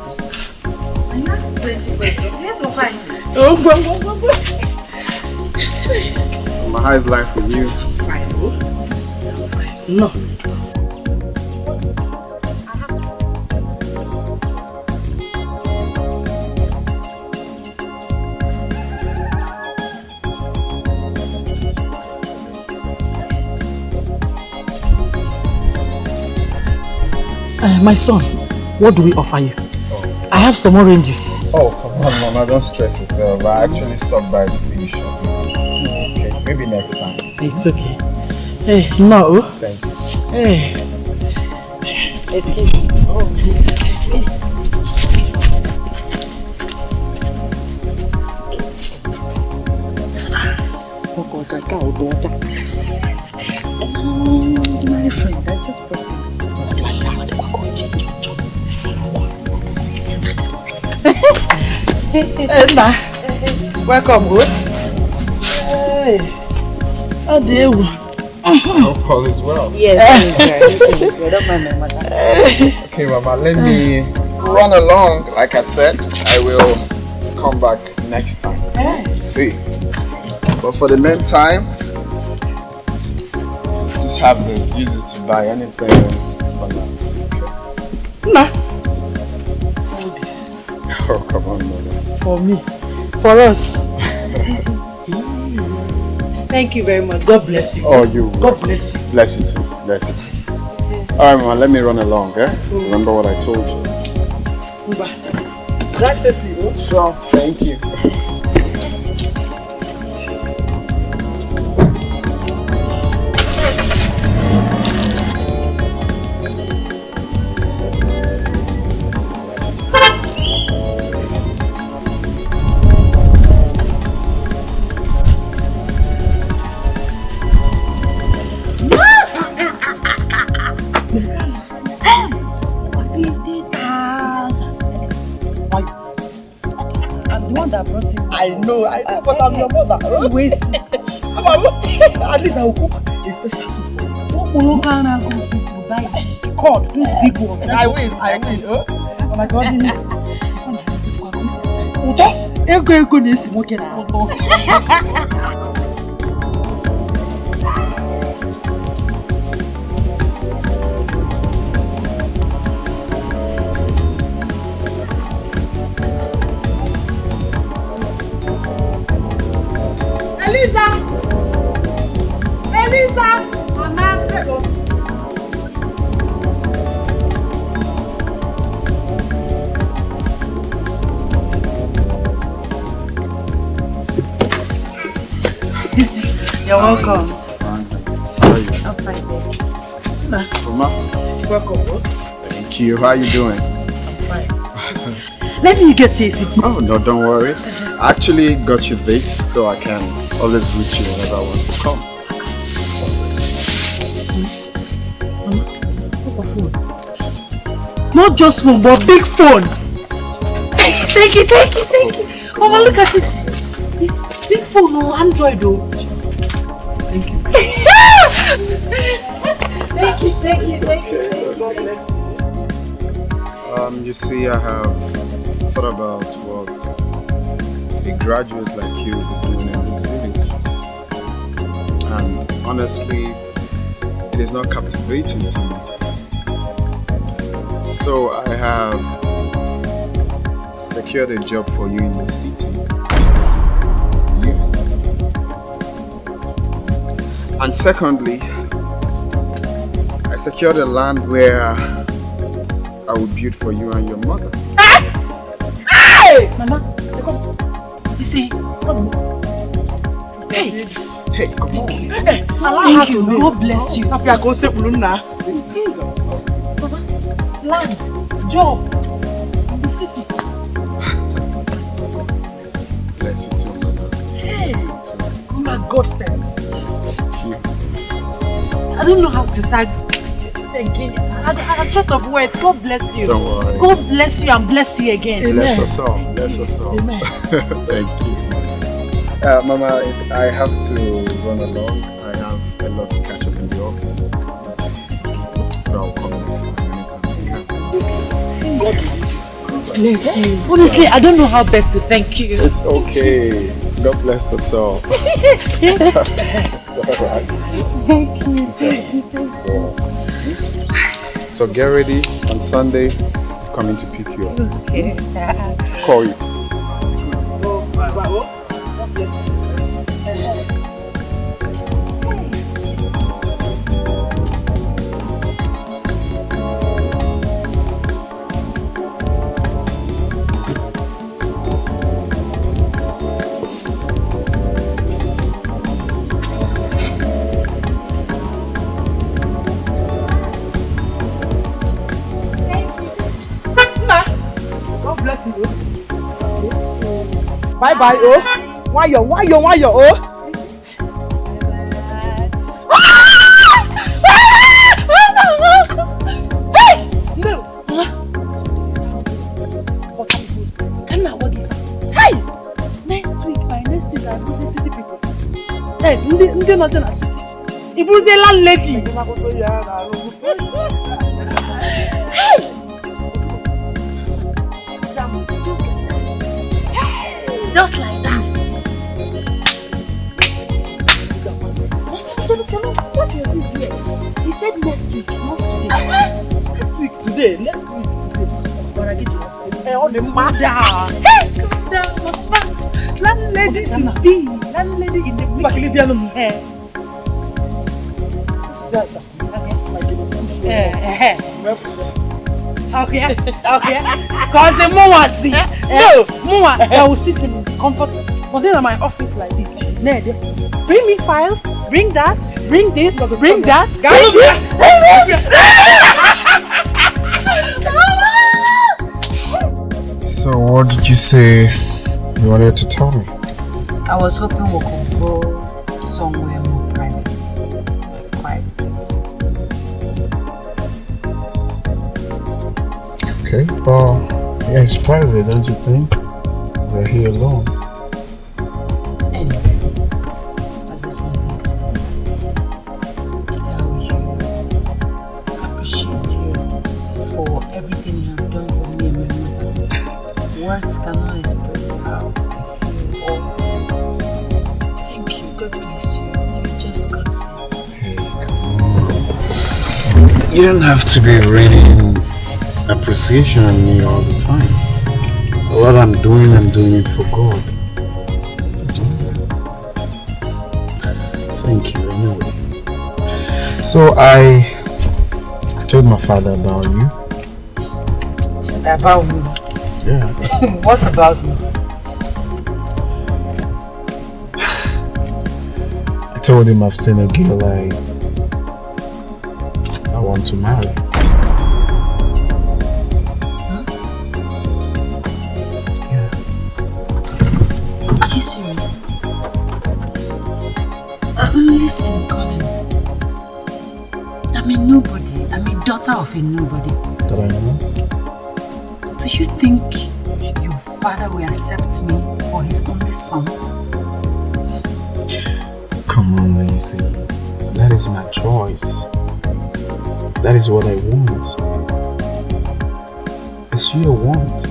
I asked 20 questions. Let's go find this. Oh, go. So how is life with you? Fine, bro. No. My son, what do we offer you? Oh. I have some oranges. Oh, come on, Mama, don't stress yourself. I actually stopped by to see you shop. Okay, maybe next time. It's okay. Hey, no. Thank you. Hey. Excuse me. Oh. My friend, I just brought him. Just like that. Emma, welcome, good. Hey, how do you? I hope all is well. Yes, everything is well. Don't mind my mother. Okay, Mama, let me run along. Like I said, I will come back next time. See. But for the meantime, just have this. Use it to buy anything for now. Nah. All this. Oh, come on, Mama. For me. For us. Thank you very much. God bless you. Oh, you. God bless you. Bless you too. Bless you too. Alright, Mama, let me run along, eh? Remember what I told you. Bye. That's it, you. Sure. Thank you. I know, but I'm your mother. At least I will cook a special soup for you. What local since you buy it? God, those big ones. I will. Oh my God. Ego na-esi nwoke na ụtọ. Elisa! Mama! You're welcome. How are you? I'm fine, baby. Mama? Welcome, bro. Thank you. How are you doing? I'm fine. Let me get you a seat. Oh, no, don't worry. I actually got you this so I can always reach you whenever I want to come. Not just phone, but big phone. Thank you. Mama, look at it. Big phone, no Android, though. Thank you. Thank you. God bless you. You see, I have thought about what a graduate like you would be doing in this village. And honestly, it is not captivating to me. So I have secured a job for you in the city. Yes. And secondly, I secured a land where I will build for you and your mother. Hey! Mama, come. You see? Hey! Hey, come on. Hey, thank you. God bless you. Happy I go say Buluna. Mama, land, job, in the city. Bless you too, Mama. Hey! Bless you too. Mama, God sent. Thank you. I don't know how to start again. I'm short of words. God bless you. Don't worry. God bless you and bless you again. Bless us all. Bless us all. Amen. Thank you. Mama, I have to run along. I have a lot to catch up in the office. So I'll come next time anytime. God bless you. Honestly, I don't know how best to thank you. It's okay. God bless us all. It's alright. Thank you. So get ready on Sunday. I'm coming to pick you up. Okay. Call you. Bye bye, oh. Why you, oh? Hey! No! This is how what people's can I work it? Hey! Next week, I'm busy city people. Yes, you're not in a city. If you say landlady. Just like that. What is this here? He said next week, not today. Next week, today. But I get you upset. On the mother. Hey, calm down, mama. Landlady to be. Landlady in the middle. This is that. Okay. Cause the Muazi. No, Mua, I will sit in comfort. But then at my office like this. Ned, bring me files, bring that, bring this, bring that. So what did you say you wanted to tell me? I was hoping we could go somewhere more private. Like quiet place. Okay, well, yeah, it's private, don't you think? We're here alone. Anyway, I just wanted to tell you, appreciate you for everything you have done for me and my mother. Words cannot express how I feel. Thank you, God bless you. You just got sent. Hey, come on. You don't have to be raining appreciation on me all the time. What I'm doing it for God. Thank you anyway. So I told my father about you. About me? Yeah. What about me? I told him I've seen a girl I want to marry. Are you serious? Listen, Collins. I'm a nobody. I'm a daughter of a nobody. That I know? Do you think your father will accept me for his only son? Come on, Lizzie. That is my choice. That is what I want. It's your want.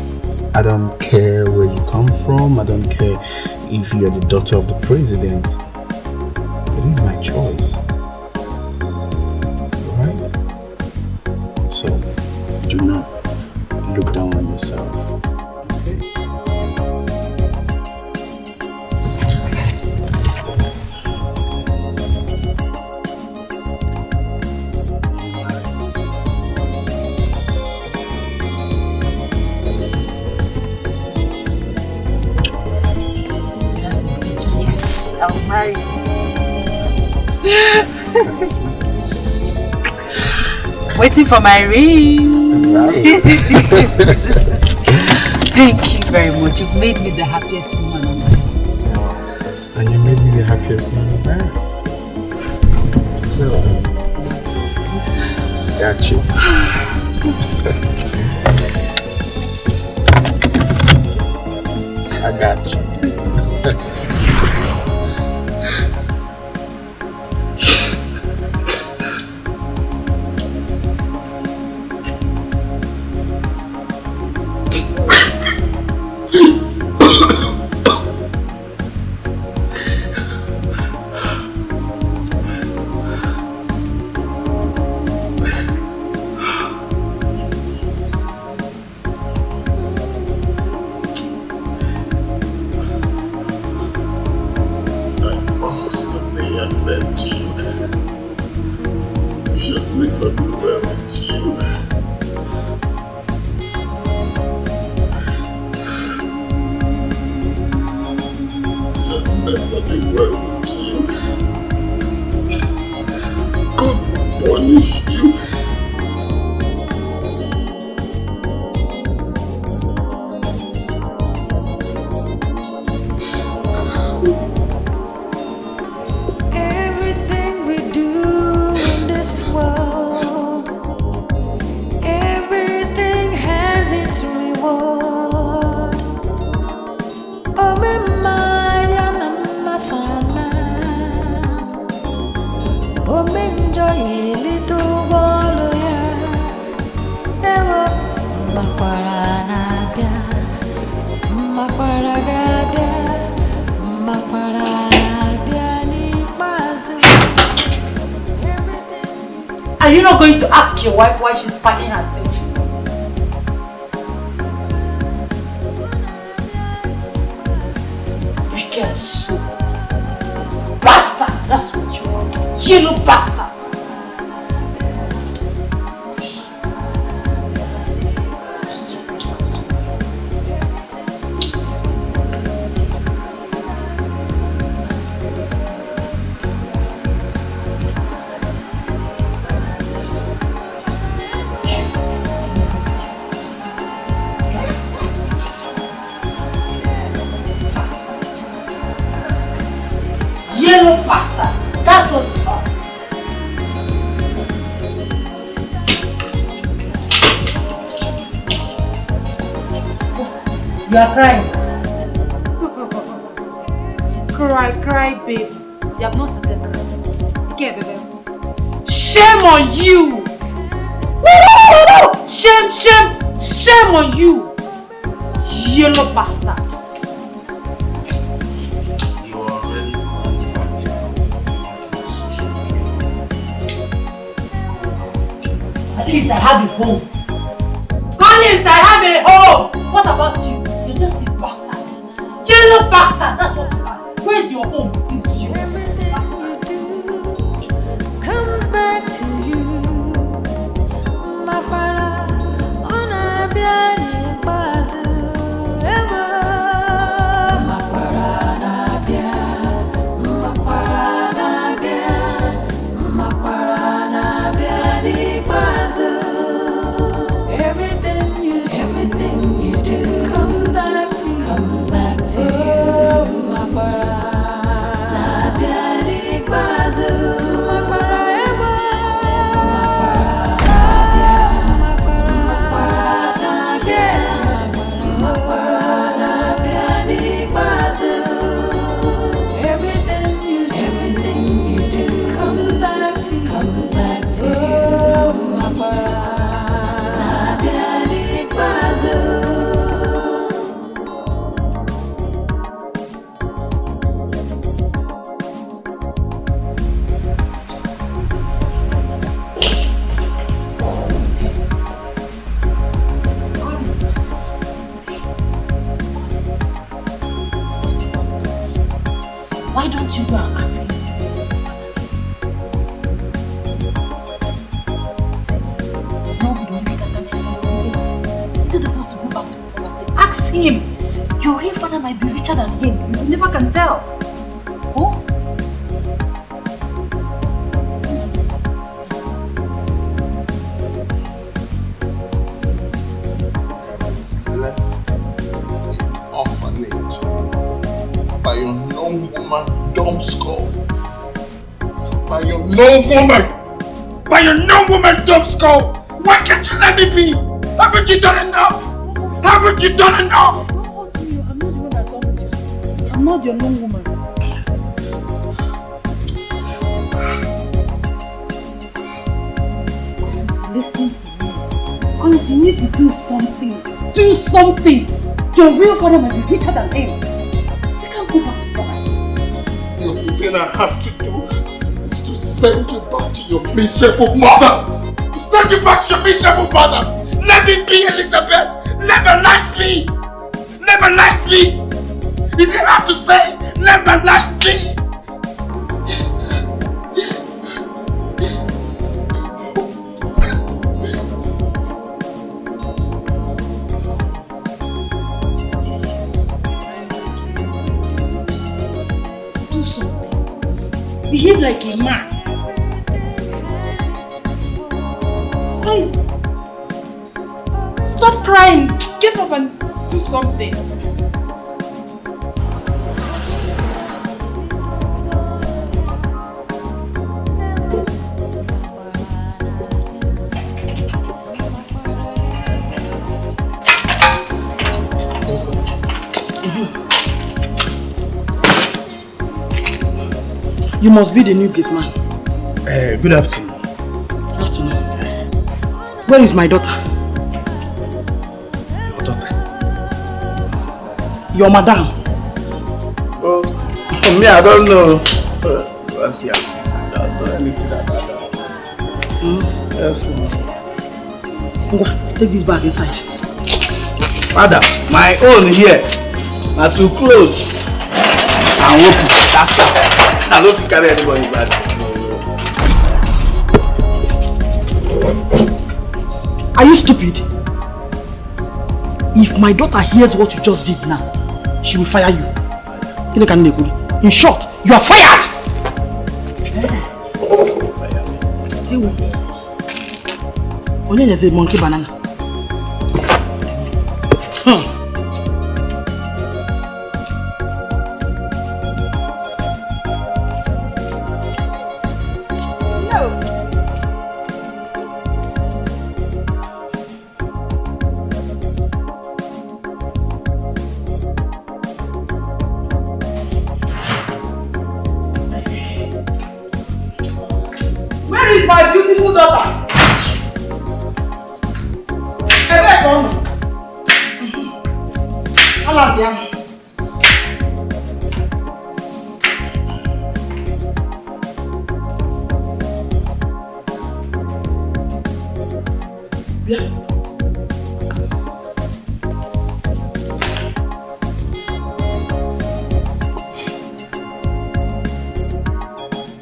I don't care where you come from. I don't care if you're the daughter of the president. It is my choice. Right? So, do not look down on yourself. Okay? Yes, I'll marry you. Waiting for my ring. Thank you very much. You've made me the happiest woman on earth. And you made me the happiest man on earth. got you. I got you. Are you not going to ask your wife why she's packing her space? Wicked soul. Bastard! That's what you want. Yellow bastard! Yellow bastard. That's what you are. You are crying. Cry, baby. You have not seen the cry. Get baby. Shame on you. Shame on you. Yellow bastard. At least I have a home. Collins, I have a home. What about you? You're just a bastard. Yellow bastard. That's what you are. Where's your home? Everything you do comes back to you. Mapara, ona biani bazu ever. Mapara na bia, mapara na bia, mapara na biani bazu. Everything you do comes back to you. Mapara. Why don't you go and ask him to do this? It's not good when we get an envelope. Is it the first to go back to poverty? Ask him! Your real father might be richer than him. You never can tell. Oh? I was left in an orphanage by your known woman, dumb skull. By your known woman! by a non-woman dumb skull. Why can't you let me be? Haven't you done enough? Haven't you done enough? Don't hurt me. I'm not the one that dumped you. I'm not your non-woman. Listen to me. Honestly, you need to do something. Do something. Your real father might be richer than him. You can't go back to poverty. The only thing I have to do is to send you back to your miserable mother. To send you back to your miserable mother. Let me be, Elizabeth. Never like me. Never like me. Is it hard to say? Never like me. Behave like a man. Please. Stop crying. Get up and do something. You must be the new gate man. Good afternoon. Afternoon. Where is my daughter? Your daughter? Your madam. Oh, me, I don't know. Yes, I don't know anything about that. Yes, ma'am. Take this bag inside. Father, my own here. Not too close. And open. That's all. I don't think carry anybody back. Are you stupid? If my daughter hears what you just did now, she will fire you. In short, you are fired! Onye is a monkey banana. My beautiful daughter.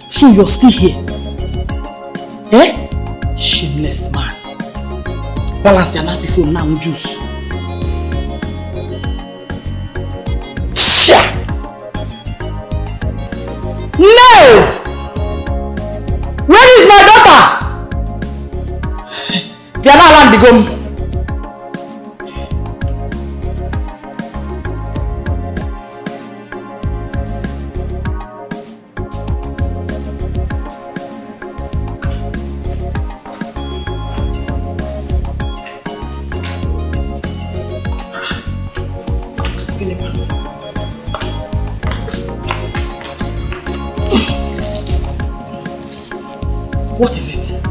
So you're still here? Eh? Shameless man. Balance your knife before now juice. No! Where is my daughter? They are not allowed to go. What is it?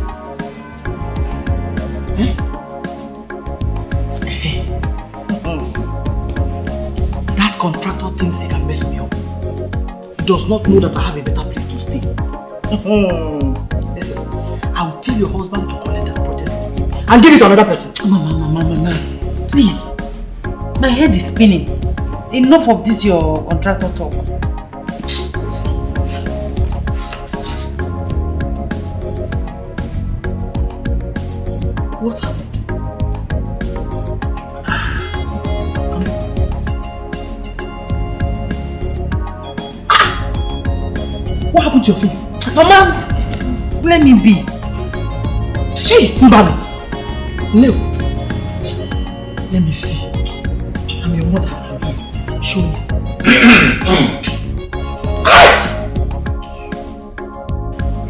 That contractor thinks he can mess me up. He does not know that I have a better place to stay. Listen, I will tell your husband to collect that project from him and give it to another person. Mama, please. My head is spinning. Enough of this your contractor talk. What happened? What happened to your face? Mama, let me be. Hey, Mbano. No. Let me see. I'm your mother. I'm here. Show me.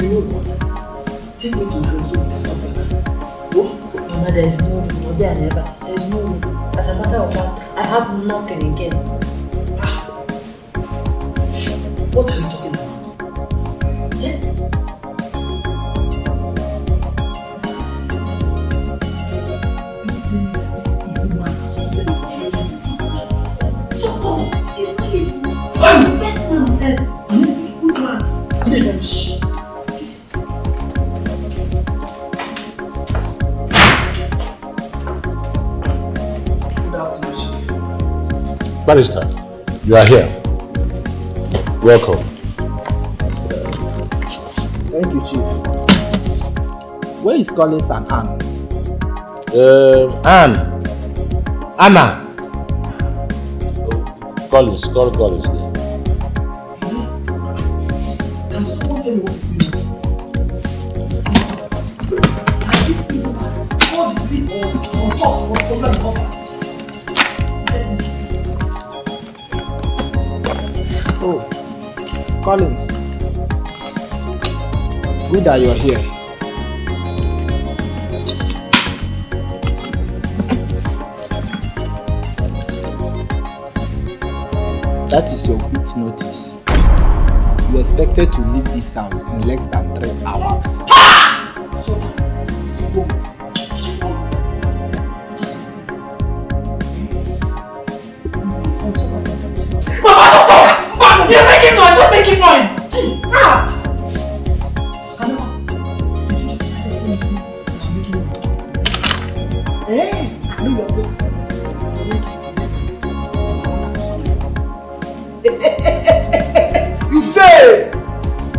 You know what? Take me to my house. there is no room, or there never. There is no room. As a matter of fact, I have nothing again. What are you talking about? Yeah? Barrister, you are here. Welcome. Thank you, Chief. Where is Collins and Anne? Anna. Collins there. Can someone tell me what is going on? Are these people call the police or talk or problem in offer? Oh, Collins. Good that you're here. That is your quit notice. You are expected to leave this house in less than 3 hours. You're making noise! Stop making noise! You fail!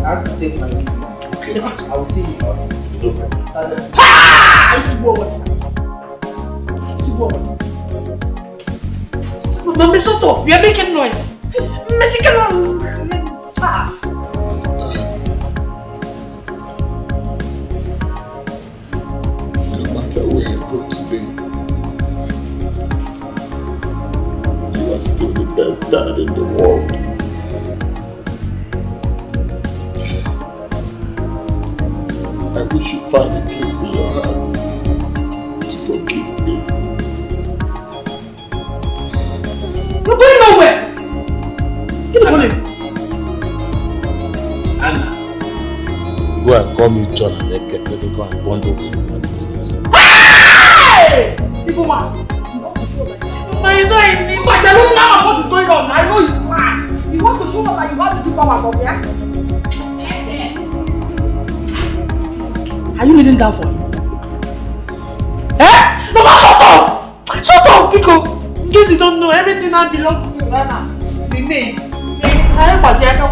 I have to take my leave now. I will see you in the office. Silence. Mama, shut up! You're making noise! No matter where you go today, you are still the best dad in the world. I wish you find a place in your heart to forgive me. You're going nowhere! Get the money! Anna. Go and call me John and let me go and bundle some business. Hey! People man! But I don't know what is going on. I know it's mad. You want to show us that you have to do power from here? Are you kneeling down for him? Mama, shut up! Shut up, Pico! In case you don't know, everything now belongs to Rana. The maid. We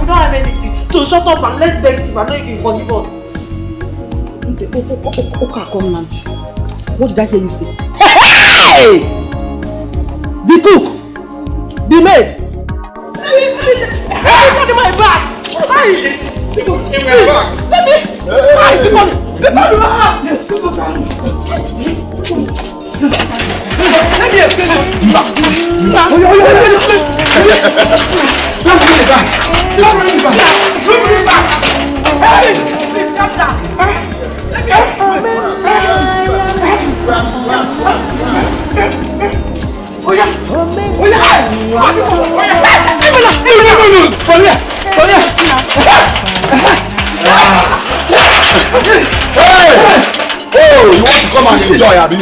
don't have anything. So shut up and let's beg Chief. I know you can forgive us. Okay, come, Nancy. What did I hear you say? Hey! The cook! The maid! Let me put in my bag! Hey! Let me! Hey, the man! Yes, let me explain to you. Let's bring it back. Hey, please calm down. Let me Oh, you want to come and enjoy, Abby?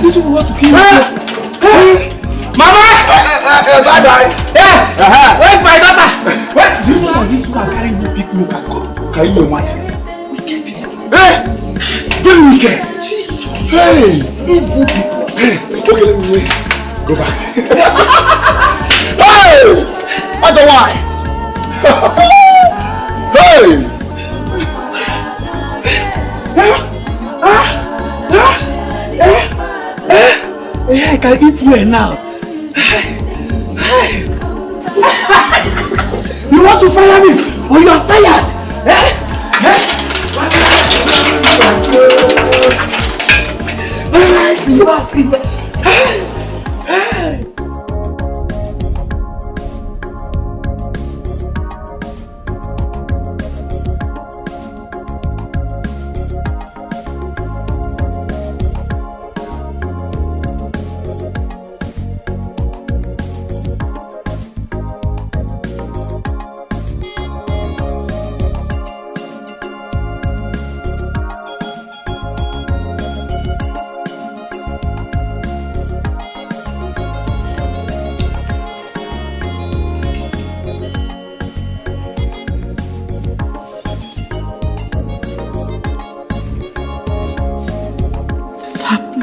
This will want to kill you. Mama! Bye-bye. Yes! Where's my daughter? Where? Do you know this one carrying the big milk and go? Can you imagine? Wicked people. Hey! Very wicked. Jesus. Hey! Evil people. Hey! Okay, let me go back. Hey! What's the why? Hey! I can eat well now. You want to fire me? Or you are fired?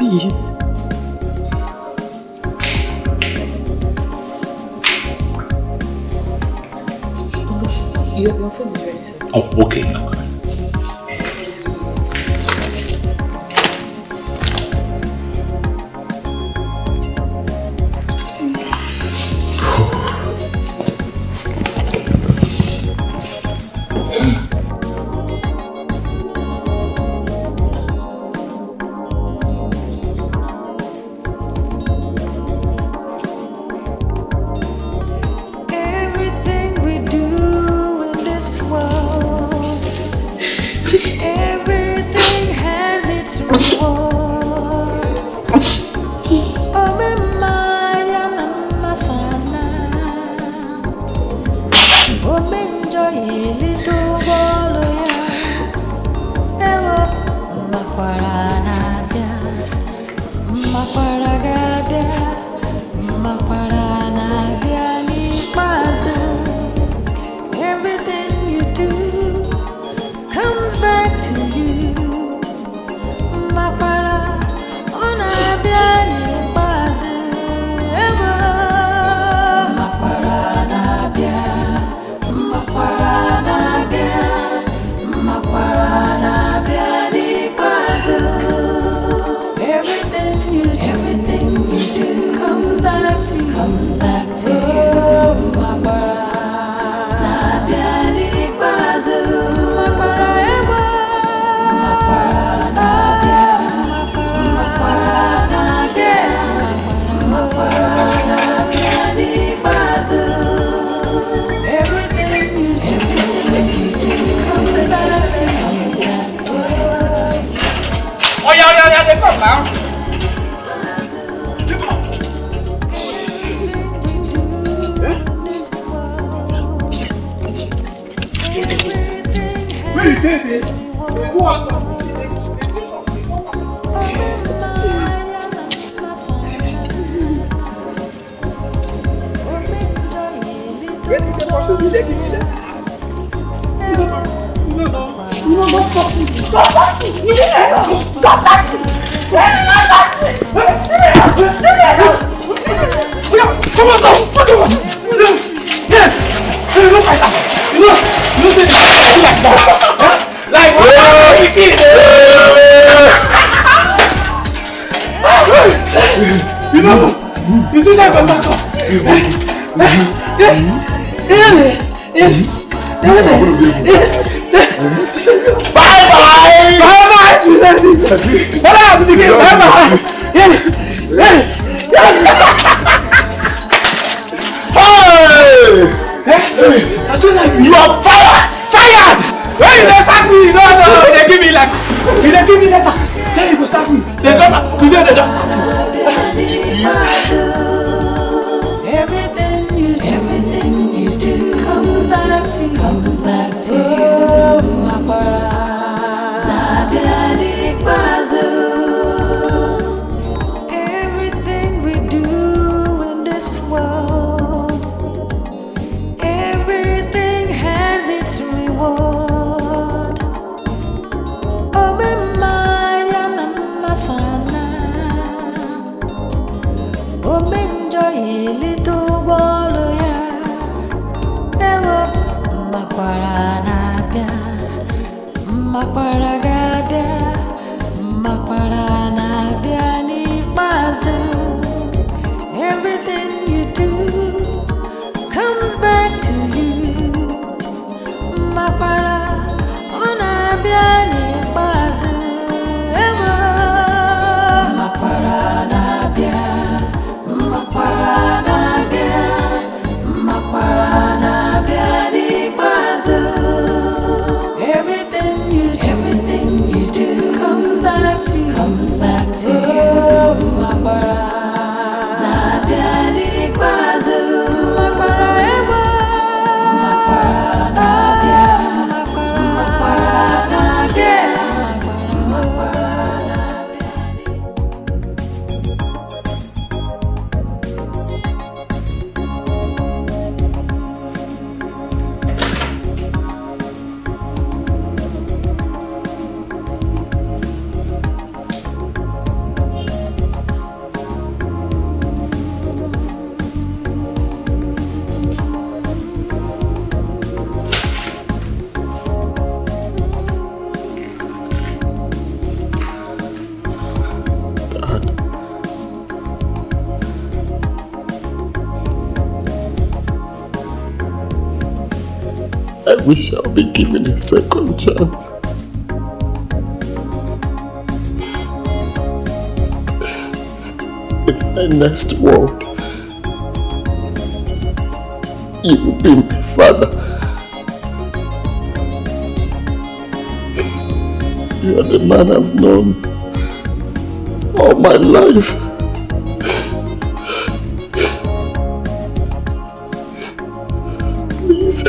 Please. Your food is ready, sir. Oh, okay. I wish I'll be given a second chance. In my next world, you will be my father. You are the man I've known all my life. Please.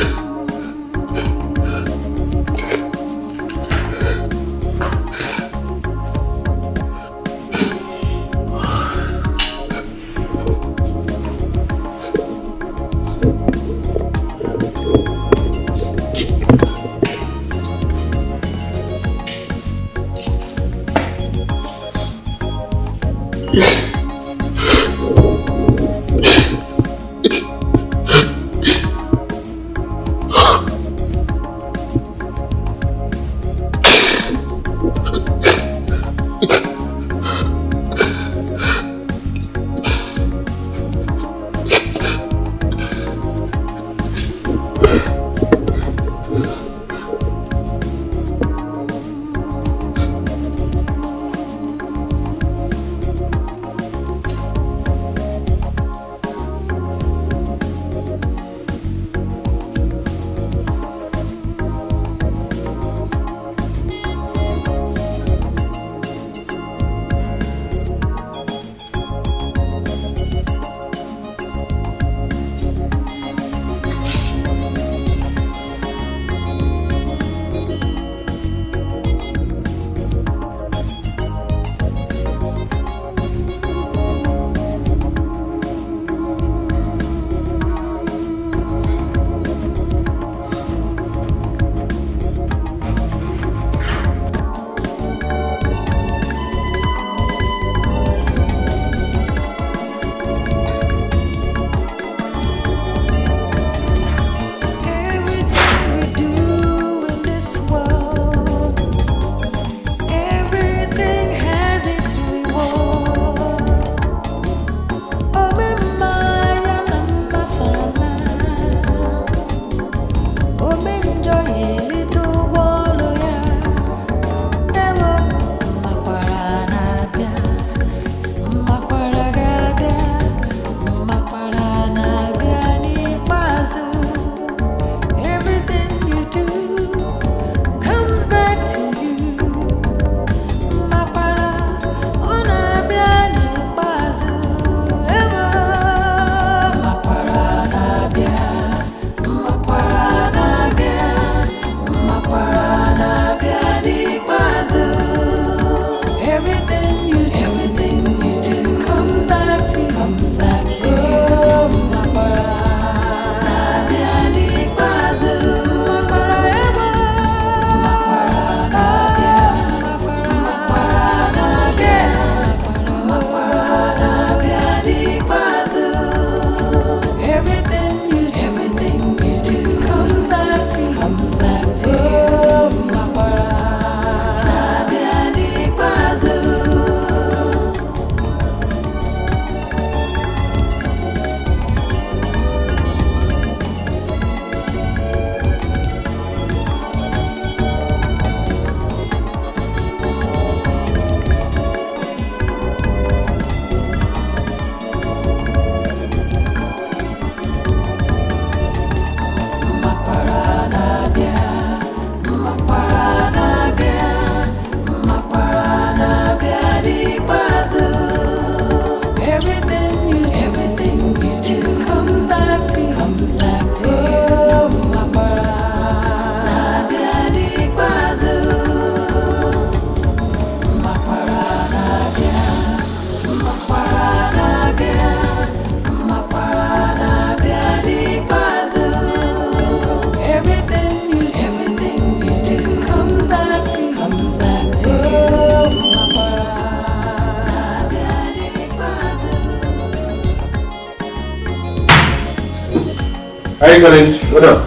Hi, Collins. What up?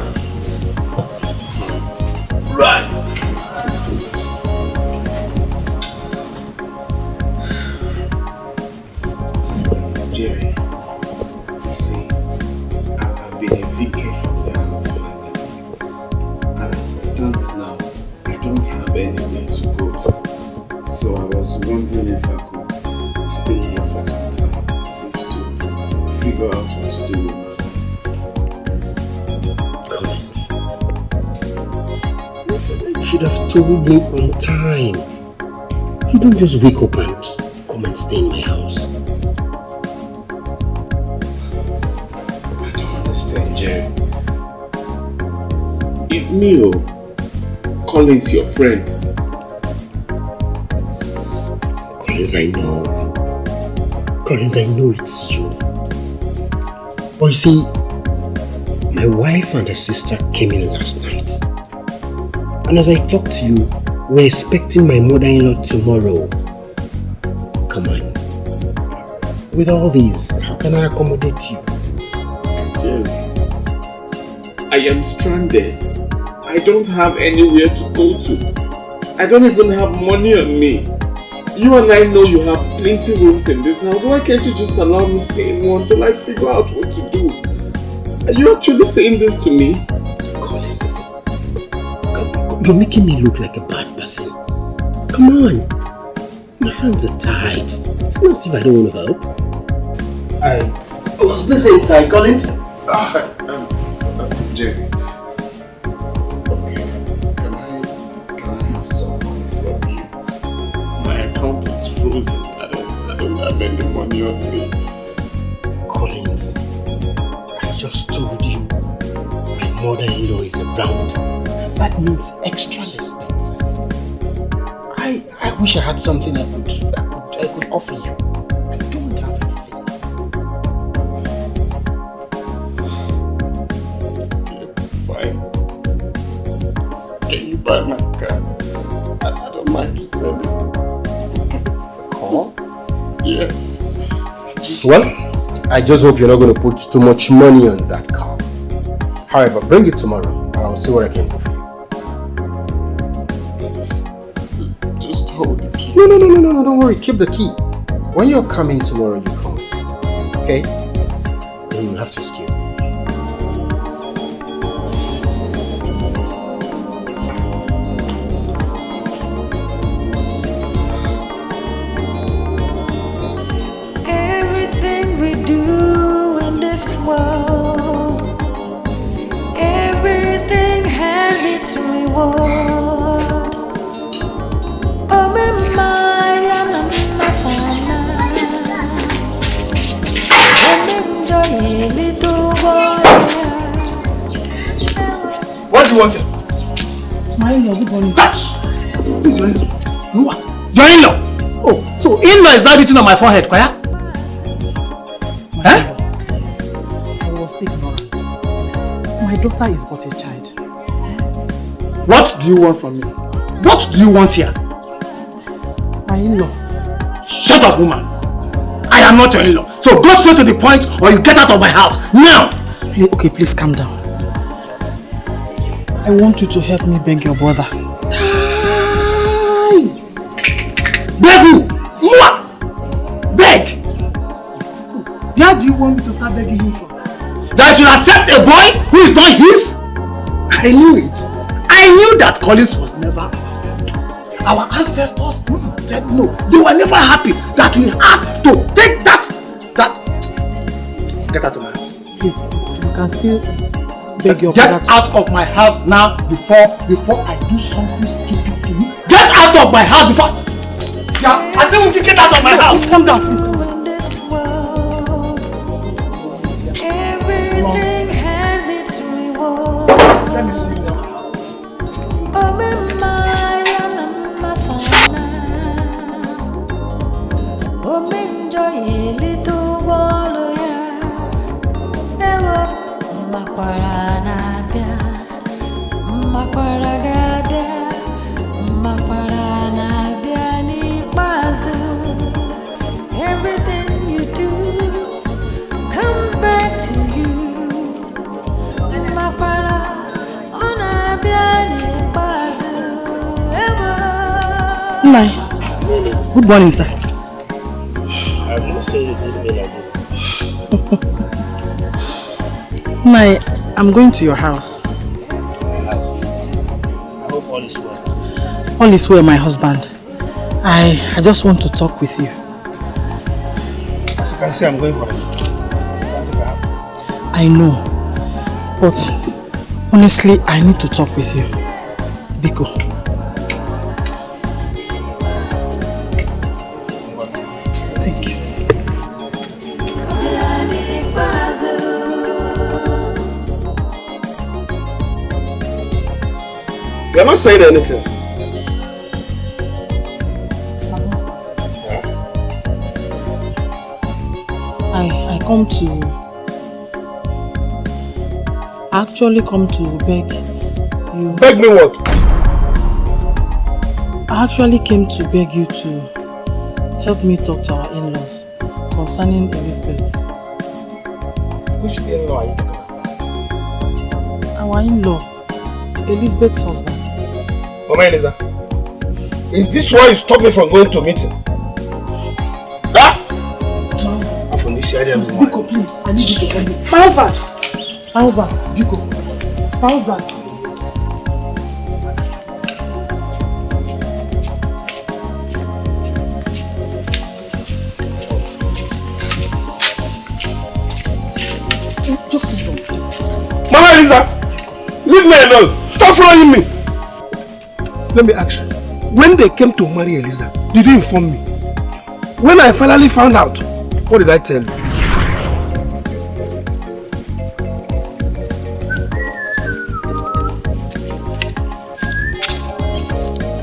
Right. Jerry, you see, I've been evicted from the house finally. figure out what to do. Collins, you should have told me on time. You don't just wake up and come and stay in my house. I don't understand, Jerry. It's me, oh. Collins, your friend. Collins, I know. Collins, I know it's you. But you see, my wife and her sister came in last night. And as I talked to you, we're expecting my mother-in-law tomorrow. Come on. With all these, how can I accommodate you? Jerry, I am stranded. I don't have anywhere to go to. I don't even have money on me. You and I know you have plenty rooms in this house. Why can't you just allow me stay in one till I figure out what to do? Are you actually saying this to me? Collins, you're making me look like a bad person. Come on. My hands are tied. It's not as if I don't want to help. I was busy inside, Collins. Jerry. Account is frozen. I don't have any money on me. Collins, I just told you my mother-in-law is around. That means extra expenses. I wish I had something I could offer you. I don't have anything. Okay, fine. Can you buy my car? I don't mind you selling it. Yes. Well, I just hope you're not going to put too much money on that car. However, bring it tomorrow. I'll see what I can do for you. Just hold the key. No, don't worry. Keep the key. When you're coming tomorrow, you come with it. Okay? Then you have to excuse me. World, everything has its reward. Oh, what do you want? My in-law, good morning. Touch! This is your in-law. Your in-law? Oh, so in-law is now written on my forehead, Kwaya? My daughter is but a child. What do you want from me? What do you want here? My in-law. Shut up, woman. I am not your in-law. So go straight to the point or you get out of my house. Now! Okay, please calm down. I want you to help me beg your brother. Beg who? Mwah! Beg! Where do you want me to start begging him from? That I should accept a boy who is not his? I knew it. I knew that Collins was never. Our ancestors said no. They were never happy that we had to take that. Get out of my house. Please, you can still beg your brother. Get out of my house now before I do something stupid to you. Get out of my house before. Yeah, I think we can get out of my house. Calm down, please. Everything has its reward. Let me see you now. Everything you do comes back to you. Nai, good morning, sir. I'm not saying good morning. Nai, I'm going to your house. I hope all is well. All is well, my husband. I just want to talk with you. As you can see, I'm going for it. I know. But honestly, I need to talk with you. Biko. Thank you. You're not saying anything. I actually come to beg you. Beg me what? I actually came to beg you to help me talk to our in-laws concerning Elizabeth. Which in-law are you talking about? Our in-law, Elizabeth's husband. Mama Eliza, is this why you stopped me from going to meeting? Biko, please. I need you to help me. My husband! My husband. Biko. My husband. Just hold on, please. Mama Eliza, leave me alone. Stop following me. Let me ask you. When they came to marry Eliza, did you inform me? When I finally found out, what did I tell you?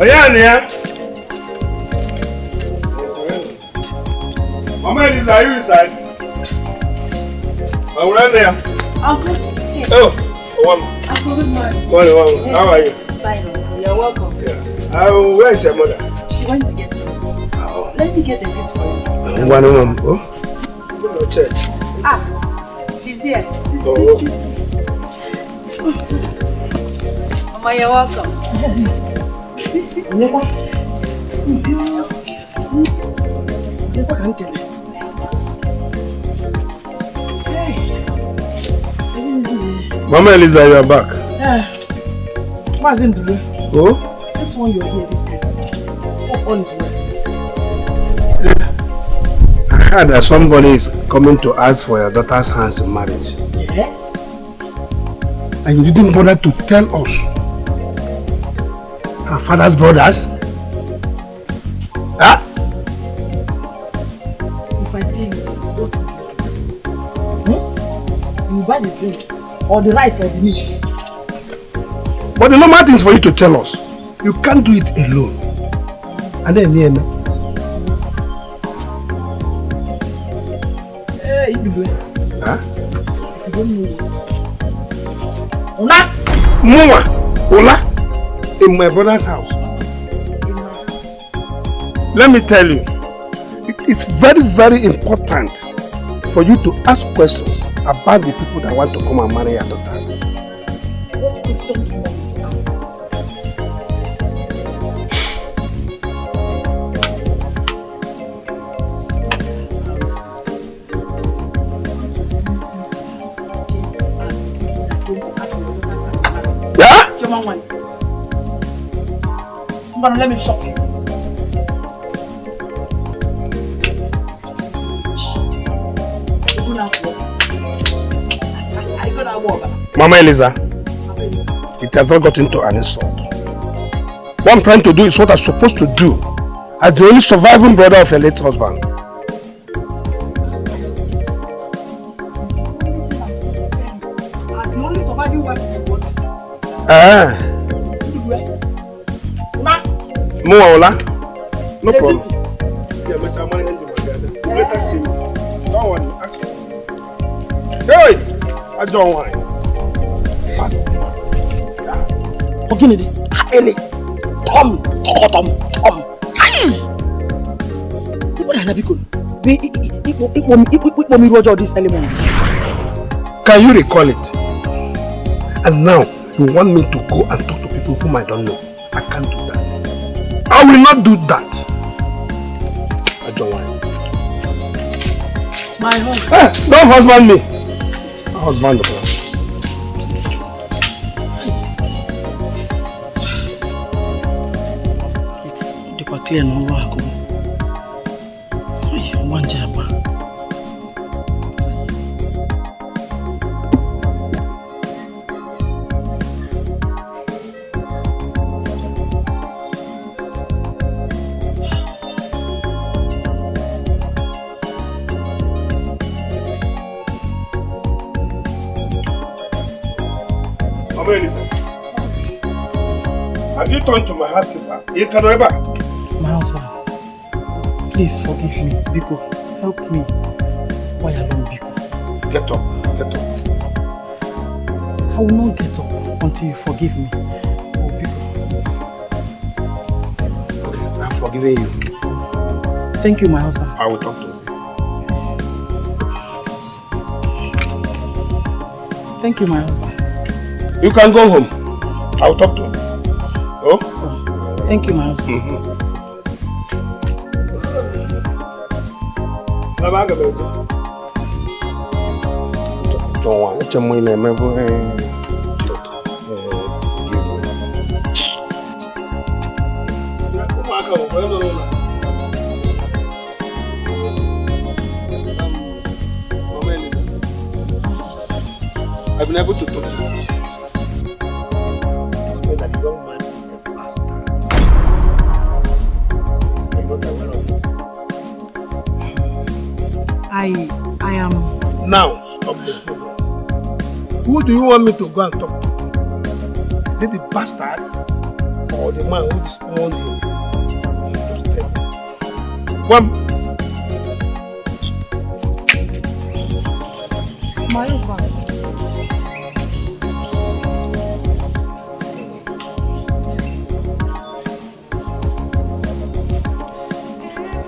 Ayania! Mama Eliza, are you inside? I'm right there. Uncle. Oh, one. Uncle, good morning. One. How are you? Fine, Uncle. You're welcome. Yeah. Where is your mother? She went to get some. Oh. Let me get a seat for you. One. Go to church. Ah, she's here. Oh. Mama, you're welcome. Mama Eliza, you are back. What's in the Oh? This one you're here this time. Hope all is well. I heard that somebody is coming to ask for your daughter's hands in marriage. Yes. And you didn't bother to tell us. Her father's brothers? Huh? If I tell you, what will you do? You buy the drinks, or the rice, or the meat. But the normal thing is for you to tell us. You can't do it alone. And then me. Hey, you do it. Huh? If you don't know what to say. Ola! Mama! Ola! In my brother's house. Let me tell you, it is very, very important for you to ask questions about the people that want to come and marry your daughter. What question do you want me to ask? Yeah? Let me shock you. Mama Eliza, it has not gotten to an insult. What I'm trying to do is what I'm supposed to do as the only surviving brother of a late husband. Ola? No problem. Yeah, but I'm money let us see. Don't worry, ask me. Hey! I don't want. Oginidi, Ele, Tom. Hey! What are you doing? This element. Can you recall it? And now you want me to go and talk to people whom I don't know? I can't do that. I will not do that. I don't want it. My husband. Hey, don't husband me. My husband the boss. It's the clear no work. One job. Mama Elisa, have you turned to my housekeeper? My husband, please forgive me. Biko, help me. Why alone, Biko? Get up. I will not get up until you forgive me. Oh, Biko. Okay, I'm forgiving you. Thank you, my husband. I will talk to you. Thank you, my husband. You can go home. I will talk to you. Oh? Thank you, my husband. I've been able to talk to you. That the young man is a bastard. I'm not aware of it. I am... Now, stop this. Who do you want me to go and talk to? Is it the bastard or the man who disowned you? Just tell me. One. My husband.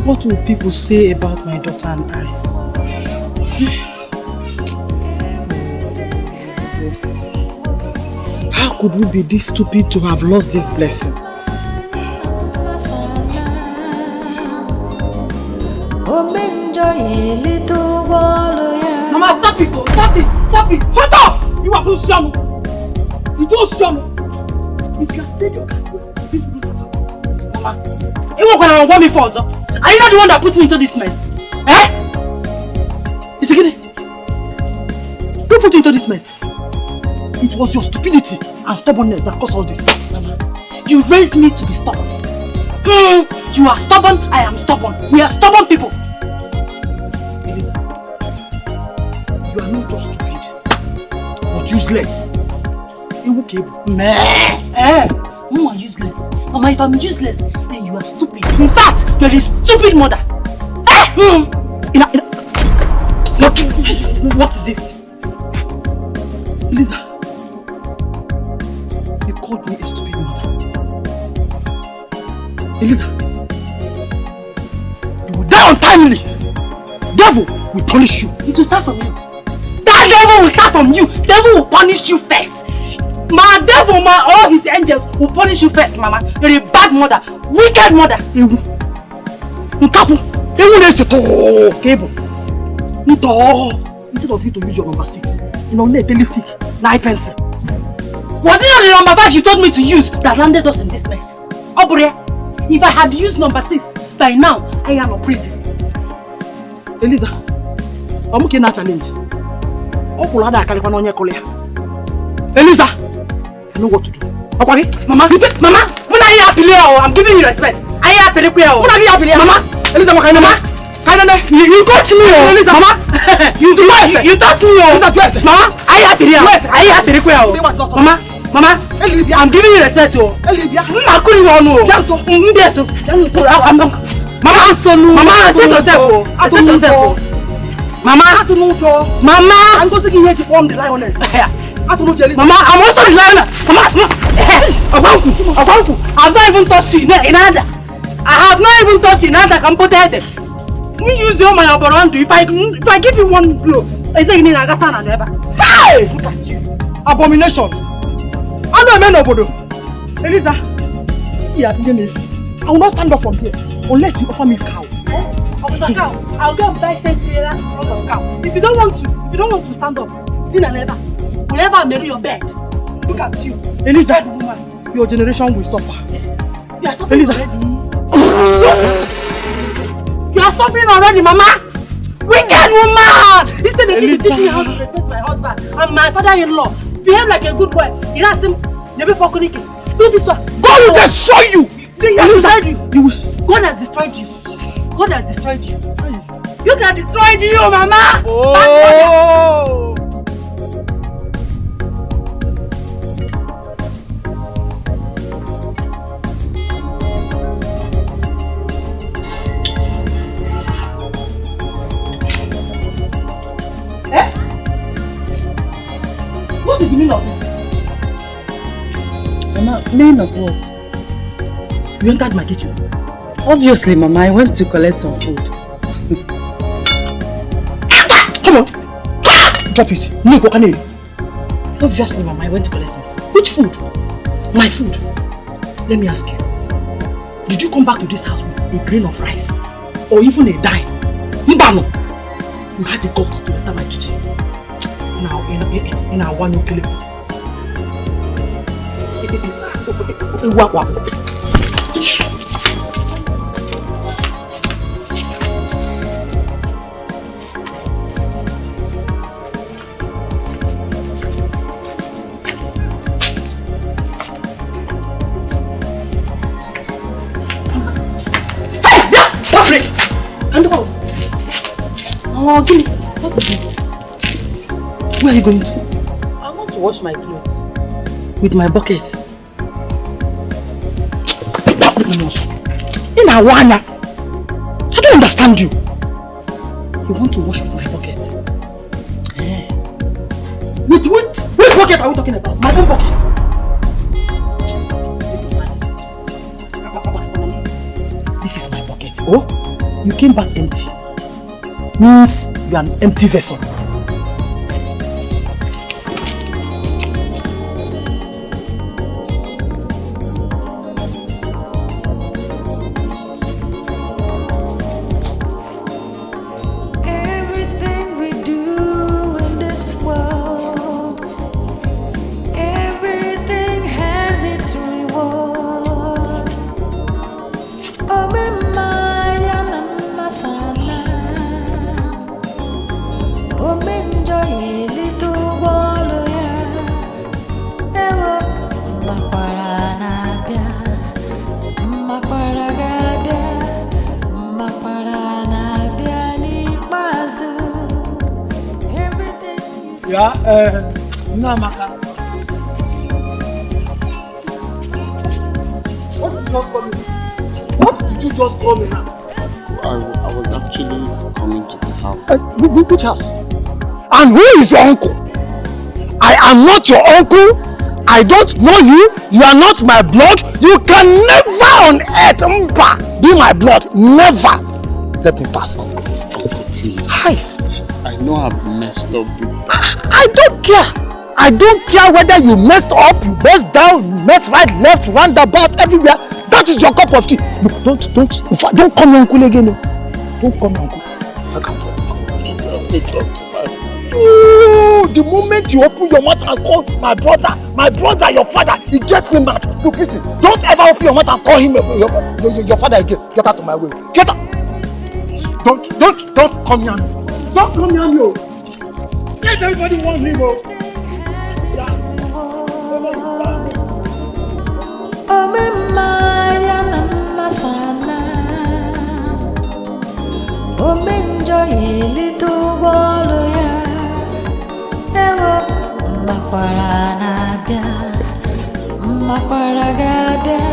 What will people say about my daughter and I? How could we be this stupid to have lost this blessing? Mama, stop it! Stop this! Stop it! Shut up! You are Luciano! You don't Luciano! If you have played your card well, this will not happen. Mama, you won't want me for us. Are you not the one that put me into this mess? Eh? Isigede, who put you into this mess? It was your stupidity and stubbornness that caused all this. Mama, you raised me to be stubborn. You are stubborn, I am stubborn. We are stubborn people. Elisa, you are not just stupid, but useless. You are useless. Mama, if I'm useless, then you are stupid. In fact, you're a stupid mother. Look, what is it? Elisa, you called me a stupid mother. Elisa, you will die untimely. Devil will punish you. It will start from you. That devil will start from you. Devil will punish you first. My devil, all his angels will punish you first, Mama. You're a bad mother, wicked mother. Instead of you to use your number 6, you know, let me sick, na pencil. Was it not the number 5 you told me to use that landed us in this mess? Obure, if I had used number 6, by now I am in prison. Elisa, I'm okay na challenge. Elisa, I know what to do. Okay, Mama, when are you happy? I'm giving you respect. Are you happy? Mama, Elisa, Mama, you touch me, Elisa, Mama. You touch me, Mama. Are you happy? Mama, I'm giving you respect, Mama, set yourself. Mama, I'm going to give you to form the lioness. Mama, I'm also the lioness. Mama, I've not even touched you in other. I have not even touched you in other. Can put it. You use your money around. If I give you one blow, I say you need a gasana never. Hey, look at you, abomination. I know a man obodo. Elisa, I will not stand up from here unless you offer me cow. Officer cow, I'll go and buy 10 trailers of cow. If you don't want to stand up, dinner never. Will never marry your bed. Look at you, Elisa, woman. Your generation will suffer. You are suffering already. You are suffering already, Mama. Wicked woman. Instead of teaching me how to respect my husband and my father-in-law, behave like a good wife. You ask him, do this one. God will destroy you. God has destroyed you. God has destroyed you. You have destroyed you, Mama. Oh. Eh? What is the meaning of this? Mama, meaning of what? You entered my kitchen. Obviously, Mama, I went to collect some food. Come on! Drop it. No, what can you? Obviously, Mama, I went to collect some food. Which food? My food. Let me ask you. Did you come back to this house with a grain of rice? Or even a dime? Mbano! You had the guts to enter my kitchen. Now, in our one kill it. Oh, give me. What is it? Where are you going to? I want to wash my clothes. With my bucket. In Awanya. I don't understand you. You want to wash with my bucket? Eh. Which bucket are we talking about? My own bucket. This is my bucket. Oh, you came back empty. Means you are an empty vessel. Everything we do in this world, everything has its reward. Oh, my masala. Oh, enjoy a little while, yeah. Ewo, makwaranabia, makwaragabia, makwaranabia ni mazu. Everything. Yeah, Namaka. What did you just call me now? I was actually coming to the house. Which house? And who is your uncle? I am not your uncle. I don't know you. You are not my blood. You can never on earth be my blood. Never. Let me pass. Uncle, please. Hi. I know I've messed up big time. I don't care. I don't care whether you messed up, you messed down, you messed right, left, roundabout, everywhere. That is your cup of tea. Look, don't call me uncle again. No. Don't call me uncle. I can't talk. Please, I have to talk to my father. The moment you open your mouth and call my brother, your father, he gets me mad. Look, listen, don't ever open your mouth and call him your father again. Get out of my way. Get out. Don't come here. Don't come here, no. Yes, everybody wants him. Oh, my masala. Oh, enjoy a little while, yeah. Ewo, makwaranabia, makwaragabia,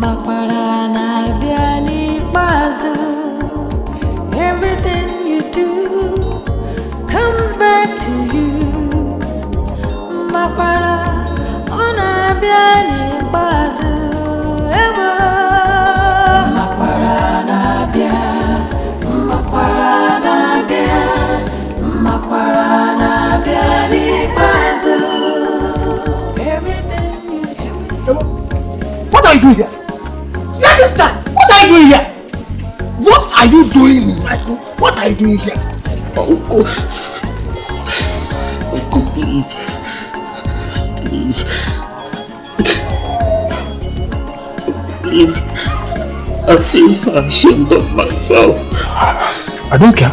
makwaranabia ni mazu. Everything you do comes back to you. Makwara, onabia ni mazu. Ewo, makwaranabia, makwaranabia, makwaranabia ni mazu. Everything you do. What are you doing here? Let me start. What are you doing here? What are you doing in my room? What are you doing here? Uncle, please. Please. Please. I feel so ashamed of myself. I don't care.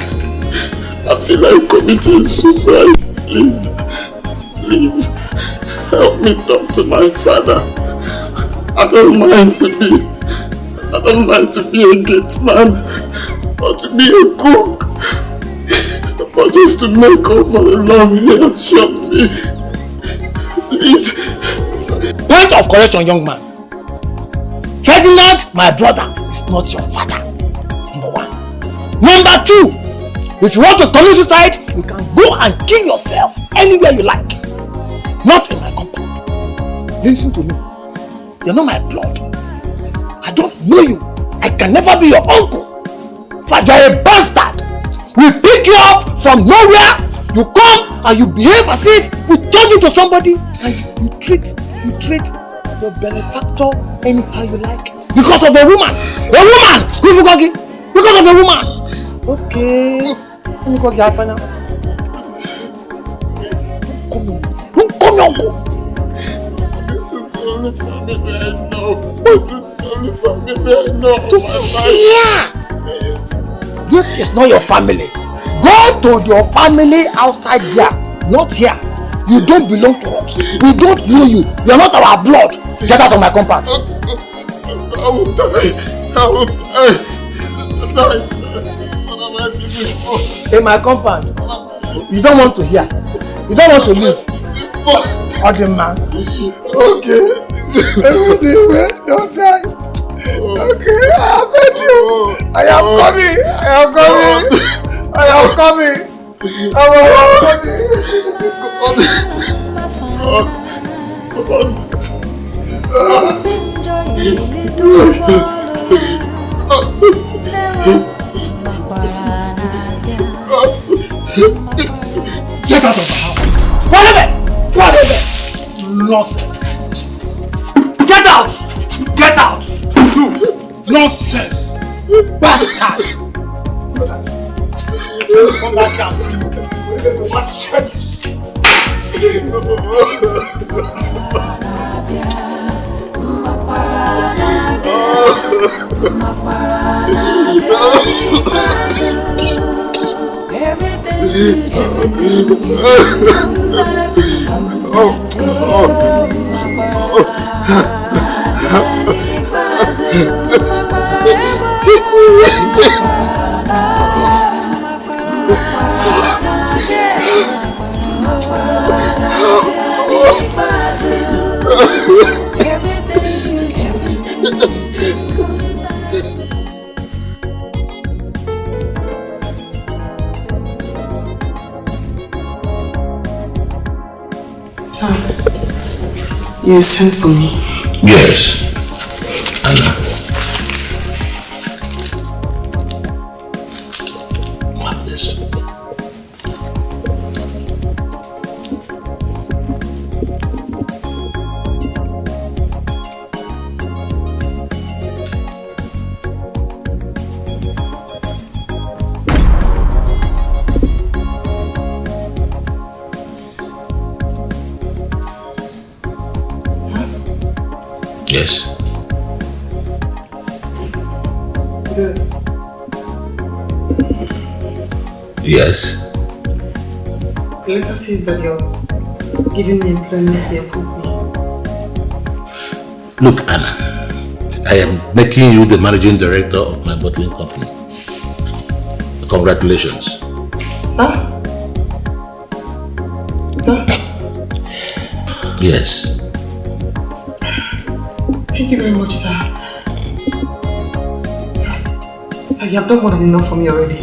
I feel like committing suicide. Please. Help me talk to my father. I don't mind to be a gate man or to be a cook, but just to make up for the love he has shown me. Please. Point of correction, young man. Ferdinand, my brother, is not your father. Number one. Number two, if you want to commit suicide, You can go and kill yourself anywhere you like. Not in my compound. Listen to me. You're not my blood. I don't know you. I can never be your uncle. But you're a bastard. We pick you up from nowhere. You come and you behave as if we turned you to somebody, and you treat your benefactor anyhow you like. Because of a woman. A woman! Because of a woman. Okay. Let me go get her now. Come on, uncle. This is the only family I know. This is the only family I know. To fear! This is not your family. Go to your family outside there, not here. You don't belong to us. We don't know you. You are not our blood. Get out of my compound. I will die. I will die. In my compound. You don't want to hear. You don't want to live. Other man. Okay. Don't die. Okay, I have heard you. I am coming. Get out of the house. Whatever. Nonsense. Get out. You nonsense. Bastard. Come back and see you. What shit? Sir, you sent for me. Yes. Anna. What is this? Yes. Good. Yes. The letter says that you're giving me employment in your company. Look, Anna, I am making you the managing director of my bottling company. Congratulations. Sir? Sir? Yes. Thank you very much, sir. Sir, you have done more than enough for me already.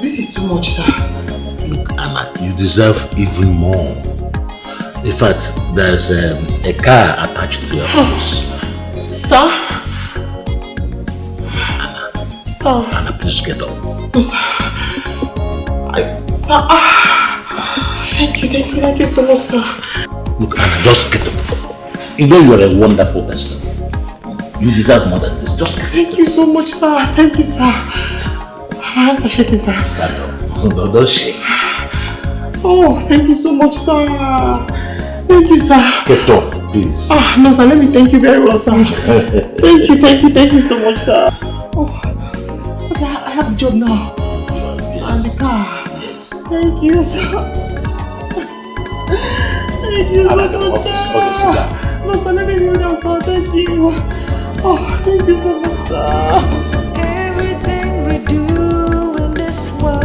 This is too much, sir. Look, Anna, you deserve even more. In fact, there's a car attached to your office. Sir? Anna. Sir? Anna, please get up. No, sir. Sir, thank you so much, sir. Look, Anna, just get up. You know you are a wonderful person. You deserve more than this. Just thank you so much, sir. Thank you, sir. My hands are shaking, sir. Stand up. Don't shake. Oh, thank you so much, sir. Thank you, sir. Get up, please. No, sir. Let me thank you very well, sir. Thank you so much, sir. Oh, okay, I have a job now. And the car. Thank you, sir. Thank you, sir. Okay, sit down. No, sir, let me go now, sir. Thank you. Oh, thank you so much, sir. Everything we do in this world